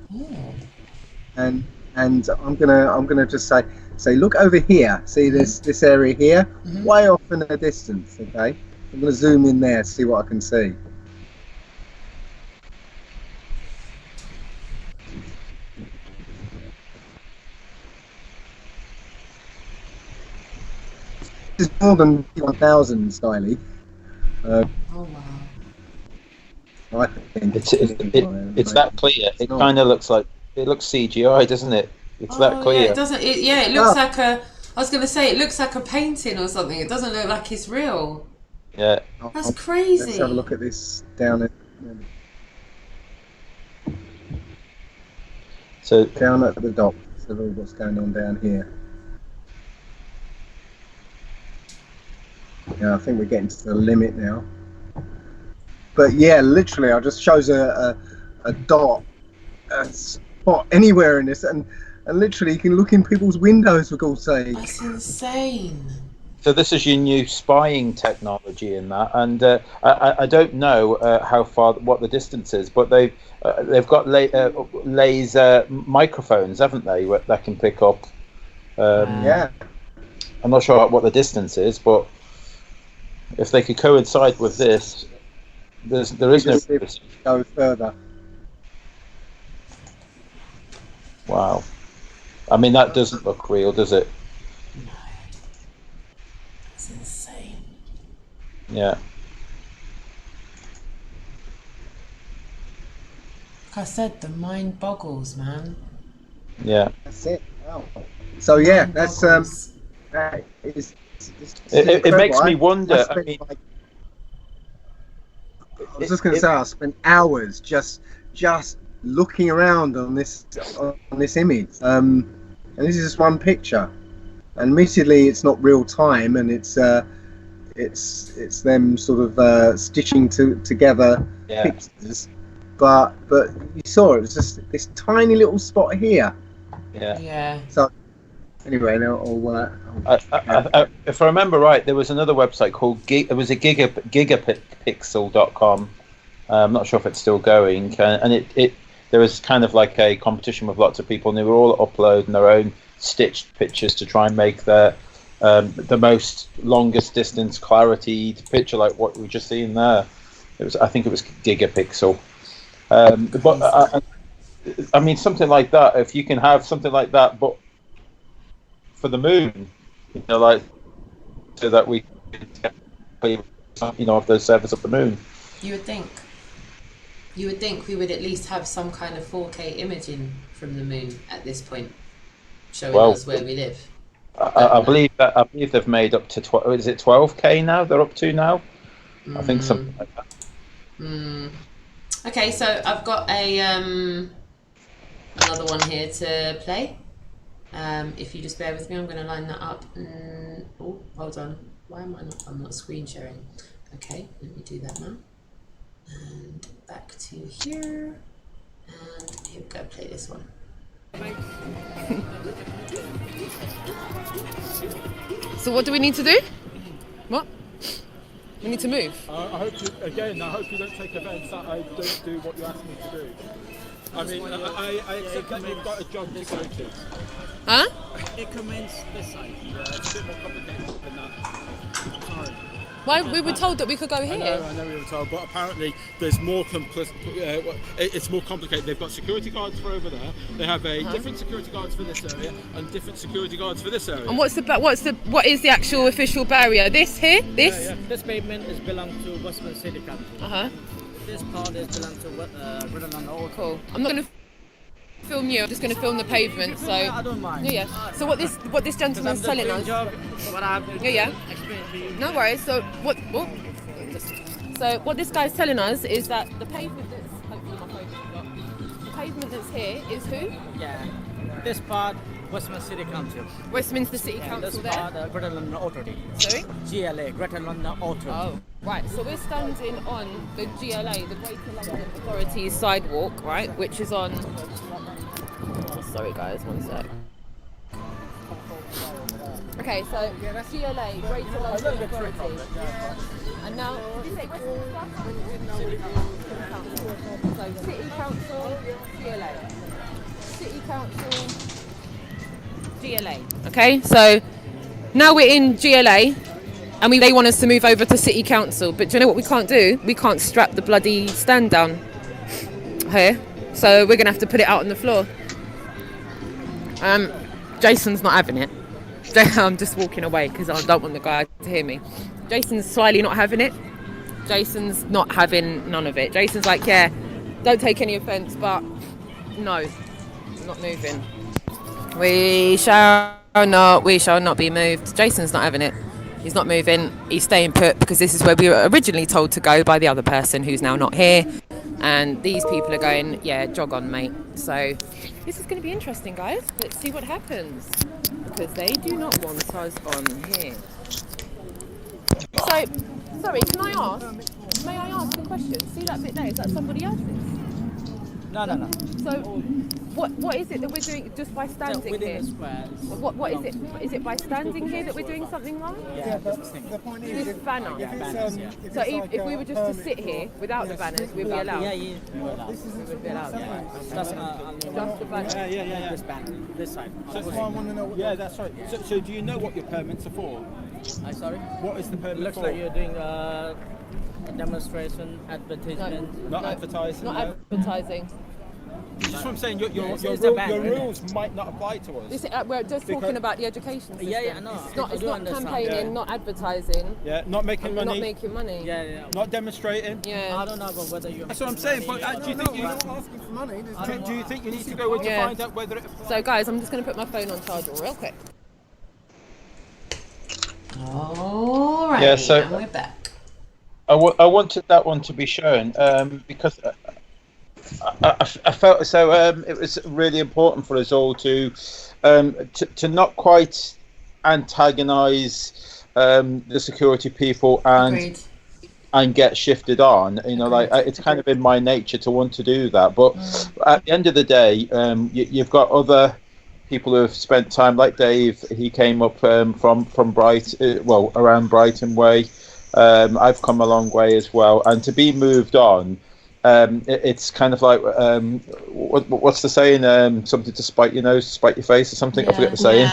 [SPEAKER 6] and I'm gonna just say look over here. See this area here, way off in the distance. Okay, I'm gonna zoom in there, see what I can see. This is more than 1000 styly.
[SPEAKER 4] Oh wow.
[SPEAKER 6] I think
[SPEAKER 1] it's that clear. It kind of looks CGI, doesn't it? It's that clear.
[SPEAKER 4] Yeah, it doesn't. It looks like a. I was gonna say it looks like a painting or something. It doesn't look like it's real.
[SPEAKER 1] Yeah.
[SPEAKER 4] That's crazy.
[SPEAKER 6] Let's have a look at this down at.
[SPEAKER 1] So
[SPEAKER 6] down at the dock. So what's going on down here? Yeah, I think we're getting to the limit now. But yeah, literally, I just shows a dot, a spot anywhere in this, and literally you can look in people's windows for God's sake.
[SPEAKER 4] That's insane.
[SPEAKER 1] So this is your new spying technology in that, and I don't know what the distance is, but they've got laser microphones, haven't they, that can pick up.
[SPEAKER 6] Yeah.
[SPEAKER 1] I'm not sure what the distance is, but if they could coincide with this, there is no.
[SPEAKER 6] Go further.
[SPEAKER 1] Wow. I mean, that doesn't look real, does it?
[SPEAKER 4] No. It's insane.
[SPEAKER 1] Yeah.
[SPEAKER 4] Like I said, the mind boggles, man.
[SPEAKER 1] Yeah.
[SPEAKER 6] That's it. Wow. So yeah, that's that is.
[SPEAKER 1] It makes me wonder. I
[SPEAKER 6] was just going to say, I spent hours just looking around on this image, and this is just one picture. Admittedly, it's not real time, and it's them sort of stitching together pictures. But you saw it was just this tiny little spot here.
[SPEAKER 4] Yeah.
[SPEAKER 6] So anyway, now
[SPEAKER 1] if I remember right, there was another website called gigapixel.com. I'm not sure if it's still going, and there was kind of like a competition with lots of people, and they were all uploading their own stitched pictures to try and make the most longest distance clarity picture, like what we just seen there. I think it was gigapixel. But I mean, something like that. If you can have something like that, but for the moon, like so that we can get, of those servers of the moon.
[SPEAKER 4] You would think we would at least have some kind of 4K imaging from the moon at this point, showing us where we live.
[SPEAKER 1] I believe they've made up to 12. Is it 12K now? They're up to now. I think something like that.
[SPEAKER 4] Okay, so I've got another one here to play. If you just bear with me, I'm going to line that up. Oh, hold on. Why am I'm not screen sharing. Okay, let me do that now. And back to here. And here we go, play this one.
[SPEAKER 8] So what do we need to do? What? We need to move.
[SPEAKER 10] I hope you don't take offence that I don't do what you asked me to do. I mean, I accept that you've got a job to go to.
[SPEAKER 8] Huh?
[SPEAKER 10] It commences this side. It's a bit more complicated than that. Sorry.
[SPEAKER 8] Why? We were told that we could go here.
[SPEAKER 10] I know we were told, but apparently there's more it's more complicated. They've got security guards for over there. They have different security guards for this area and different security guards for this area.
[SPEAKER 8] And what is the actual official barrier? This here? This?
[SPEAKER 11] Yeah. This pavement is belong to Westminster City Council. This part is belong to Britain.
[SPEAKER 8] Cool. I'm not going to film you. I'm just going to film the pavement. So
[SPEAKER 11] I don't mind.
[SPEAKER 8] Yeah. So what this gentleman's telling us? No worries. So what this guy's telling us is that the pavement that's here is who?
[SPEAKER 11] Yeah. This part, Westminster City Council.
[SPEAKER 8] Westminster City Council
[SPEAKER 11] this
[SPEAKER 8] there?
[SPEAKER 11] Part, Greater London Authority.
[SPEAKER 8] Sorry?
[SPEAKER 11] GLA, Greater London Authority.
[SPEAKER 8] Oh, right. So we're standing on the GLA, the Greater London Authority sidewalk, right? Which is on... Oh, sorry guys, one sec. Okay, so GLA, Greater London Authority. And now, did you say City Council? So City Council, GLA. City Council, GLA. Okay, so now we're in GLA and they want us to move over to City Council. But do you know what we can't do? We can't strap the bloody stand down here. So we're going to have to put it out on the floor. Jason's not having it. I'm just walking away because I don't want the guy to hear me. Jason's slyly not having it. Jason's not having none of it. Jason's like, yeah, don't take any offence, but no, not moving. We shall not be moved. Jason's not having it. He's not moving. He's staying put because this is where we were originally told to go by the other person who's now not here. And these people are going, yeah, jog on, mate. So this is going to be interesting, guys. Let's see what happens. Because they do not want us on here. So, sorry, may I ask a question? See that bit there? Is that somebody else's?
[SPEAKER 11] No.
[SPEAKER 8] So, what is it that we're doing just by standing here? What is it? Is it by standing here that we're doing something wrong?
[SPEAKER 11] Yeah, the
[SPEAKER 8] point is this banner. So if we were just to sit here without the banners, we'd be allowed.
[SPEAKER 11] Yeah. We would be allowed. Just
[SPEAKER 8] the banner.
[SPEAKER 11] Yeah. This banner, this side.
[SPEAKER 10] That's what I want to know. Yeah, that's right. So do you know what your permits are for?
[SPEAKER 11] I'm sorry.
[SPEAKER 10] What is the permit
[SPEAKER 11] Looks
[SPEAKER 10] for?
[SPEAKER 11] like you're doing a demonstration, advertisement.
[SPEAKER 10] Not advertising.
[SPEAKER 8] Not advertising.
[SPEAKER 10] Just what I'm saying, your rules might not apply to us.
[SPEAKER 8] We're just talking about the education system.
[SPEAKER 11] Yeah, no.
[SPEAKER 8] It's not campaigning, not advertising.
[SPEAKER 10] Yeah, not making money.
[SPEAKER 8] Not making money.
[SPEAKER 11] Yeah.
[SPEAKER 10] Not demonstrating.
[SPEAKER 8] Yeah.
[SPEAKER 11] I don't know about whether you.
[SPEAKER 10] That's what I'm saying. But do you think you're not asking for money? Do you think you need to go in to find out whether it applies?
[SPEAKER 8] So, guys, I'm just going to put my phone on charge real quick.
[SPEAKER 4] All right.
[SPEAKER 1] Yeah, so
[SPEAKER 4] and we're back.
[SPEAKER 1] I wanted that one to be shown because I felt as though it was really important for us all to not quite antagonise the security people
[SPEAKER 4] Agreed.
[SPEAKER 1] and get shifted on. You know, like it's kind of in my nature to want to do that. But at the end of the day, you've got other people who have spent time, like Dave. He came up from around Brighton way. I've come a long way as well, and to be moved on. It's kind of like what's the saying? Something to spite your nose, spite your face, or something. I forget the saying.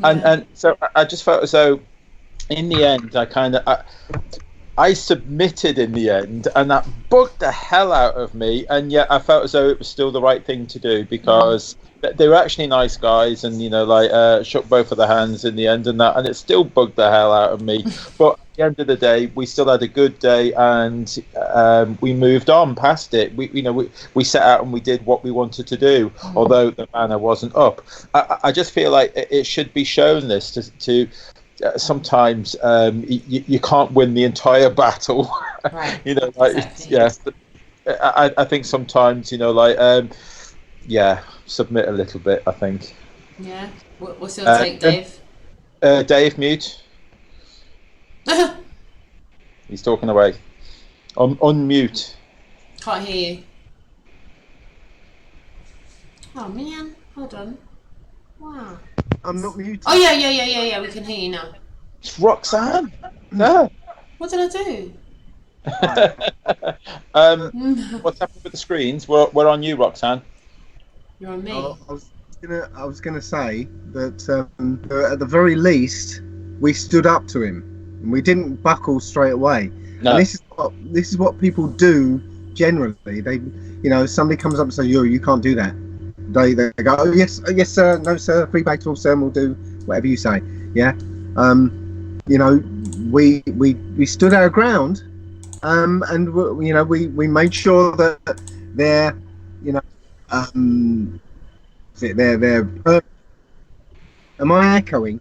[SPEAKER 1] And so I just felt as though, in the end, I submitted in the end, and that bugged the hell out of me. And yet I felt as though it was still the right thing to do because they were actually nice guys, and shook both of their hands in the end, and it still bugged the hell out of me. But at the end of the day, we still had a good day, and we moved on past it. We set out and we did what we wanted to do, although the banner wasn't up. I just feel like it should be shown this to sometimes you can't win the entire battle.
[SPEAKER 4] Right.
[SPEAKER 1] Exactly. I think sometimes submit a little bit, I think.
[SPEAKER 4] Yeah. What's your take, Dave?
[SPEAKER 1] Dave, mute. He's talking away. Unmute.
[SPEAKER 4] Can't hear you. Oh man, hold on. Wow.
[SPEAKER 6] I'm not muted.
[SPEAKER 4] Oh yeah. We can hear you now.
[SPEAKER 1] It's Roxanne. No.
[SPEAKER 4] What did I do?
[SPEAKER 1] What's happened with the screens? We're on you, Roxanne.
[SPEAKER 4] You're on me.
[SPEAKER 6] I was gonna say that at the very least we stood up to him and we didn't buckle straight away.
[SPEAKER 1] No.
[SPEAKER 6] And this is what people do generally. They, somebody comes up and says, you can't do that. They go, oh yes sir, no sir, free bag to all sir, and we'll do whatever you say. Yeah. We stood our ground, and we made sure that they're am I echoing?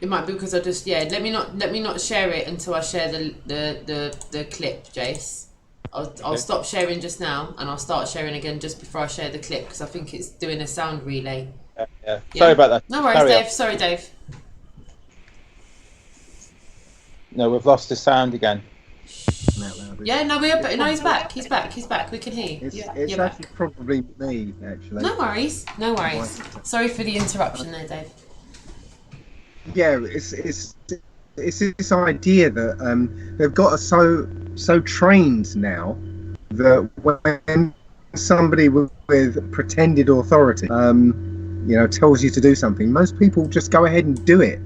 [SPEAKER 4] It might be because I just let me not share it until I share the clip, Jace. I'll stop sharing just now, and I'll start sharing again just before I share the clip because I think it's doing a sound relay.
[SPEAKER 1] Yeah. Sorry about that.
[SPEAKER 4] No worries, Dave. Sorry, Dave.
[SPEAKER 1] No, we've lost the sound again.
[SPEAKER 4] Yeah, no, he's back. He's back. We can hear you.
[SPEAKER 6] It's actually probably me, actually.
[SPEAKER 4] No worries. Sorry for the interruption there, Dave.
[SPEAKER 6] Yeah, it's this idea that they've got us so trained now that when somebody with pretended authority, tells you to do something, most people just go ahead and do it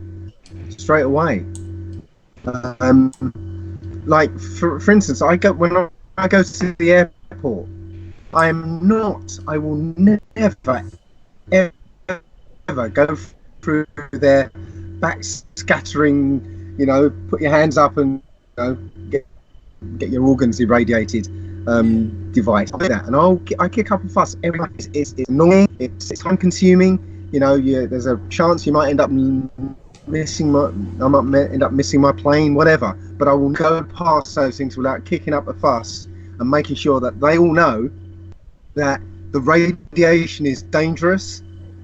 [SPEAKER 6] straight away. Like for instance, when I go to the airport, I will never ever go through their back scattering, put your hands up and get your organs irradiated device. I do that, and I kick up a fuss every time. It's annoying. It's time consuming. There's a chance you might end up missing my plane, whatever. But I will go past those things without kicking up a fuss and making sure that they all know that the radiation is dangerous,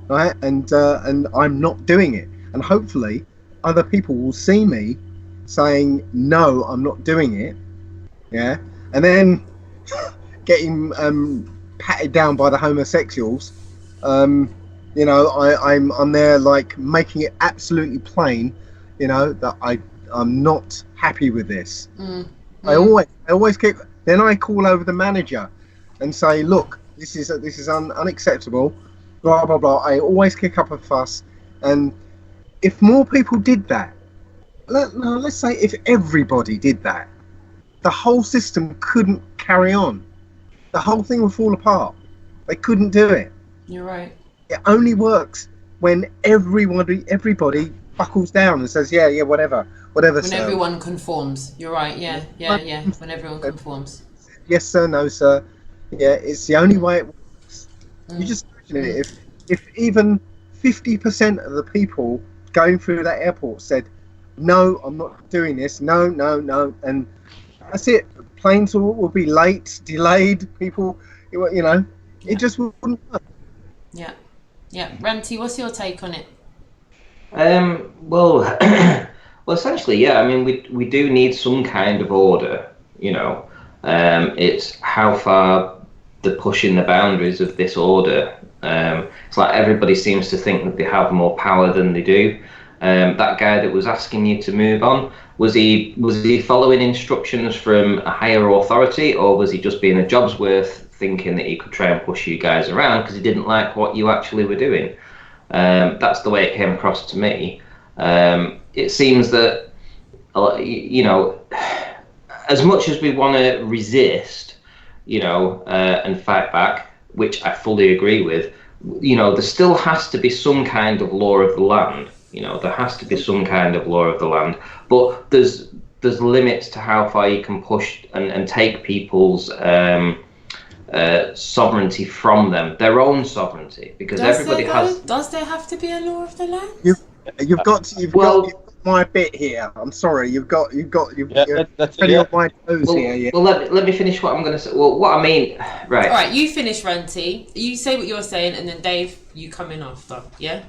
[SPEAKER 6] right? And I'm not doing it. And hopefully, other people will see me saying no, I'm not doing it. Yeah, and then getting patted down by the homosexuals. I'm there like making it absolutely plain, that I'm not happy with this. I always keep. Then I call over the manager and say, look, this is unacceptable. Blah blah blah. I always kick up a fuss, and if more people did that, let's say if everybody did that, the whole system couldn't carry on. The whole thing would fall apart. They couldn't do it.
[SPEAKER 4] You're right.
[SPEAKER 6] It only works when everybody buckles down and says, yeah, whatever.
[SPEAKER 4] When
[SPEAKER 6] sir.
[SPEAKER 4] Everyone conforms. You're right. Yeah. When everyone conforms.
[SPEAKER 6] Yes, sir. No, sir. Yeah, it's the only way it works. You just imagine it. If even 50% of the people going through that airport said, no, I'm not doing this. No. And that's it. planes will be late, delayed. People, it just wouldn't work.
[SPEAKER 4] Yeah. Ranty, what's your take on it?
[SPEAKER 3] Well, well, essentially, yeah. I mean, we do need some kind of order. It's how far they're pushing the boundaries of this order. It's like everybody seems to think that they have more power than they do. That guy that was asking you to move on, was he following instructions from a higher authority, or was he just being a job's worth, thinking that he could try and push you guys around because he didn't like what you actually were doing? That's the way it came across to me. It seems that, as much as we want to resist, and fight back, which I fully agree with, there still has to be some kind of law of the land. There has to be some kind of law of the land, but there's limits to how far you can push and take people's sovereignty from them, their own sovereignty, because everybody has.
[SPEAKER 4] Does there have to be a law of the land?
[SPEAKER 6] You've got my bit here. I'm sorry, you're treading on my toes here. Yeah.
[SPEAKER 3] Well, let me finish what I'm going to say. Well, what I mean, right.
[SPEAKER 4] All right, you finish, Ranty. You say what you're saying, and then Dave, you come in after. Yeah.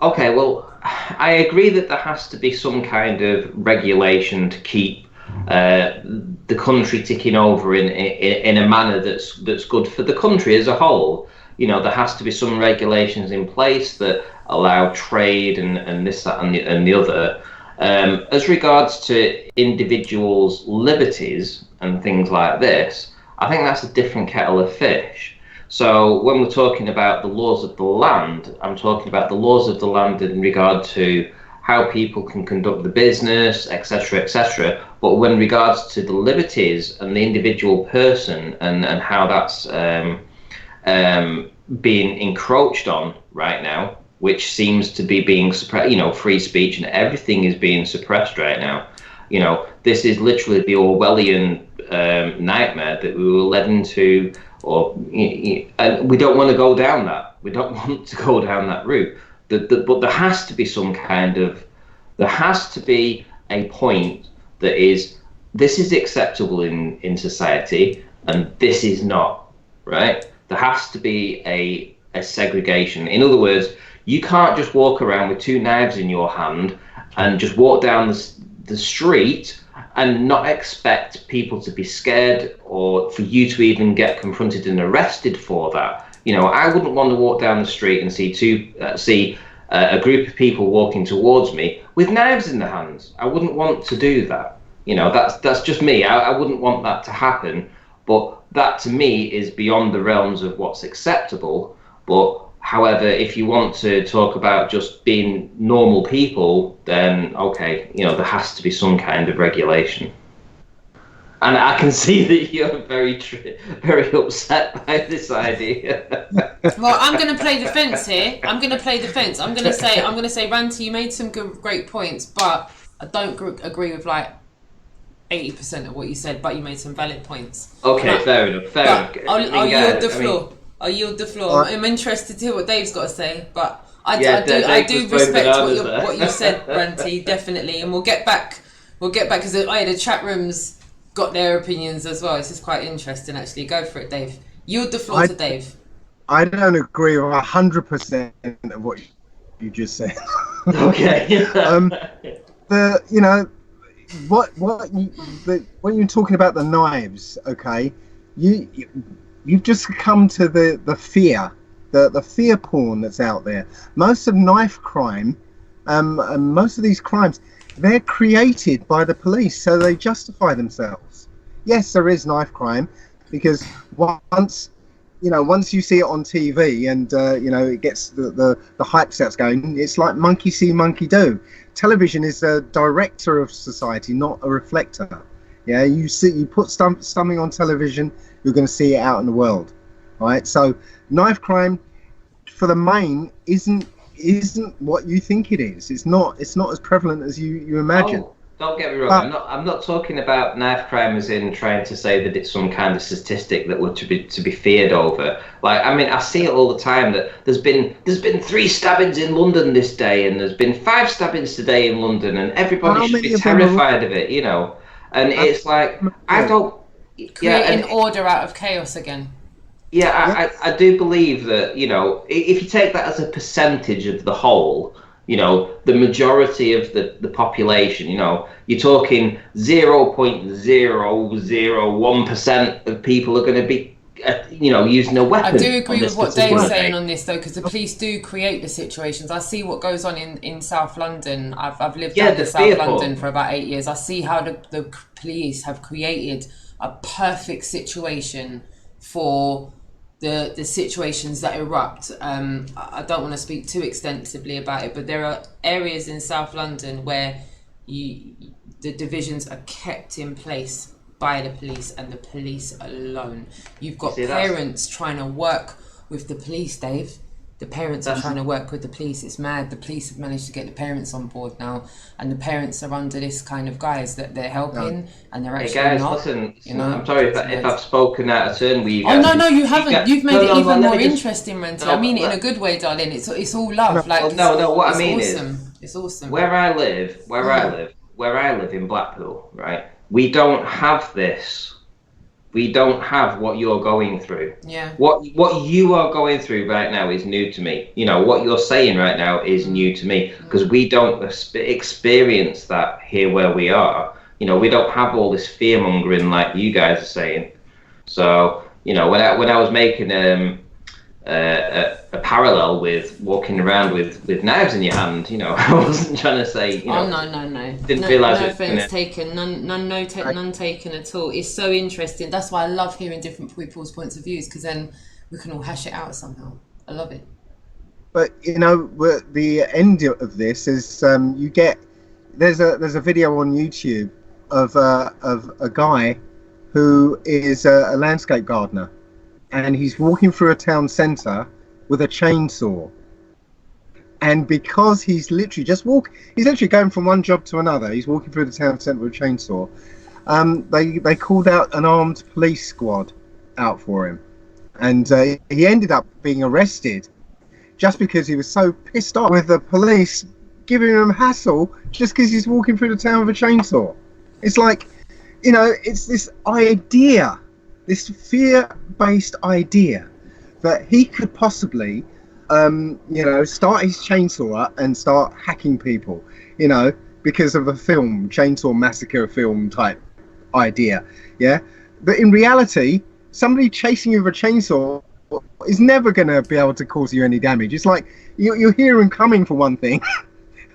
[SPEAKER 3] Okay. Well, I agree that there has to be some kind of regulation to keep the country ticking over in a manner that's good for the country as a whole. There has to be some regulations in place that allow trade and this, that, and the other. As regards to individuals' liberties and things like this, I think that's a different kettle of fish. So when we're talking about the laws of the land, I'm talking about the laws of the land in regard to how people can conduct the business, etc., etc. But when regards to the liberties and the individual person and how that's being encroached on right now, which seems to be being suppressed, free speech and everything is being suppressed right now. This is literally the Orwellian nightmare that we were led into, and we don't want to go down that. We don't want to go down that route. But there has to be there has to be a point that this is acceptable in society and this is not, right? There has to be a segregation. In other words, you can't just walk around with two knives in your hand and just walk down the street and not expect people to be scared or for you to even get confronted and arrested for that. I wouldn't want to walk down the street and see a group of people walking towards me with knives in their hands. I wouldn't want to do that. That's just me. I wouldn't want that to happen. But that to me is beyond the realms of what's acceptable. But however, if you want to talk about just being normal people, then okay, there has to be some kind of regulation. And I can see that you're very upset by this idea.
[SPEAKER 4] Well, I'm going to play the fence here. I'm going to say, Ranty, you made some great points, but I don't agree with 80% of what you said, but you made some valid points.
[SPEAKER 3] Okay, fair enough.
[SPEAKER 4] I'll yield the floor. I'll yield the floor. I'm interested to hear what Dave's got to say, but I do respect what you said, Ranty, definitely. And we'll get back because the chat rooms got their opinions as well. This is quite interesting, actually. Go for it, Dave. Yield the floor to Dave.
[SPEAKER 6] I don't agree with 100% of what you just said.
[SPEAKER 3] Okay.
[SPEAKER 6] When you're talking about the knives, okay, you've just come to the fear, the fear porn that's out there. Most of knife crime, and most of these crimes, they're created by the police, so they justify themselves. Yes, there is knife crime, because once you see it on TV and it gets the hype starts going, it's like monkey see, monkey do. Television is a director of society, not a reflector. Yeah, you put something on television, you're going to see it out in the world, right? So knife crime, for the main, isn't what you think it is. It's not as prevalent as you imagine.
[SPEAKER 3] Oh, don't get me wrong. I'm not talking about knife crime as in trying to say that it's some kind of statistic that would to be feared over. I see it all the time that there's been 3 stabbings in London this day, and there's been 5 stabbings today in London, and everybody should be terrified of it, And it's like I don't
[SPEAKER 4] creating order out of chaos again.
[SPEAKER 3] Yeah, I do believe that, you know, if you take that as a percentage of the whole, you know, the majority of the population, you know, you're talking 0.001% of people are going to be, you know, using a weapon.
[SPEAKER 4] I do agree with what Dave's saying on this, though, because the police do create the situations. I see what goes on in South London. I've lived down in South London for about 8 years. I see how the police have created a perfect situation for the situations that erupt. I don't want to speak too extensively about it, but there are areas in South London where the divisions are kept in place by the police and the police alone. You've got parents trying to work with the police, Dave. The parents are trying to work with the police. It's mad. The police have managed to get the parents on board now, and the parents are under this kind of guise that they're helping, and they're actually
[SPEAKER 3] guys,
[SPEAKER 4] not.
[SPEAKER 3] Listen,
[SPEAKER 4] you know,
[SPEAKER 3] I'm sorry if I've spoken out of turn with you guys.
[SPEAKER 4] Oh no, you haven't. You've made it even more interesting, Renty. I mean it in a good way, darling. It's all love. Like
[SPEAKER 3] what I mean
[SPEAKER 4] awesome. It's awesome.
[SPEAKER 3] Where I live in Blackpool, right? We don't have this. We don't have what you're going through.
[SPEAKER 4] Yeah.
[SPEAKER 3] What you are going through right now is new to me. You know, what you're saying right now is new to me because we don't experience that here where we are. You know, we don't have all this fear mongering like you guys are saying. So, you know, when I was making a parallel with walking around with knives in your hand, you know, I wasn't trying to say, you know.
[SPEAKER 4] Oh, no.
[SPEAKER 3] Didn't realise
[SPEAKER 4] no
[SPEAKER 3] it.
[SPEAKER 4] offence taken, none taken at all. It's so interesting. That's why I love hearing different people's points of views, because then we can all hash it out somehow. I love it.
[SPEAKER 6] But you know, the end of this is you get there's a video on YouTube of a guy who is a landscape gardener, and he's walking through a town centre with a chainsaw. And because he's literally he's literally going from one job to another. He's walking through the town centre with a chainsaw. They called out an armed police squad out for him, and he ended up being arrested just because he was so pissed off with the police giving him hassle just because he's walking through the town with a chainsaw. It's like, you know, it's this idea, this fear-based idea that he could possibly, you know, start his chainsaw up and start hacking people, you know, because of a film, Chainsaw Massacre film type idea, yeah? But in reality, somebody chasing you with a chainsaw is never going to be able to cause you any damage. It's like, you hear him coming for one thing,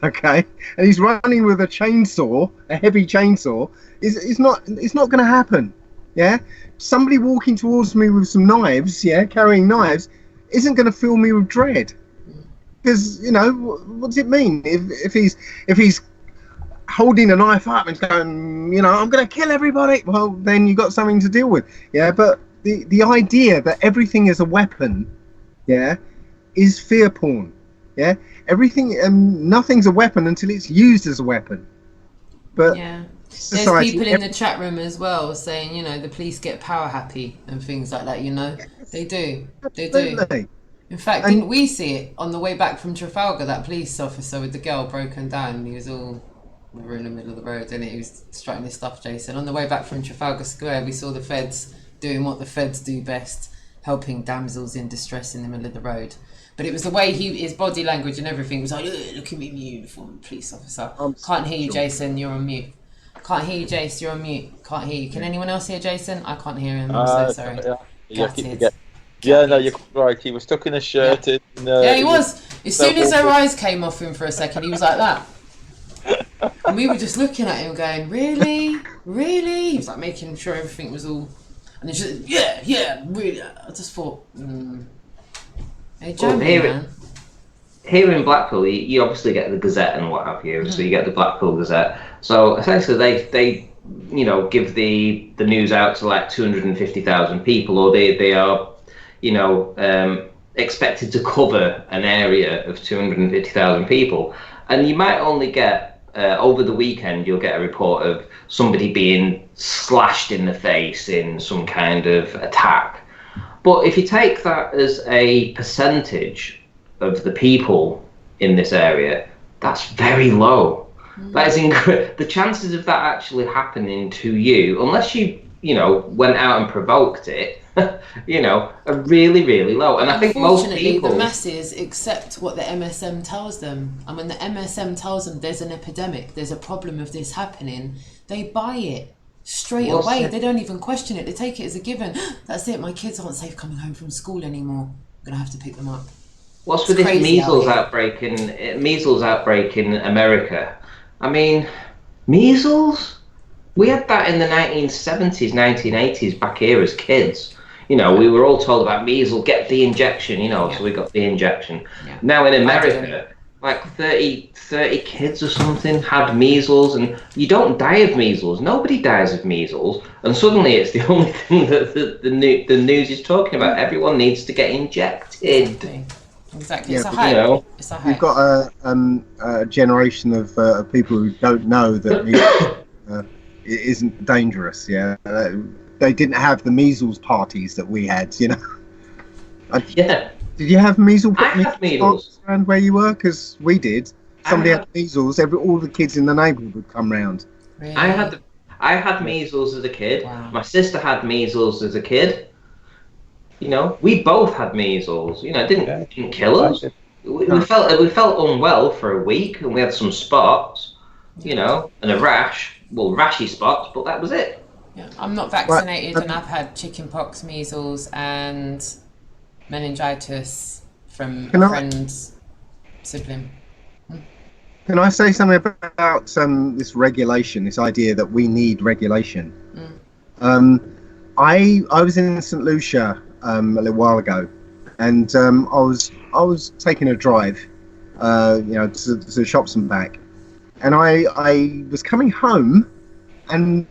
[SPEAKER 6] okay? And he's running with a chainsaw, a heavy chainsaw. It's not going to happen, yeah? Somebody walking towards me with some knives, yeah, carrying knives, isn't going to fill me with dread, because, you know, what does it mean if he's holding a knife up and going, you know, I'm going to kill everybody? Well, then you got something to deal with, yeah. But the idea that everything is a weapon, yeah, is fear porn, yeah. Everything nothing's a weapon until it's used as a weapon. But
[SPEAKER 4] yeah. There's people in the chat room as well saying, you know, the police get power happy and things like that, you know. They do. In fact, didn't we see it on the way back from Trafalgar, that police officer with the girl broken down? He was all, we were in the middle of the road, didn't he? He was strutting his stuff, Jason. On the way back from Trafalgar Square, we saw the feds doing what the feds do best, helping damsels in distress in the middle of the road. But it was the way his body language and everything was like, look at me in uniform, police officer. Can't hear you, Jason, you're on mute. Can't hear you, Jace, you're on mute. Can't hear you. Can anyone else hear Jason? I can't hear him, I'm so sorry.
[SPEAKER 1] Yeah, no, you're right. He was stuck in a shirt.
[SPEAKER 4] Yeah, he was. As soon as their eyes came off him for a second, he was like that. And we were just looking at him going, really? Really? He was like making sure everything was all... And then just, yeah, really. I just thought, Hey, man.
[SPEAKER 3] Here in Blackpool, you obviously get the Gazette and what have you. So you get the Blackpool Gazette. So essentially, they you know, give the news out to like 250,000 people, or they are, you know, expected to cover an area of 250,000 people, and you might only get over the weekend you'll get a report of somebody being slashed in the face in some kind of attack. But if you take that as a percentage of the people in this area, that's very low. That is the chances of that actually happening to you, unless you you know, went out and provoked it, you know, are really, really low. And I think most people...
[SPEAKER 4] the masses accept what the MSM tells them. And when the MSM tells them there's an epidemic, there's a problem of this happening, they buy it straight away. They don't even question it. They take it as a given. That's it. My kids aren't safe coming home from school anymore. I'm going to have to pick them up.
[SPEAKER 3] What's with this measles outbreak in America? I mean, measles? We had that in the 1970s, 1980s back here as kids. You know, we were all told about measles, get the injection, you know, so we got the injection. Yeah. Now in America, like 30 kids or something had measles, and you don't die of measles. Nobody dies of measles. And suddenly it's the only thing that the news is talking about. Everyone needs to get injected.
[SPEAKER 4] Exactly.
[SPEAKER 6] Yeah,
[SPEAKER 4] it's a hype.
[SPEAKER 3] You know,
[SPEAKER 4] it's a hype.
[SPEAKER 6] You've got a generation of people who don't know that it isn't dangerous. Yeah, they didn't have the measles parties that we had. You know.
[SPEAKER 3] Yeah.
[SPEAKER 6] Did you have measles?
[SPEAKER 3] I had measles
[SPEAKER 6] around where you were, because we did. Somebody had measles. All the kids in the neighbourhood would come round.
[SPEAKER 4] Really?
[SPEAKER 3] I had measles as a kid.
[SPEAKER 4] Wow.
[SPEAKER 3] My sister had measles as a kid. You know, we both had measles. You know, it didn't kill us. We felt unwell for a week, and we had some spots. You know, and a rash. Well, rashy spots, but that was it.
[SPEAKER 4] Yeah, I'm not vaccinated, and I've had chickenpox, measles, and meningitis from a friend's sibling.
[SPEAKER 6] Can I say something about this regulation, this idea that we need regulation? I was in St. Lucia a little while ago, and I was taking a drive, you know, to the shops and back, and I was coming home, and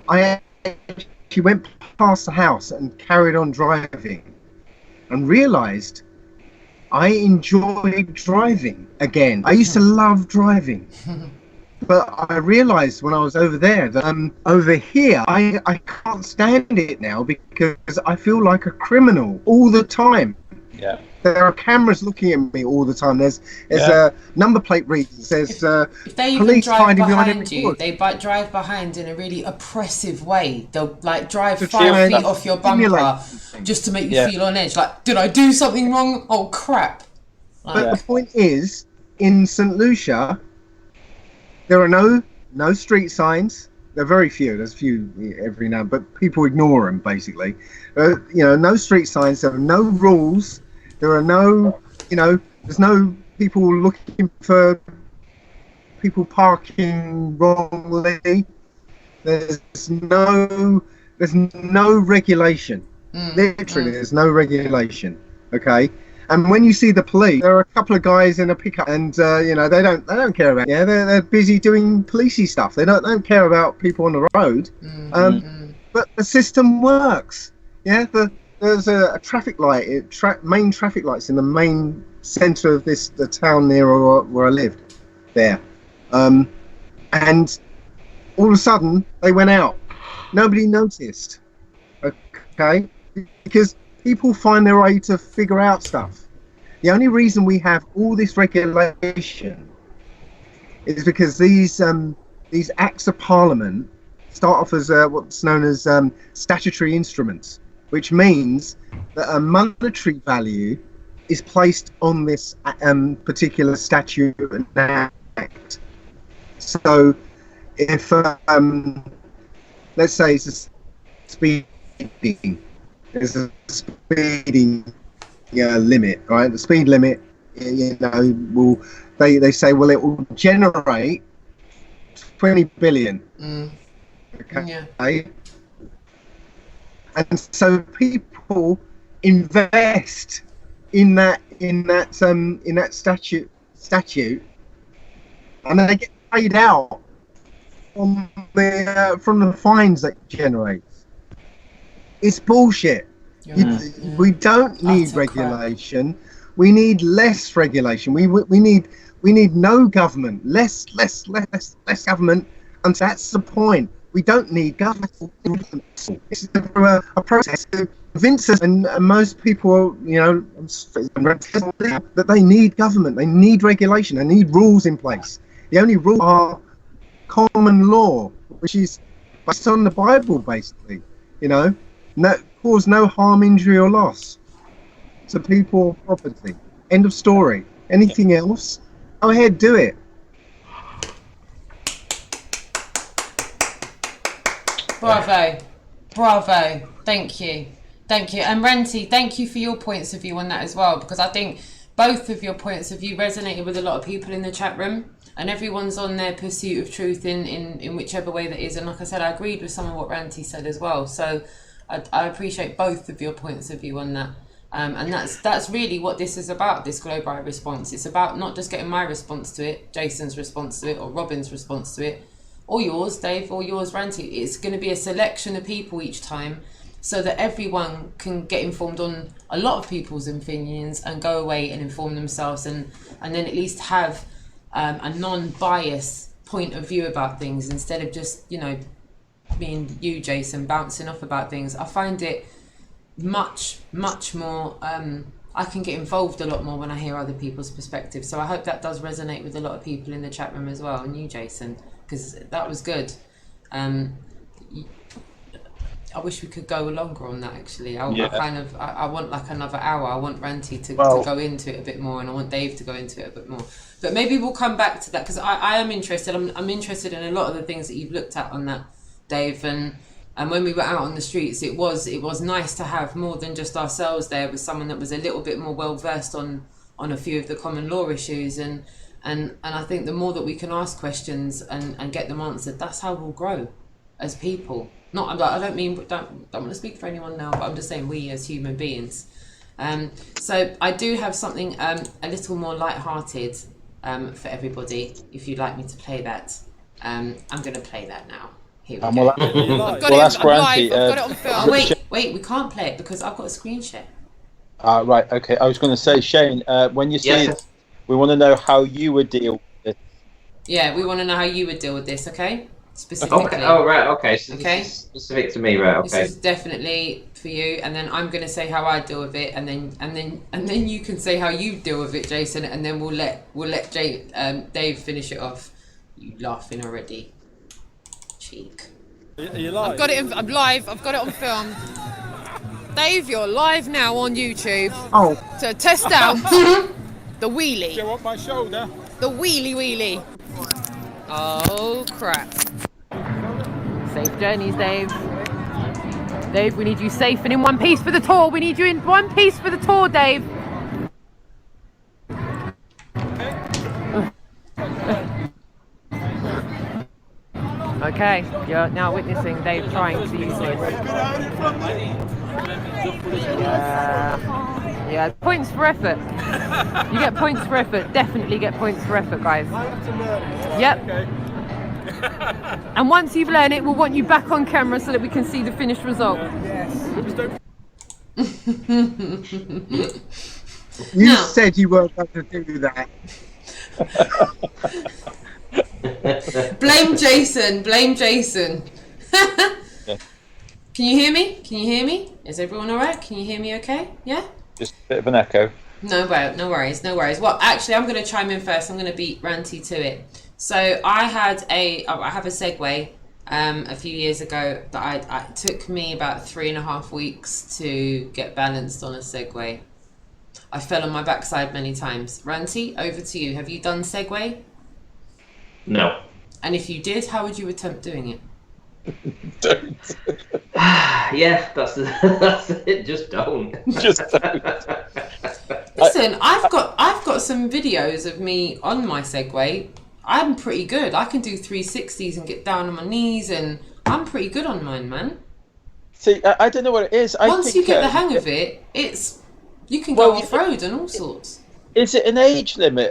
[SPEAKER 6] I actually went past the house and carried on driving, and realised I enjoyed driving again. I used to love driving. But I realised when I was over there that over here, I can't stand it now because I feel like a criminal all the time.
[SPEAKER 1] Yeah.
[SPEAKER 6] There are cameras looking at me all the time. There's a number plate reader that says
[SPEAKER 4] if they even
[SPEAKER 6] police
[SPEAKER 4] drive
[SPEAKER 6] behind
[SPEAKER 4] you, they drive behind in a really oppressive way. They'll like drive 5 feet off your bumper just to make you feel on edge. Like, did I do something wrong? Oh crap!
[SPEAKER 6] But the point is, in St. Lucia, there are no street signs. There are very few. There's a few every now, but people ignore them basically. You know, no street signs. There are no rules. There are no, you know, there's no people looking for people parking wrongly. There's no regulation. Literally, there's no regulation. Okay. And when you see the police, there are a couple of guys in a pickup, and you know, they don't care about. Yeah, they're busy doing policey stuff. They don't care about people on the road. But the system works. Yeah, there's a traffic light, main traffic lights in the main centre of the town near where I lived. There, and all of a sudden they went out. Nobody noticed. Okay, because people find their way to figure out stuff. The only reason we have all this regulation is because these acts of parliament start off as what's known as statutory instruments, which means that a monetary value is placed on this particular statute and act. So if let's say it's a speeding, there's a speeding limit, right? The speed limit, you know, they say, well, it will generate 20 billion. Okay. Yeah. And so people invest in that statute, and they get paid out from the fines that it generates. It's bullshit. We don't need regulation. We need less regulation. We need no government. Less government, and that's the point. We don't need government. This is a process to convince us, and most people, you know, that they need government. They need regulation. They need rules in place. The only rules are common law, which is Based on the Bible, basically. You know, cause no harm, injury, or loss to people or property. End of story. Anything else? Go ahead, do it.
[SPEAKER 4] Bravo. Bravo. Thank you. Thank you. And Renty, thank you for your points of view on that as well, because I think both of your points of view resonated with a lot of people in the chat room, and everyone's on their pursuit of truth in whichever way that is. And like I said, I agreed with some of what Renty said as well. So I appreciate both of your points of view on that. And that's really what this is about, this global response. It's about not just getting my response to it, Jason's response to it, or Robin's response to it, or yours, Dave, or yours, Ranty. It's going to be a selection of people each time, so that everyone can get informed on a lot of people's opinions and go away and inform themselves, and then at least have a non-biased point of view about things, instead of just, you know, being you, Jason, bouncing off about things. I find it much more, I can get involved a lot more when I hear other people's perspectives. So I hope that does resonate with a lot of people in the chat room as well, and you, Jason, because that was good. I wish we could go longer on that, actually. I want like another hour. I want Ranty to go into it a bit more, and I want Dave to go into it a bit more. But maybe we'll come back to that, because I am interested. I'm interested in a lot of the things that you've looked at on that, Dave. And when we were out on the streets, it was nice to have more than just ourselves there, with someone that was a little bit more well versed on a few of the common law issues. And I think the more that we can ask questions and get them answered, that's how we'll grow as people. I don't want to speak for anyone now, but I'm just saying we as human beings. So I do have something a little more light-hearted for everybody, if you'd like me to play that. I'm going to play that now. Here we go.
[SPEAKER 8] I've got it on film.
[SPEAKER 4] Oh, wait, we can't play it because I've got a screen share.
[SPEAKER 1] Right, okay. I was going to say, Shane, when you see it, we want to know how you would deal with it.
[SPEAKER 4] Yeah, we want to know how you would deal with this, okay? Specifically.
[SPEAKER 3] Okay. Oh, right, okay. So
[SPEAKER 4] okay.
[SPEAKER 3] This is specific to me, right? Okay.
[SPEAKER 4] This is definitely for you, and then I'm going to say how I deal with it, and then you can say how you deal with it, Jason, and then we'll let Dave finish it off. You laughing already? Cheek.
[SPEAKER 10] Are you live?
[SPEAKER 8] I've got it. I'm live. I've got it on film. Dave, you're live now on YouTube.
[SPEAKER 6] Oh.
[SPEAKER 8] To test out the wheelie.
[SPEAKER 10] Do you want my shoulder?
[SPEAKER 8] The wheelie. Oh crap. Safe journeys, Dave. Dave, we need you safe and in one piece for the tour. We need you in one piece for the tour, Dave. Okay, you're now witnessing Dave trying to use this. Yeah, points for effort. You get points for effort. Definitely get points for effort, guys. Yep.
[SPEAKER 10] Okay.
[SPEAKER 8] And once you've learned it, we'll want you back on camera so that we can see the finished result.
[SPEAKER 6] You said you weren't going to do that.
[SPEAKER 4] Blame Jason. Can you hear me? Is everyone all right? Can you hear me okay? Yeah?
[SPEAKER 1] Just a bit of an echo.
[SPEAKER 4] No worries. Well, actually, I'm going to chime in first. I'm going to beat Ranty to it. So I have a Segway a few years ago that it took me about 3.5 weeks to get balanced on a Segway. I fell on my backside many times. Ranty, over to you. Have you done Segway?
[SPEAKER 3] No.
[SPEAKER 4] And if you did, how would you attempt doing it?
[SPEAKER 1] Don't.
[SPEAKER 3] Yeah, that's it. Just don't.
[SPEAKER 1] Just don't.
[SPEAKER 4] Listen, I've got some videos of me on my Segway. I'm pretty good. I can do 360s and get down on my knees, and I'm pretty good on mine, man.
[SPEAKER 1] See, I don't know what it is.
[SPEAKER 4] Once you get the hang of it, you can go off road and all sorts.
[SPEAKER 1] Is it an age limit?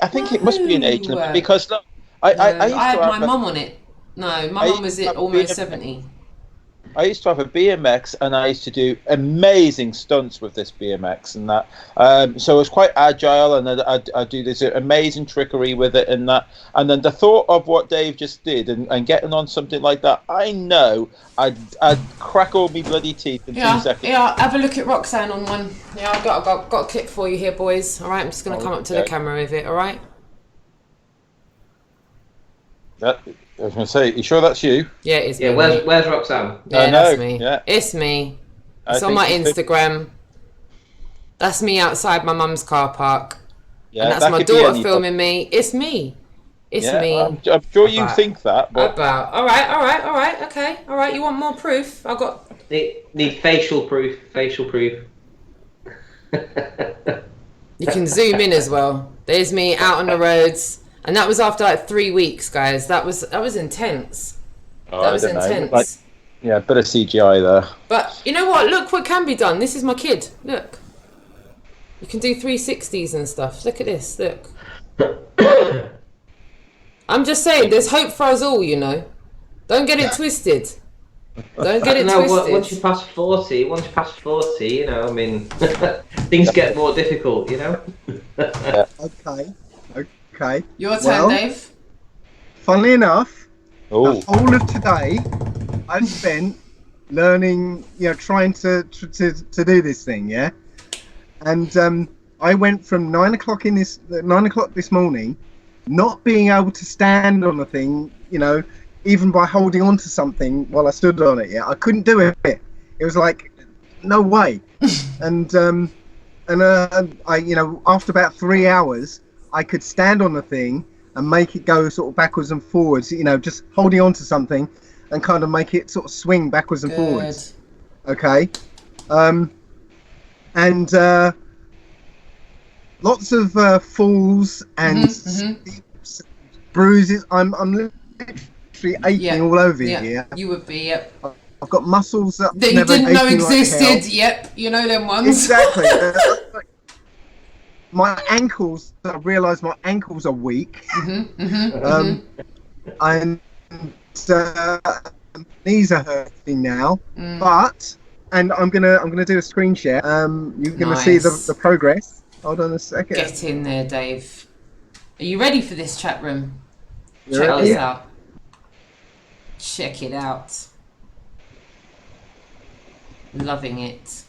[SPEAKER 1] I think it must be an age limit, because look, I
[SPEAKER 4] had my mum on it. No, my mum was almost 70.
[SPEAKER 1] I used to have a BMX, and I used to do amazing stunts with this BMX and that. So I was quite agile, and I'd do this amazing trickery with it and that. And then the thought of what Dave just did and getting on something like that, I know I'd crack all my bloody teeth in 2 seconds.
[SPEAKER 4] Yeah, have a look at Roxanne on one. Yeah, I've got a clip for you here, boys. All right, I'm just going to come up to the camera with it, all right?
[SPEAKER 1] I was going to say, you sure that's you?
[SPEAKER 4] Yeah, it's
[SPEAKER 3] Yeah,
[SPEAKER 4] me.
[SPEAKER 3] where's Roxanne?
[SPEAKER 4] Yeah,
[SPEAKER 1] no,
[SPEAKER 4] that's me.
[SPEAKER 1] yeah.
[SPEAKER 4] It's me. It's
[SPEAKER 1] I
[SPEAKER 4] on my
[SPEAKER 1] think
[SPEAKER 4] Instagram. That's me outside my mum's car park.
[SPEAKER 1] Yeah,
[SPEAKER 4] and that's
[SPEAKER 1] that
[SPEAKER 4] my
[SPEAKER 1] could be
[SPEAKER 4] daughter
[SPEAKER 1] anybody.
[SPEAKER 4] filming me. It's me. It's
[SPEAKER 1] Yeah,
[SPEAKER 4] me.
[SPEAKER 1] I'm sure you think that, but
[SPEAKER 4] About. All right. Okay. All right. You want more proof? I got.
[SPEAKER 3] Need facial proof. Facial proof.
[SPEAKER 4] You can zoom in as well. There's me out on the roads, and that was after like 3 weeks, guys. That was intense. That was intense.
[SPEAKER 1] Like, yeah, bit of CGI there.
[SPEAKER 4] But you know what? Look what can be done. This is my kid. Look. You can do 360s and stuff. Look at this. Look. I'm just saying, there's hope for us all, you know. Don't get it twisted. Don't get it twisted.
[SPEAKER 3] Once you pass 40, you know, I mean, things get more difficult, you know.
[SPEAKER 6] Okay.
[SPEAKER 4] Your turn, Dave.
[SPEAKER 6] Funnily enough, the whole of today, I've spent learning, you know, trying to do this thing, yeah. And I went from 9 o'clock this morning, not being able to stand on the thing, you know, even by holding on to something while I stood on it. Yeah, I couldn't do it. It was like, no way. and I, you know, after about 3 hours, I could stand on the thing and make it go sort of backwards and forwards. You know, just holding on to something and kind of make it sort of swing backwards and forwards. Okay. And lots of falls and bruises. I'm literally aching all over here.
[SPEAKER 4] You would be, yep.
[SPEAKER 6] I've got muscles that
[SPEAKER 4] you didn't know existed. Yep, you know them ones.
[SPEAKER 6] Exactly. My ankles. I realise my ankles are weak. And knees are hurting now. But and I'm gonna do a screen share. You're gonna see the progress. Hold on a second.
[SPEAKER 4] Get in there, Dave. Are you ready for this chat room?
[SPEAKER 6] You're
[SPEAKER 4] Check
[SPEAKER 6] ready?
[SPEAKER 4] this out. Check it out. Loving it.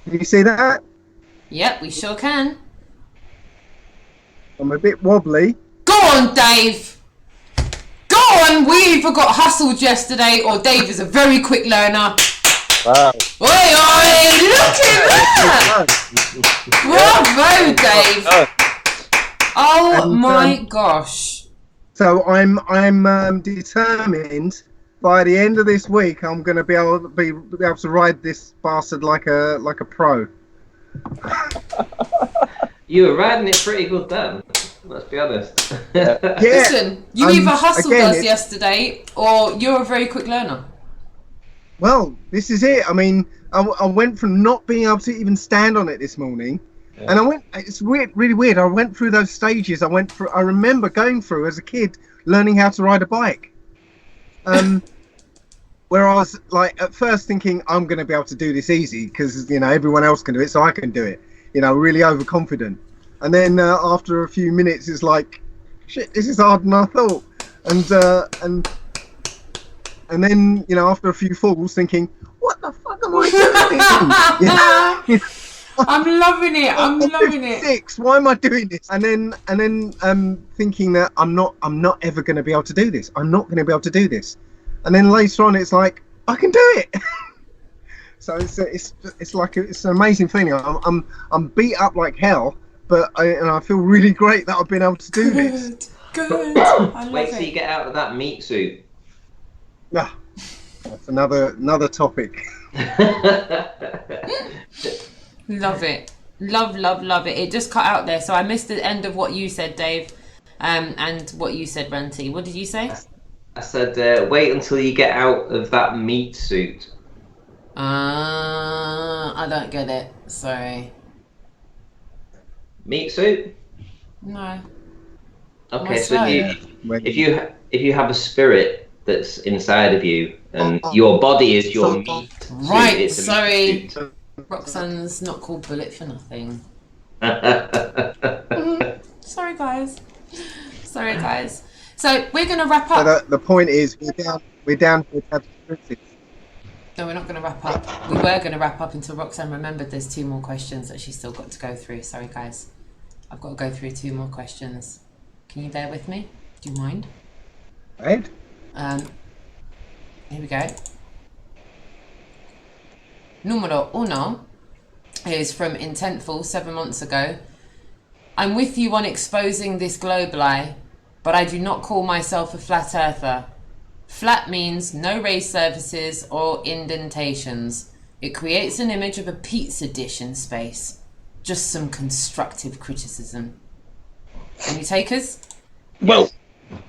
[SPEAKER 6] Can you see that?
[SPEAKER 4] Yep, we sure can.
[SPEAKER 6] I'm a bit wobbly.
[SPEAKER 4] Go on, Dave. Go on. We either got hustled yesterday or Dave is a very quick learner.
[SPEAKER 1] Wow.
[SPEAKER 4] Oi, look at that. Bravo, Dave. Oh my gosh.
[SPEAKER 6] So I'm determined by the end of this week I'm going to be able to ride this bastard like a pro.
[SPEAKER 3] You were riding it pretty good then. Let's be honest.
[SPEAKER 6] Yeah.
[SPEAKER 4] Listen, you either hustled us yesterday or you're a very quick learner.
[SPEAKER 6] Well, this is it. I mean, I went from not being able to even stand on it this morning, and it's weird, really weird. I went through those stages. I remember going through as a kid, learning how to ride a bike. Where I was like at first thinking I'm going to be able to do this easy because you know everyone else can do it, so I can do it. You know, really overconfident. And then after a few minutes, it's like, shit, this is harder than I thought. And then, you know, after a few falls, thinking, what the fuck am I doing?
[SPEAKER 4] I'm loving it. I'm loving it.
[SPEAKER 6] 56. Why am I doing this? And then thinking that I'm not ever going to be able to do this. I'm not going to be able to do this. And then later on, it's like I can do it. So it's like it's an amazing feeling. I'm beat up like hell, but I feel really great that I've been able to do this.
[SPEAKER 4] Good. I love
[SPEAKER 3] Wait till you get out of that meat suit.
[SPEAKER 6] Ah, that's another topic.
[SPEAKER 4] Love it. Love it. It just cut out there, so I missed the end of what you said, Dave, and what you said, Ranty. What did you say?
[SPEAKER 3] I said, wait until you get out of that meat suit.
[SPEAKER 4] I don't get it. Sorry.
[SPEAKER 3] Meat suit?
[SPEAKER 4] No.
[SPEAKER 3] Okay, so if you have a spirit that's inside of you and your body is your meat suit,
[SPEAKER 4] right,
[SPEAKER 3] it's a
[SPEAKER 4] sorry.
[SPEAKER 3] meat suit.
[SPEAKER 4] Roxanne's not called Bullet for nothing. Sorry, guys. So we're going to wrap up.
[SPEAKER 6] So the point is, we're down to tab 6.
[SPEAKER 4] No, we're not going to wrap up. We were going to wrap up until Roxanne remembered there's 2 more questions that she's still got to go through. Sorry, guys. I've got to go through 2 more questions. Can you bear with me? Do you mind?
[SPEAKER 6] Right?
[SPEAKER 4] Here we go. Numero uno is from Intentful 7 months ago. I'm with you on exposing this globe lie, but I do not call myself a flat earther. Flat means no raised surfaces or indentations. It creates an image of a pizza dish in space. Just some constructive criticism. Any takers?
[SPEAKER 1] Well,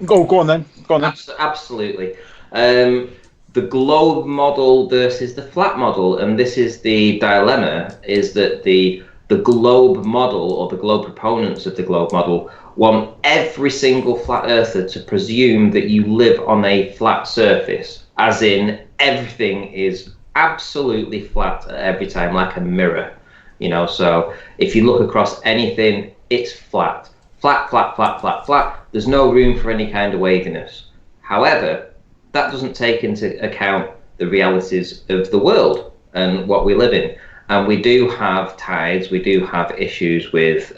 [SPEAKER 1] go on then. Go on then.
[SPEAKER 3] Absolutely. The globe model versus the flat model, and this is the dilemma, is that the globe model, or the globe proponents of the globe model, want every single flat earther to presume that you live on a flat surface, as in everything is absolutely flat every time, like a mirror. You know, so if you look across anything, it's flat. Flat, flat, flat, flat, flat. There's no room for any kind of waviness. However, that doesn't take into account the realities of the world and what we live in. And we do have tides, we do have issues with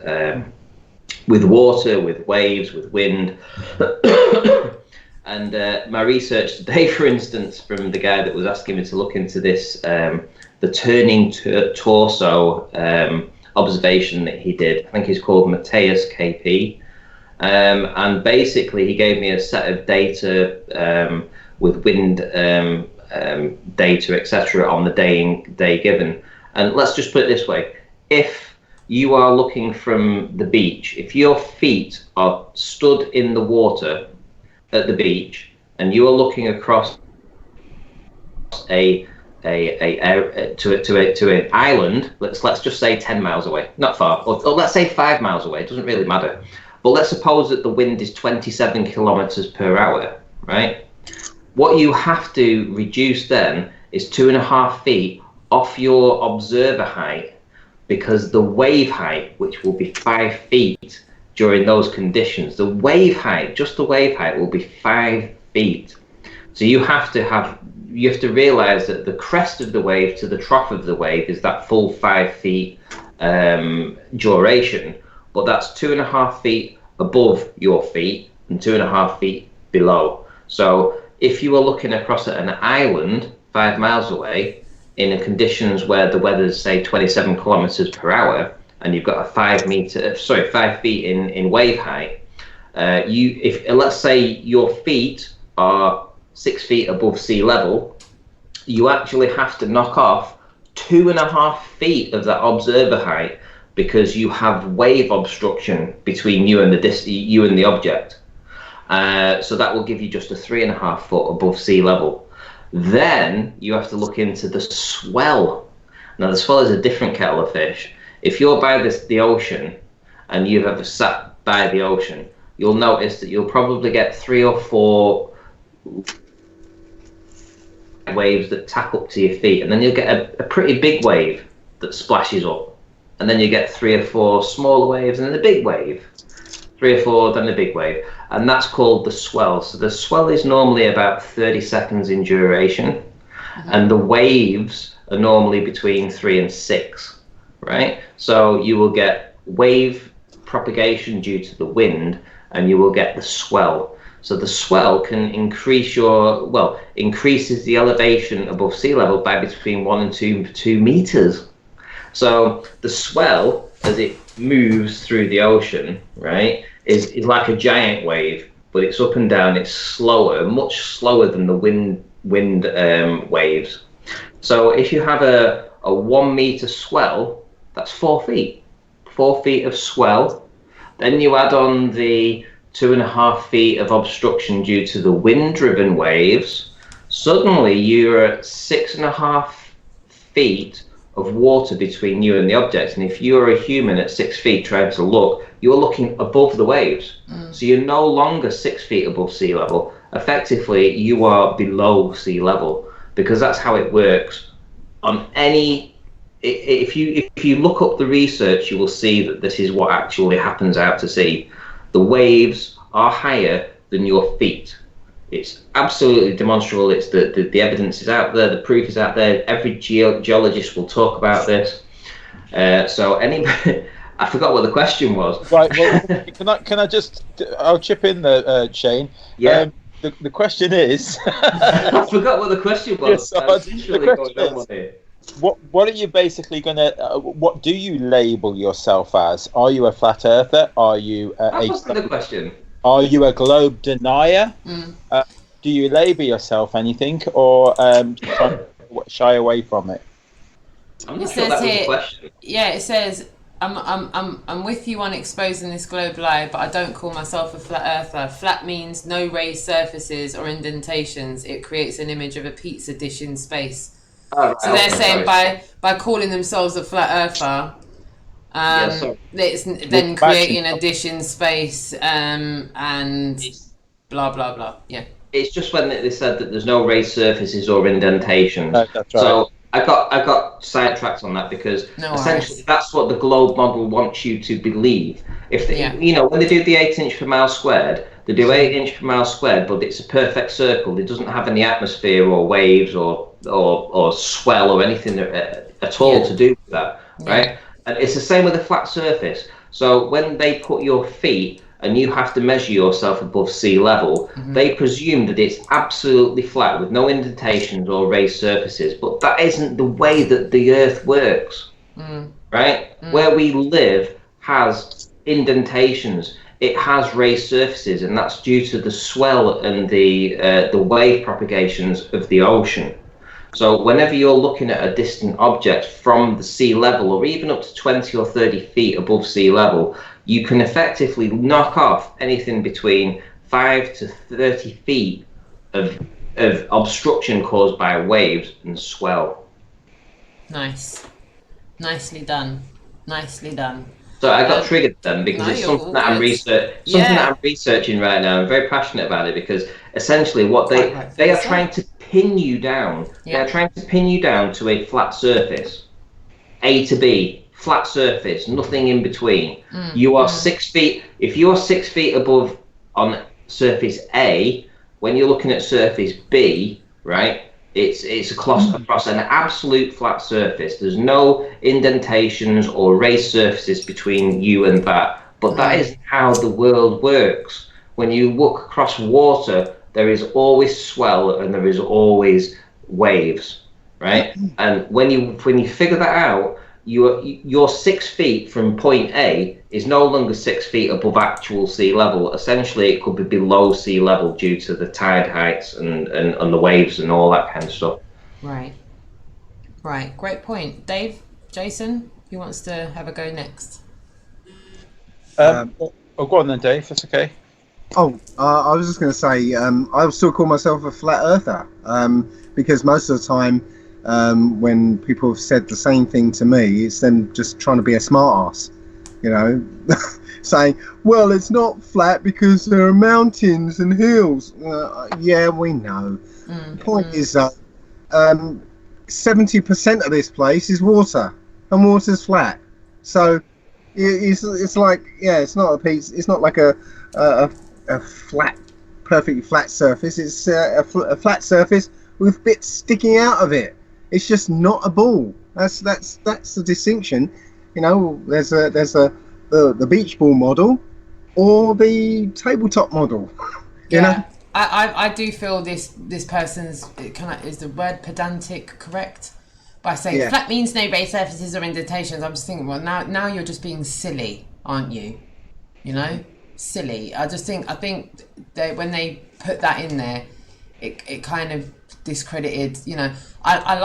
[SPEAKER 3] water, with waves, with wind. And my research today, for instance, from the guy that was asking me to look into this, the turning torso observation that he did, I think he's called Mateus KP. And basically he gave me a set of data with wind data, etc., on the day given. And let's just put it this way: if you are looking from the beach, if your feet are stood in the water at the beach and you are looking across to an island, let's just say 10 miles away, not far, or let's say 5 miles away, it doesn't really matter. But let's suppose that the wind is 27 kilometers per hour, right? What you have to reduce then is 2.5 feet off your observer height, because the wave height, which will be 5 feet during those conditions, the wave height, just the wave height, will be 5 feet. So you have to realize that the crest of the wave to the trough of the wave is that full 5 feet duration, but that's 2.5 feet above your feet and 2.5 feet below. So if you are looking across at an island 5 miles away in conditions where the weather's say 27 kilometers per hour and you've got a 5 feet in wave height, if let's say your feet are 6 feet above sea level, you actually have to knock off 2.5 feet of that observer height, because you have wave obstruction between you and the object. So that will give you just a 3.5 foot above sea level. Then you have to look into the swell. Now the swell is a different kettle of fish. If you're by the ocean and you've ever sat by the ocean, you'll notice that you'll probably get 3 or 4 waves that tack up to your feet, and then you'll get a pretty big wave that splashes up, and then you get 3 or 4 smaller waves, and then a big wave, 3 or 4, then a big wave, and that's called the swell. So the swell is normally about 30 seconds in duration, and the waves are normally between 3 and 6, right? So you will get wave propagation due to the wind, and you will get the swell. So the swell can increases the elevation above sea level by between 1 and 2 meters. So the swell, as it moves through the ocean, right, is like a giant wave, but it's up and down. It's slower, much slower than the wind waves. So if you have a 1 meter swell, that's 4 feet. 4 feet of swell. Then you add on the 2.5 feet of obstruction due to the wind-driven waves. Suddenly you're at 6.5 feet of water between you and the object. And if you're a human at 6 feet trying to look, you're looking above the waves. So you're no longer 6 feet above sea level. Effectively, you are below sea level, because that's how it works. On any, if you look up the research, you will see that this is what actually happens out to sea. The waves are higher than your feet. It's absolutely demonstrable. It's the evidence is out there. The proof is out there. Every geologist will talk about this. So anybody, I forgot what the question was.
[SPEAKER 1] Right. Well, can I just? I'll chip in there, Shane.
[SPEAKER 3] Yeah.
[SPEAKER 1] the question is.
[SPEAKER 3] I forgot what the question was.
[SPEAKER 1] What are you basically gonna? What do you label yourself as? Are you a flat earther? Are you
[SPEAKER 3] that wasn't the question.
[SPEAKER 1] Are you a globe denier? Do you label yourself anything, or shy away from it?
[SPEAKER 3] I'm not sure that was the question.
[SPEAKER 4] Yeah, it says I'm with you on exposing this globe lie, but I don't call myself a flat earther. Flat means no raised surfaces or indentations. It creates an image of a pizza dish in space. So they're saying by calling themselves a flat earther, it's then creating a dish in space and blah blah blah. Yeah.
[SPEAKER 3] It's just when they said that there's no raised surfaces or indentations.
[SPEAKER 1] That's right.
[SPEAKER 3] So I got sidetracked on that because essentially that's what the globe model wants you to believe. If they, when they do the 8 inch per mile squared, they do 8 inch per mile squared, but it's a perfect circle. It doesn't have any atmosphere or waves or swell or anything at all to do with that, right? And it's the same with a flat surface. So when they put your feet and you have to measure yourself above sea level, they presume that it's absolutely flat with no indentations or raised surfaces. But that isn't the way that the Earth works, right? Where we live has indentations. It has raised surfaces, and that's due to the swell and the wave propagations of the ocean. So whenever you're looking at a distant object from the sea level, or even up to 20 or 30 feet above sea level, you can effectively knock off anything between 5 to 30 feet of obstruction caused by waves and swell.
[SPEAKER 4] Nice. Nicely done. Nicely done.
[SPEAKER 3] So I got triggered then because it's something that I'm researching right now. I'm very passionate about it because essentially what they are trying to pin you down. They are trying to pin you down to a flat surface, A to B, flat surface, nothing in between. You are 6 feet. If you are 6 feet above on surface A, when you're looking at surface B, right? It's across an absolute flat surface. There's no indentations or raised surfaces between you and that. But that isn't how the world works. When you look across water, there is always swell and there is always waves, right? And when you figure that out, your 6 feet from point A is no longer 6 feet above actual sea level. Essentially, it could be below sea level due to the tide heights and the waves and all that kind of stuff.
[SPEAKER 4] Right. Great point. Dave, Jason, who wants to have a go next?
[SPEAKER 1] Go on then, Dave. That's okay.
[SPEAKER 6] I was just going to say, I still call myself a flat earther because most of the time, when people have said the same thing to me, it's them just trying to be a smart ass, saying, well, it's not flat because there are mountains and hills. Yeah, we know. The point is that 70% of this place is water, and water's flat. So it's like, it's not a piece. It's not like a flat, perfectly flat surface. It's a flat surface with bits sticking out of it. It's just not a ball. That's the distinction. There's the beach ball model or the tabletop model. You know?
[SPEAKER 4] I do feel this person's is the word pedantic correct? By saying flat means no raised surfaces or indentations. I'm just thinking, well, now you're just being silly, aren't you? Silly. I think when they put that in there, it kind of discredited. I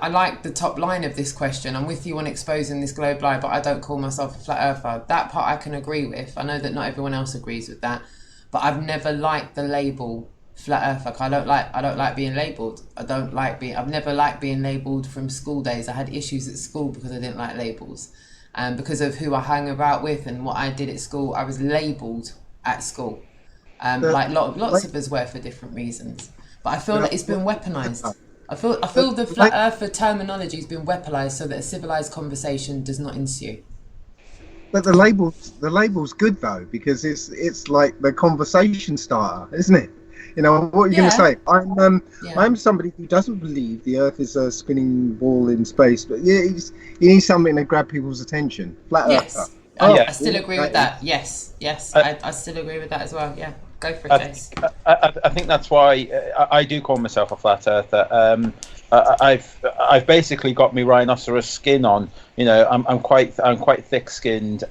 [SPEAKER 4] like the top line of this question. I'm with you on exposing this globe lie, but I don't call myself a flat earther. That part I can agree with. I know that not everyone else agrees with that, but I've never liked the label flat earther. I don't like being labelled. I've never liked being labelled from school days. I had issues at school because I didn't like labels. And because of who I hung about with and what I did at school, I was labelled at school. Lots of us were for different reasons. But I feel that it's been weaponised. I feel the flat earther terminology has been weaponised so that a civilised conversation does not ensue.
[SPEAKER 6] But the label's good though, because it's like the conversation starter, isn't it? What are you going to say? I'm somebody who doesn't believe the Earth is a spinning ball in space, but you need something to grab people's attention. Flat Earth.
[SPEAKER 4] I still agree with that. Yes, I still agree with that as well. Yeah. Go for it, Jace.
[SPEAKER 1] I think that's why I do call myself a flat earther. I've basically got me rhinoceros skin on. You know, I'm quite thick-skinned.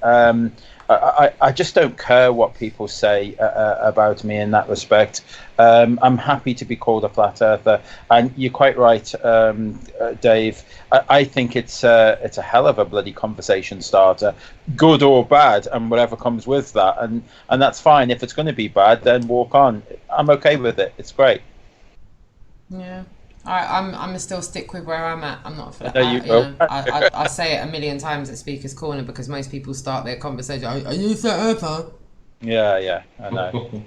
[SPEAKER 1] I just don't care what people say about me in that respect. I'm happy to be called a flat earther, and you're quite right, Dave. I think it's a hell of a bloody conversation starter, good or bad, and whatever comes with that, and that's fine. If it's going to be bad, then walk on. I'm okay with it. It's great.
[SPEAKER 4] Yeah. I'm still stick with where I'm at. I'm not for that.
[SPEAKER 1] There you go.
[SPEAKER 4] I say it a million times at Speaker's Corner because most people start their conversation. Are you a flat earther?
[SPEAKER 1] Yeah, I know.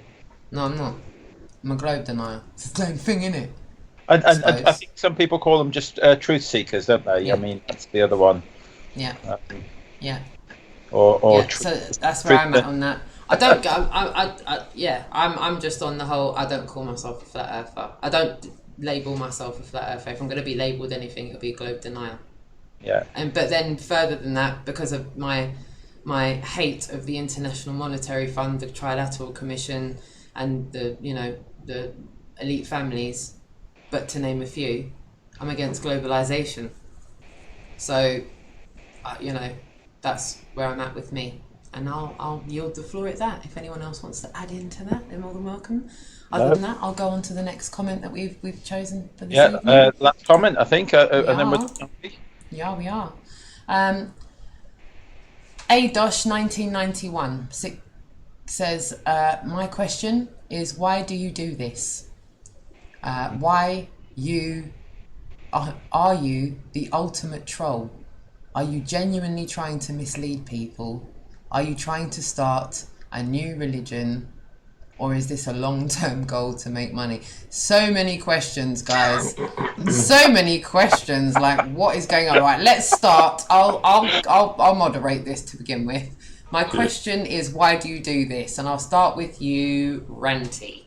[SPEAKER 4] No, I'm not. I'm a globe denier. It's the same thing, isn't it?
[SPEAKER 1] And I think some people call them just truth seekers, don't they? Yeah. I mean, that's the other one.
[SPEAKER 4] Yeah. Yeah.
[SPEAKER 1] Or
[SPEAKER 4] yeah, so that's where I'm at on that. I don't go. I'm just on the whole. I don't call myself a flat earther. I don't label myself a flat earther. If I'm going to be labelled anything, it'll be a globe denier.
[SPEAKER 1] Yeah.
[SPEAKER 4] But then further than that, because of my hate of the International Monetary Fund, the Trilateral Commission, and the elite families, but to name a few, I'm against globalization. So, that's where I'm at with me, and I'll yield the floor at that. If anyone else wants to add into that, they're more than welcome. Other than that, I'll go on to the next comment that we've chosen for this evening.
[SPEAKER 1] Last comment, I think, and then we're...
[SPEAKER 4] Yeah, we are. A-1991 says, my question is, why do you do this? Why are you the ultimate troll? Are you genuinely trying to mislead people? Are you trying to start a new religion? Or is this a long-term goal to make money? So many questions, guys. So many questions. Like, what is going on? Right, let's start. I'll moderate this to begin with. My question is, why do you do this? And I'll start with you, Ranty.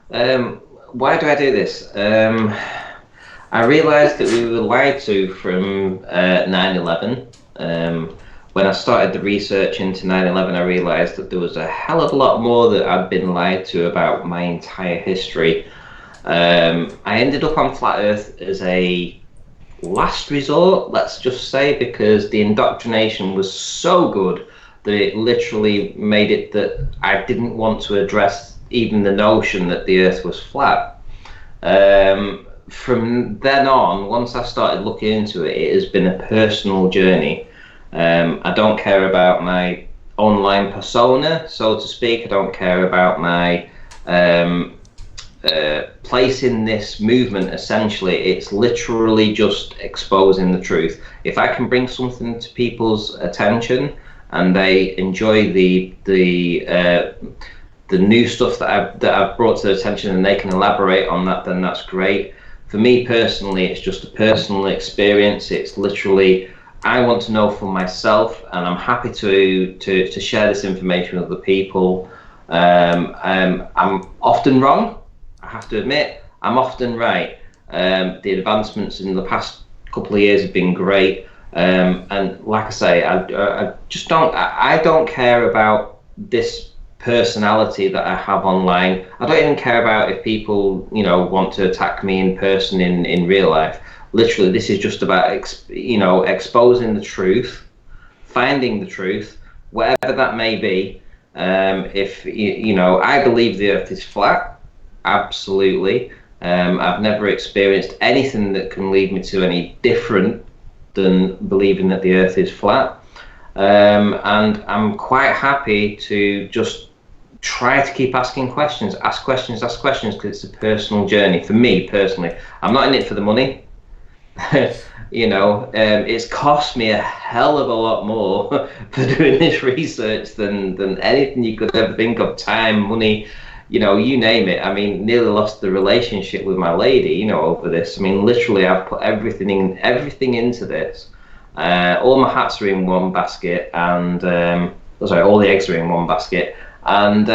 [SPEAKER 3] Why do I do this? I realised that we were lied to from 9/11. When I started the research into 9/11, I realised that there was a hell of a lot more that I'd been lied to about my entire history. I ended up on Flat Earth as a last resort, let's just say, because the indoctrination was so good that it literally made it that I didn't want to address even the notion that the Earth was flat. From then on, once I started looking into it, it has been a personal journey. I don't care about my online persona, so to speak. I don't care about my place in this movement. Essentially, it's literally just exposing the truth. If I can bring something to people's attention and they enjoy the new stuff that I've brought to their attention and they can elaborate on that, then that's great. For me personally, it's just a personal experience. It's literally, I want to know for myself, and I'm happy to share this information with other people. I'm often wrong, I have to admit. I'm often right. The advancements in the past couple of years have been great. And like I say, I just don't care about this personality that I have online. I don't even care about if people, want to attack me in person in real life. Literally, this is just about, exposing the truth, finding the truth, whatever that may be. If, I believe the Earth is flat, absolutely. I've never experienced anything that can lead me to any different than believing that the Earth is flat. And I'm quite happy to just try to keep asking questions, ask questions, because it's a personal journey for me personally. I'm not in it for the money. It's cost me a hell of a lot more for doing this research than anything you could ever think of. Time, money, you name it. I mean, nearly lost the relationship with my lady, over this. I mean, literally, I've put everything into this. All my hats are in one basket, and all the eggs are in one basket. And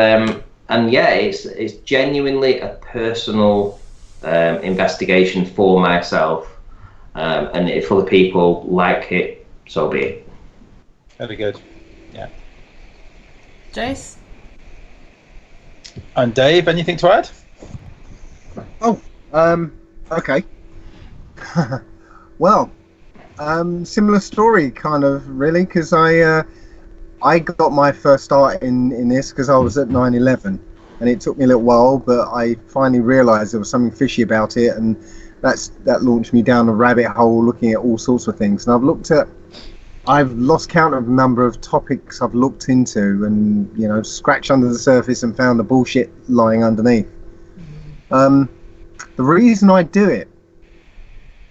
[SPEAKER 3] yeah, it's genuinely a personal investigation for myself. And if other people like it, so be it.
[SPEAKER 1] Very good. Yeah.
[SPEAKER 4] Jace?
[SPEAKER 1] And Dave, anything to add?
[SPEAKER 6] Oh, okay. Well, similar story, kind of, really, because I got my first start in this because I was at 9/11, and it took me a little while, but I finally realised there was something fishy about it, and that launched me down a rabbit hole, looking at all sorts of things. And I've lost count of the number of topics I've looked into, and scratched under the surface and found the bullshit lying underneath. The reason I do it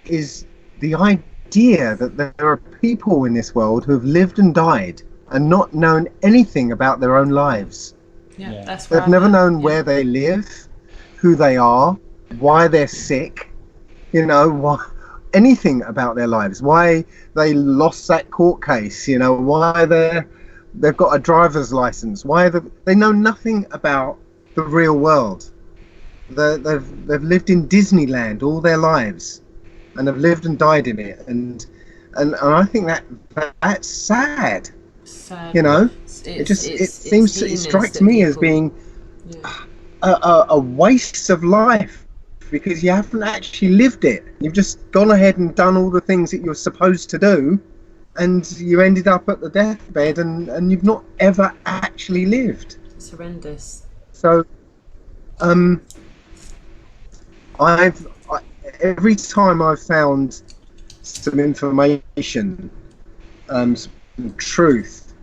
[SPEAKER 6] is the idea that there are people in this world who have lived and died and not known anything about their own lives.
[SPEAKER 4] Yeah, that's
[SPEAKER 6] They've never known where they live, who they are, why they're sick, anything about their lives, why they lost that court case, why they've got a driver's license, they know nothing about the real world. They've lived in Disneyland all their lives, and have lived and died in it, and I think that's sad. It strikes me as being a waste of life, because you haven't actually lived it. You've just gone ahead and done all the things that you're supposed to do, and you ended up at the deathbed, and you've not ever actually lived.
[SPEAKER 4] It's horrendous.
[SPEAKER 6] So, every time I've found some information, some truth,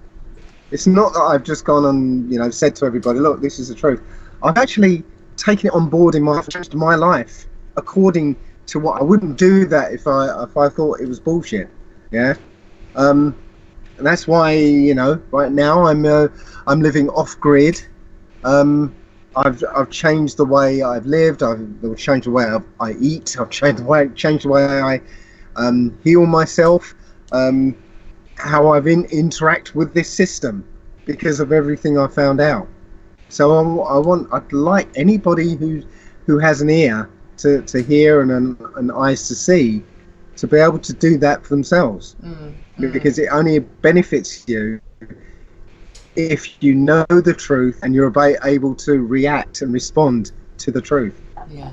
[SPEAKER 6] it's not that I've just gone and said to everybody, look, this is the truth. I've actually taken it on board in my life according to what I wouldn't do that if I thought it was bullshit. Yeah. And that's why right now I'm living off grid. I've changed the way I've lived. I've changed the way I eat. I've changed the way I heal myself. How I've interact with this system because of everything I found out. So I'd like anybody who has an ear to hear and an eyes to see, to be able to do that for themselves, because it only benefits you if you know the truth and you're able to react and respond to the truth.
[SPEAKER 4] Yeah.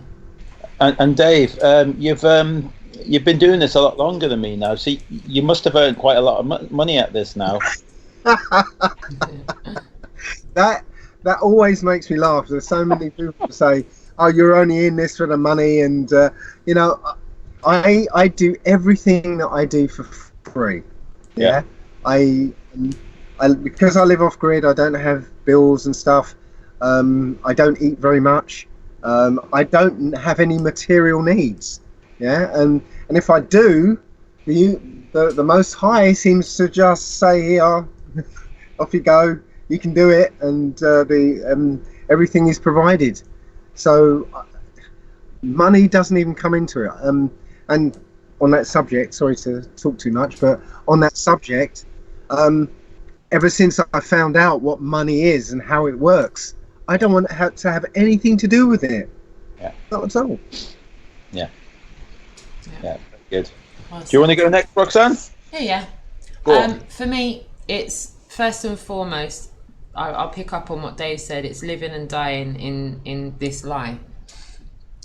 [SPEAKER 1] And Dave, you've been doing this a lot longer than me now, so you must have earned quite a lot of money at this now.
[SPEAKER 6] That always makes me laugh. There's so many people who say, "Oh, you're only in this for the money," and I do everything that I do for free. Yeah. I because I live off grid, I don't have bills and stuff. I don't eat very much. I don't have any material needs. Yeah, and if I do, the Most High seems to just say, "Here, off you go. You can do it," and everything is provided. So money doesn't even come into it. And on that subject, sorry to talk too much, but on that subject, ever since I found out what money is and how it works, I don't want to have anything to do with it.
[SPEAKER 1] Yeah.
[SPEAKER 6] Not at all.
[SPEAKER 1] Yeah. Yeah. Good. Do you want to go next, Roxanne?
[SPEAKER 4] Yeah.
[SPEAKER 1] Go on.
[SPEAKER 4] For me, it's first and foremost, I'll pick up on what Dave said. It's living and dying in this lie.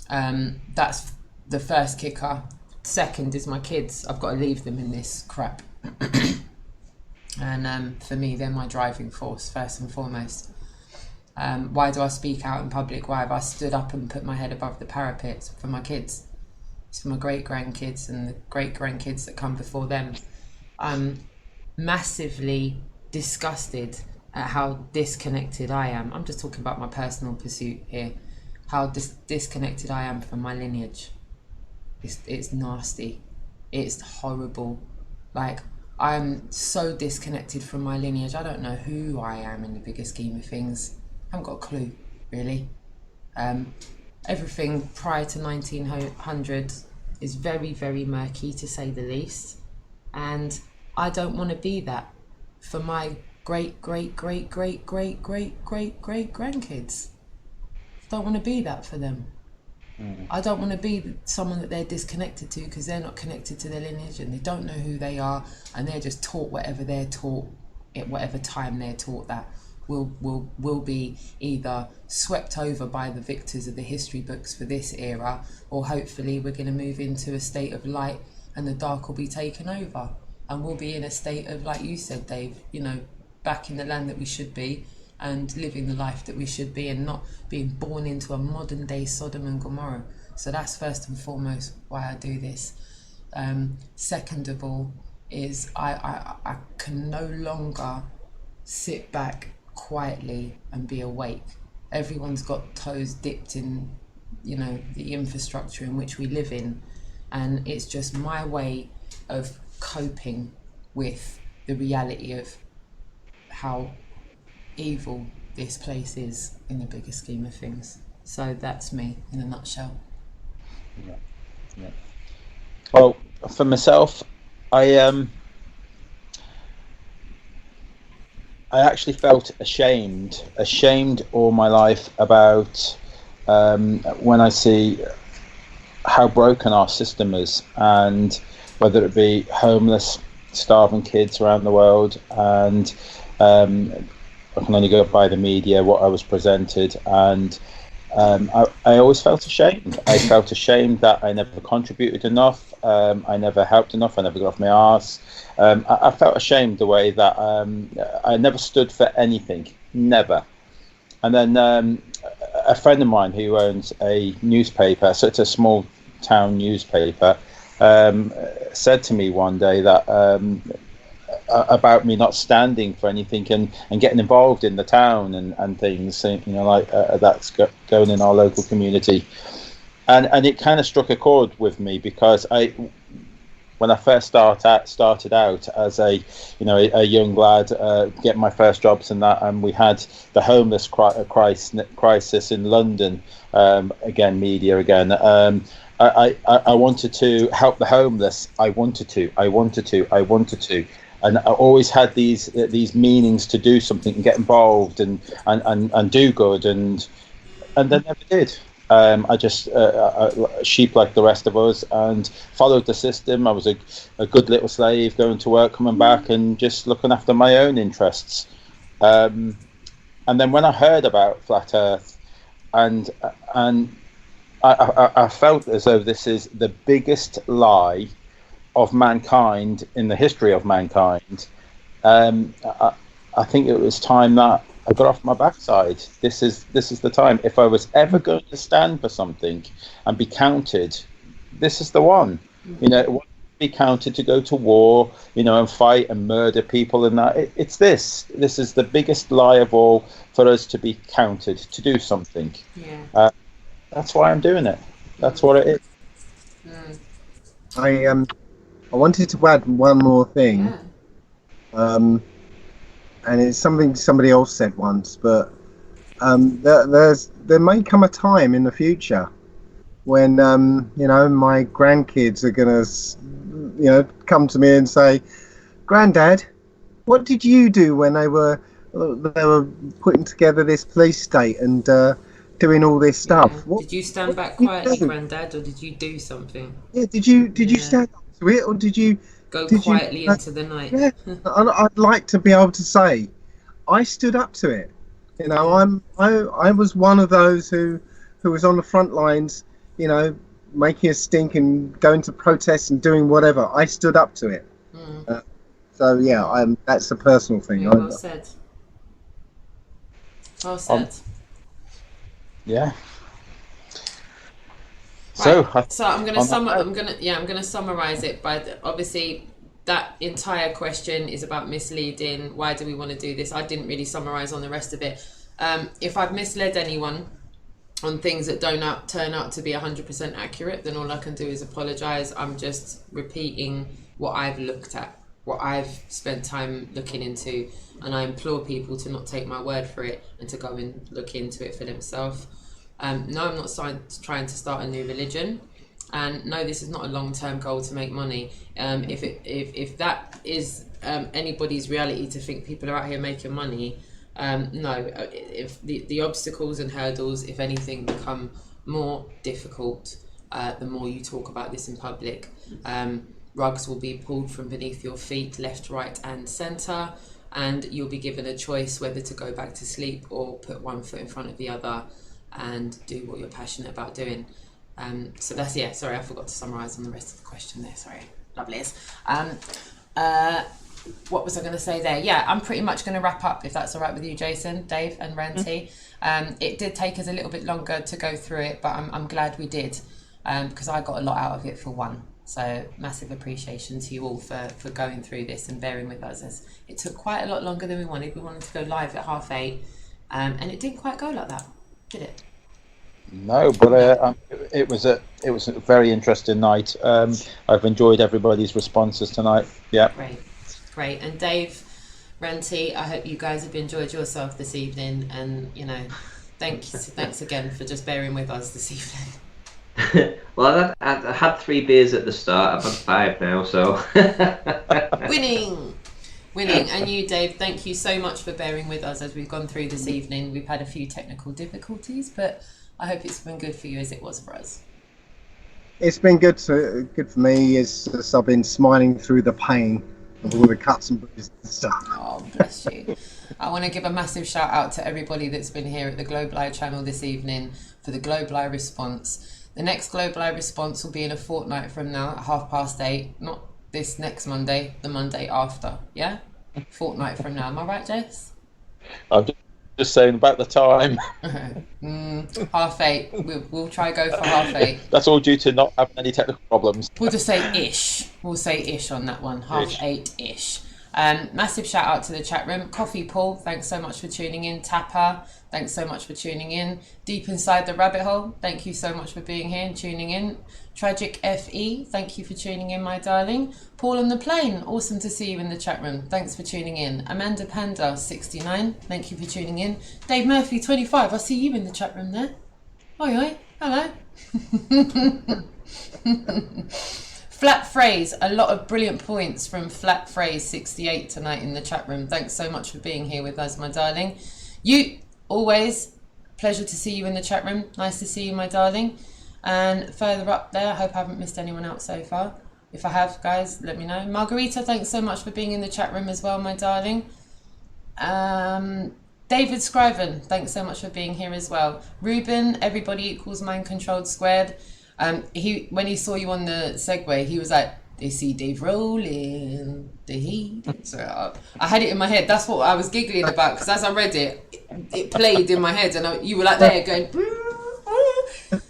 [SPEAKER 4] That's the first kicker. Second is my kids. I've got to leave them in this crap. And for me, they're my driving force, first and foremost. Why do I speak out in public? Why have I stood up and put my head above the parapet? It's for my kids. It's for my great-grandkids and the great-grandkids that come before them. I'm massively disgusted at how disconnected I am. I'm just talking about my personal pursuit here. How disconnected I am from my lineage. It's nasty. It's horrible. Like, I'm so disconnected from my lineage. I don't know who I am in the bigger scheme of things. I haven't got a clue, really. Everything prior to 1900 is very, very murky, to say the least. And I don't want to be that for my great-great-great-great-great-great-great-great-grandkids. Don't want to be that for them. I don't want to be someone that they're disconnected to, because they're not connected to their lineage and they don't know who they are, and they're just taught whatever they're taught at whatever time they're taught that. will be either swept over by the victors of the history books for this era, or hopefully we're going to move into a state of light and the dark will be taken over, and we'll be in a state of, like you said, Dave, back in the land that we should be and living the life that we should be, and not being born into a modern day Sodom and Gomorrah. So that's first and foremost why I do this. Second of all is I can no longer sit back quietly and be awake. Everyone's got toes dipped in, the infrastructure in which we live in, and it's just my way of coping with the reality of how evil this place is in the bigger scheme of things. So that's me in a nutshell.
[SPEAKER 1] Yeah. Well, for myself, I actually felt ashamed all my life about when I see how broken our system is, and whether it be homeless, starving kids around the world, and I can only go by the media, what I was presented, and I always felt ashamed. I felt ashamed that I never contributed enough, I never helped enough, I never got off my arse. I felt ashamed the way that I never stood for anything, never. And then a friend of mine who owns a newspaper, so it's a small town newspaper, said to me one day that about me not standing for anything and getting involved in the town and things, that's going in our local community. And it kind of struck a chord with me, because when I first started out as a young lad, getting my first jobs and that, and we had the homeless crisis in London, again media again. I wanted to help the homeless. I wanted to, and I always had these meanings to do something and get involved and do good, and then never did. I just sheep like the rest of us, and followed the system. I was a good little slave, going to work, coming back, and just looking after my own interests. And then when I heard about Flat Earth, and I felt as though this is the biggest lie of mankind in the history of mankind. I think it was time that I got off my backside. This is the time. If I was ever going to stand for something and be counted, this is the one. It won't be counted to go to war, and fight and murder people and that. It's this. This is the biggest lie of all, for us to be counted to do something. Yeah. That's why I'm doing it. That's what it is.
[SPEAKER 6] I wanted to add one more thing. Yeah. And it's something somebody else said once, but there may come a time in the future when my grandkids are gonna come to me and say, "Granddad, what did you do when they were putting together this police state and doing all this stuff?
[SPEAKER 4] Yeah. Did you stand back quietly, Granddad, or did you do something?
[SPEAKER 6] Yeah, did you stand up to it, or did you
[SPEAKER 4] go quietly into the night?"
[SPEAKER 6] Yeah, I'd like to be able to say I stood up to it. I was one of those who was on the front lines, making a stink and going to protests and doing whatever. I stood up to it. So yeah, that's a personal thing.
[SPEAKER 4] Yeah, well said. Well said.
[SPEAKER 1] Yeah.
[SPEAKER 4] Right. So I'm gonna summarize it by obviously that entire question is about misleading. Why do we want to do this? I didn't really summarize on the rest of it. If I've misled anyone on things that don't turn out to be 100% accurate, then all I can do is apologize. I'm just repeating what I've looked at, what I've spent time looking into, and I implore people to not take my word for it and to go and look into it for themselves. No, I'm not trying to start a new religion, and no, this is not a long-term goal to make money. If that is anybody's reality, to think people are out here making money, no. If the obstacles and hurdles, if anything, become more difficult, the more you talk about this in public. Rugs will be pulled from beneath your feet, left, right, and centre. and you'll be given a choice whether to go back to sleep or put one foot in front of the other and do what you're passionate about doing. So that's, yeah, sorry, I forgot to summarise on the rest of the question there, sorry. Lovelies. What was I going to say there? Yeah, I'm pretty much going to wrap up, if that's all right with you, Jason, Dave and Ranty. It did take us a little bit longer to go through it, but I'm glad we did, because I got a lot out of it for one. So massive appreciation to you all for going through this and bearing with us, as it took quite a lot longer than we wanted. We wanted to go live at 8:30, and it didn't quite go like that, did it?
[SPEAKER 1] No, but it was a very interesting night. I've enjoyed everybody's responses tonight. Yeah.
[SPEAKER 4] Great. And Dave, Ranty, I hope you guys have enjoyed yourself this evening, and thanks again for just bearing with us this evening.
[SPEAKER 3] Well, I had 3 beers at the start. I've had 5 now, so
[SPEAKER 4] winning. And you, Dave, thank you so much for bearing with us as we've gone through this evening. We've had a few technical difficulties, but I hope it's been good for you as it was for us.
[SPEAKER 6] It's been good for me as I've been smiling through the pain of all the cuts and bruises and stuff.
[SPEAKER 4] Oh, bless you. I want to give a massive shout out to everybody that's been here at the Global Eye channel this evening for the Global Eye response. The next Global Eye response will be in a fortnight from now at 8:30. Not this next Monday, the Monday after. Yeah? Fortnight from now. Am I right, Jace?
[SPEAKER 1] I'm just saying about the time.
[SPEAKER 4] 8:30. We'll try go for 8:30.
[SPEAKER 1] That's all due to not having any technical problems.
[SPEAKER 4] We'll just say ish. We'll say ish on that one. 8:30-ish. Massive shout out to the chat room. Coffee Paul, thanks so much for tuning in. Tapper, thanks so much for tuning in. Deep Inside the Rabbit Hole, thank you so much for being here and tuning in. Tragic FE, thank you for tuning in, my darling. Paul on the Plane, awesome to see you in the chat room. Thanks for tuning in. Amanda Panda 69, thank you for tuning in. Dave Murphy 25, I see you in the chat room there. Oi, hello. Flat Phrase, a lot of brilliant points from Flat Phrase 68 tonight in the chat room. Thanks so much for being here with us, my darling. You, always, pleasure to see you in the chat room. Nice to see you, my darling. And further up there, I hope I haven't missed anyone out so far. If I have, guys, let me know. Margarita, thanks so much for being in the chat room as well, my darling. David Scriven, thanks so much for being here as well. Ruben, Everybody Equals Mind Controlled Squared. When he saw you on the Segway, he was like, "They see Dave rolling, the heat." So I had it in my head. That's what I was giggling about, because as I read it, it played in my head, and you were like there going.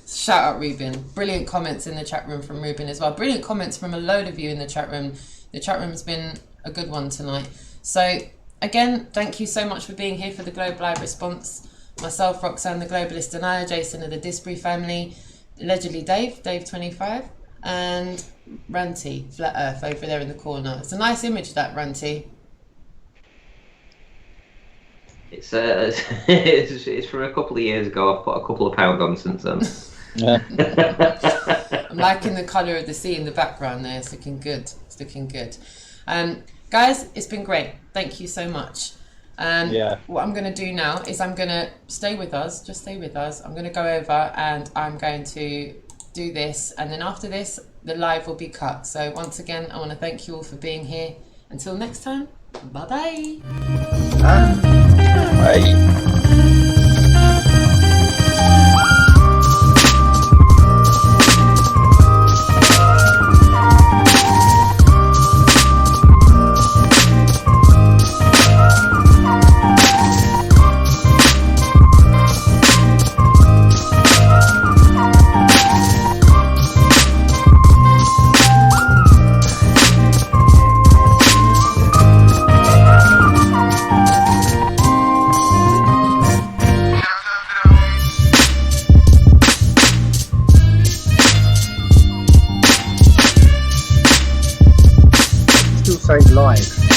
[SPEAKER 4] Shout out Ruben. Brilliant comments in the chat room from Ruben as well. Brilliant comments from a load of you in the chat room. The chat room's been a good one tonight. So again, thank you so much for being here for the Global Eye response. Myself, Roxanne, the Globalist Denier, Jason of the Disbury family. Allegedly Dave 25, and Ranty, Flat Earth over there in the corner. It's a nice image, that, Ranty.
[SPEAKER 3] It's from a couple of years ago. I've put a couple of pounds on since then.
[SPEAKER 4] I'm liking the colour of the sea in the background there. It's looking good. Guys, it's been great. Thank you so much. What I'm going to do now is I'm going to stay with us. Just stay with us. I'm going to go over and I'm going to do this. And then after this, the live will be cut. So once again, I want to thank you all for being here. Until next time, bye-bye.
[SPEAKER 1] Bye.
[SPEAKER 6] Live.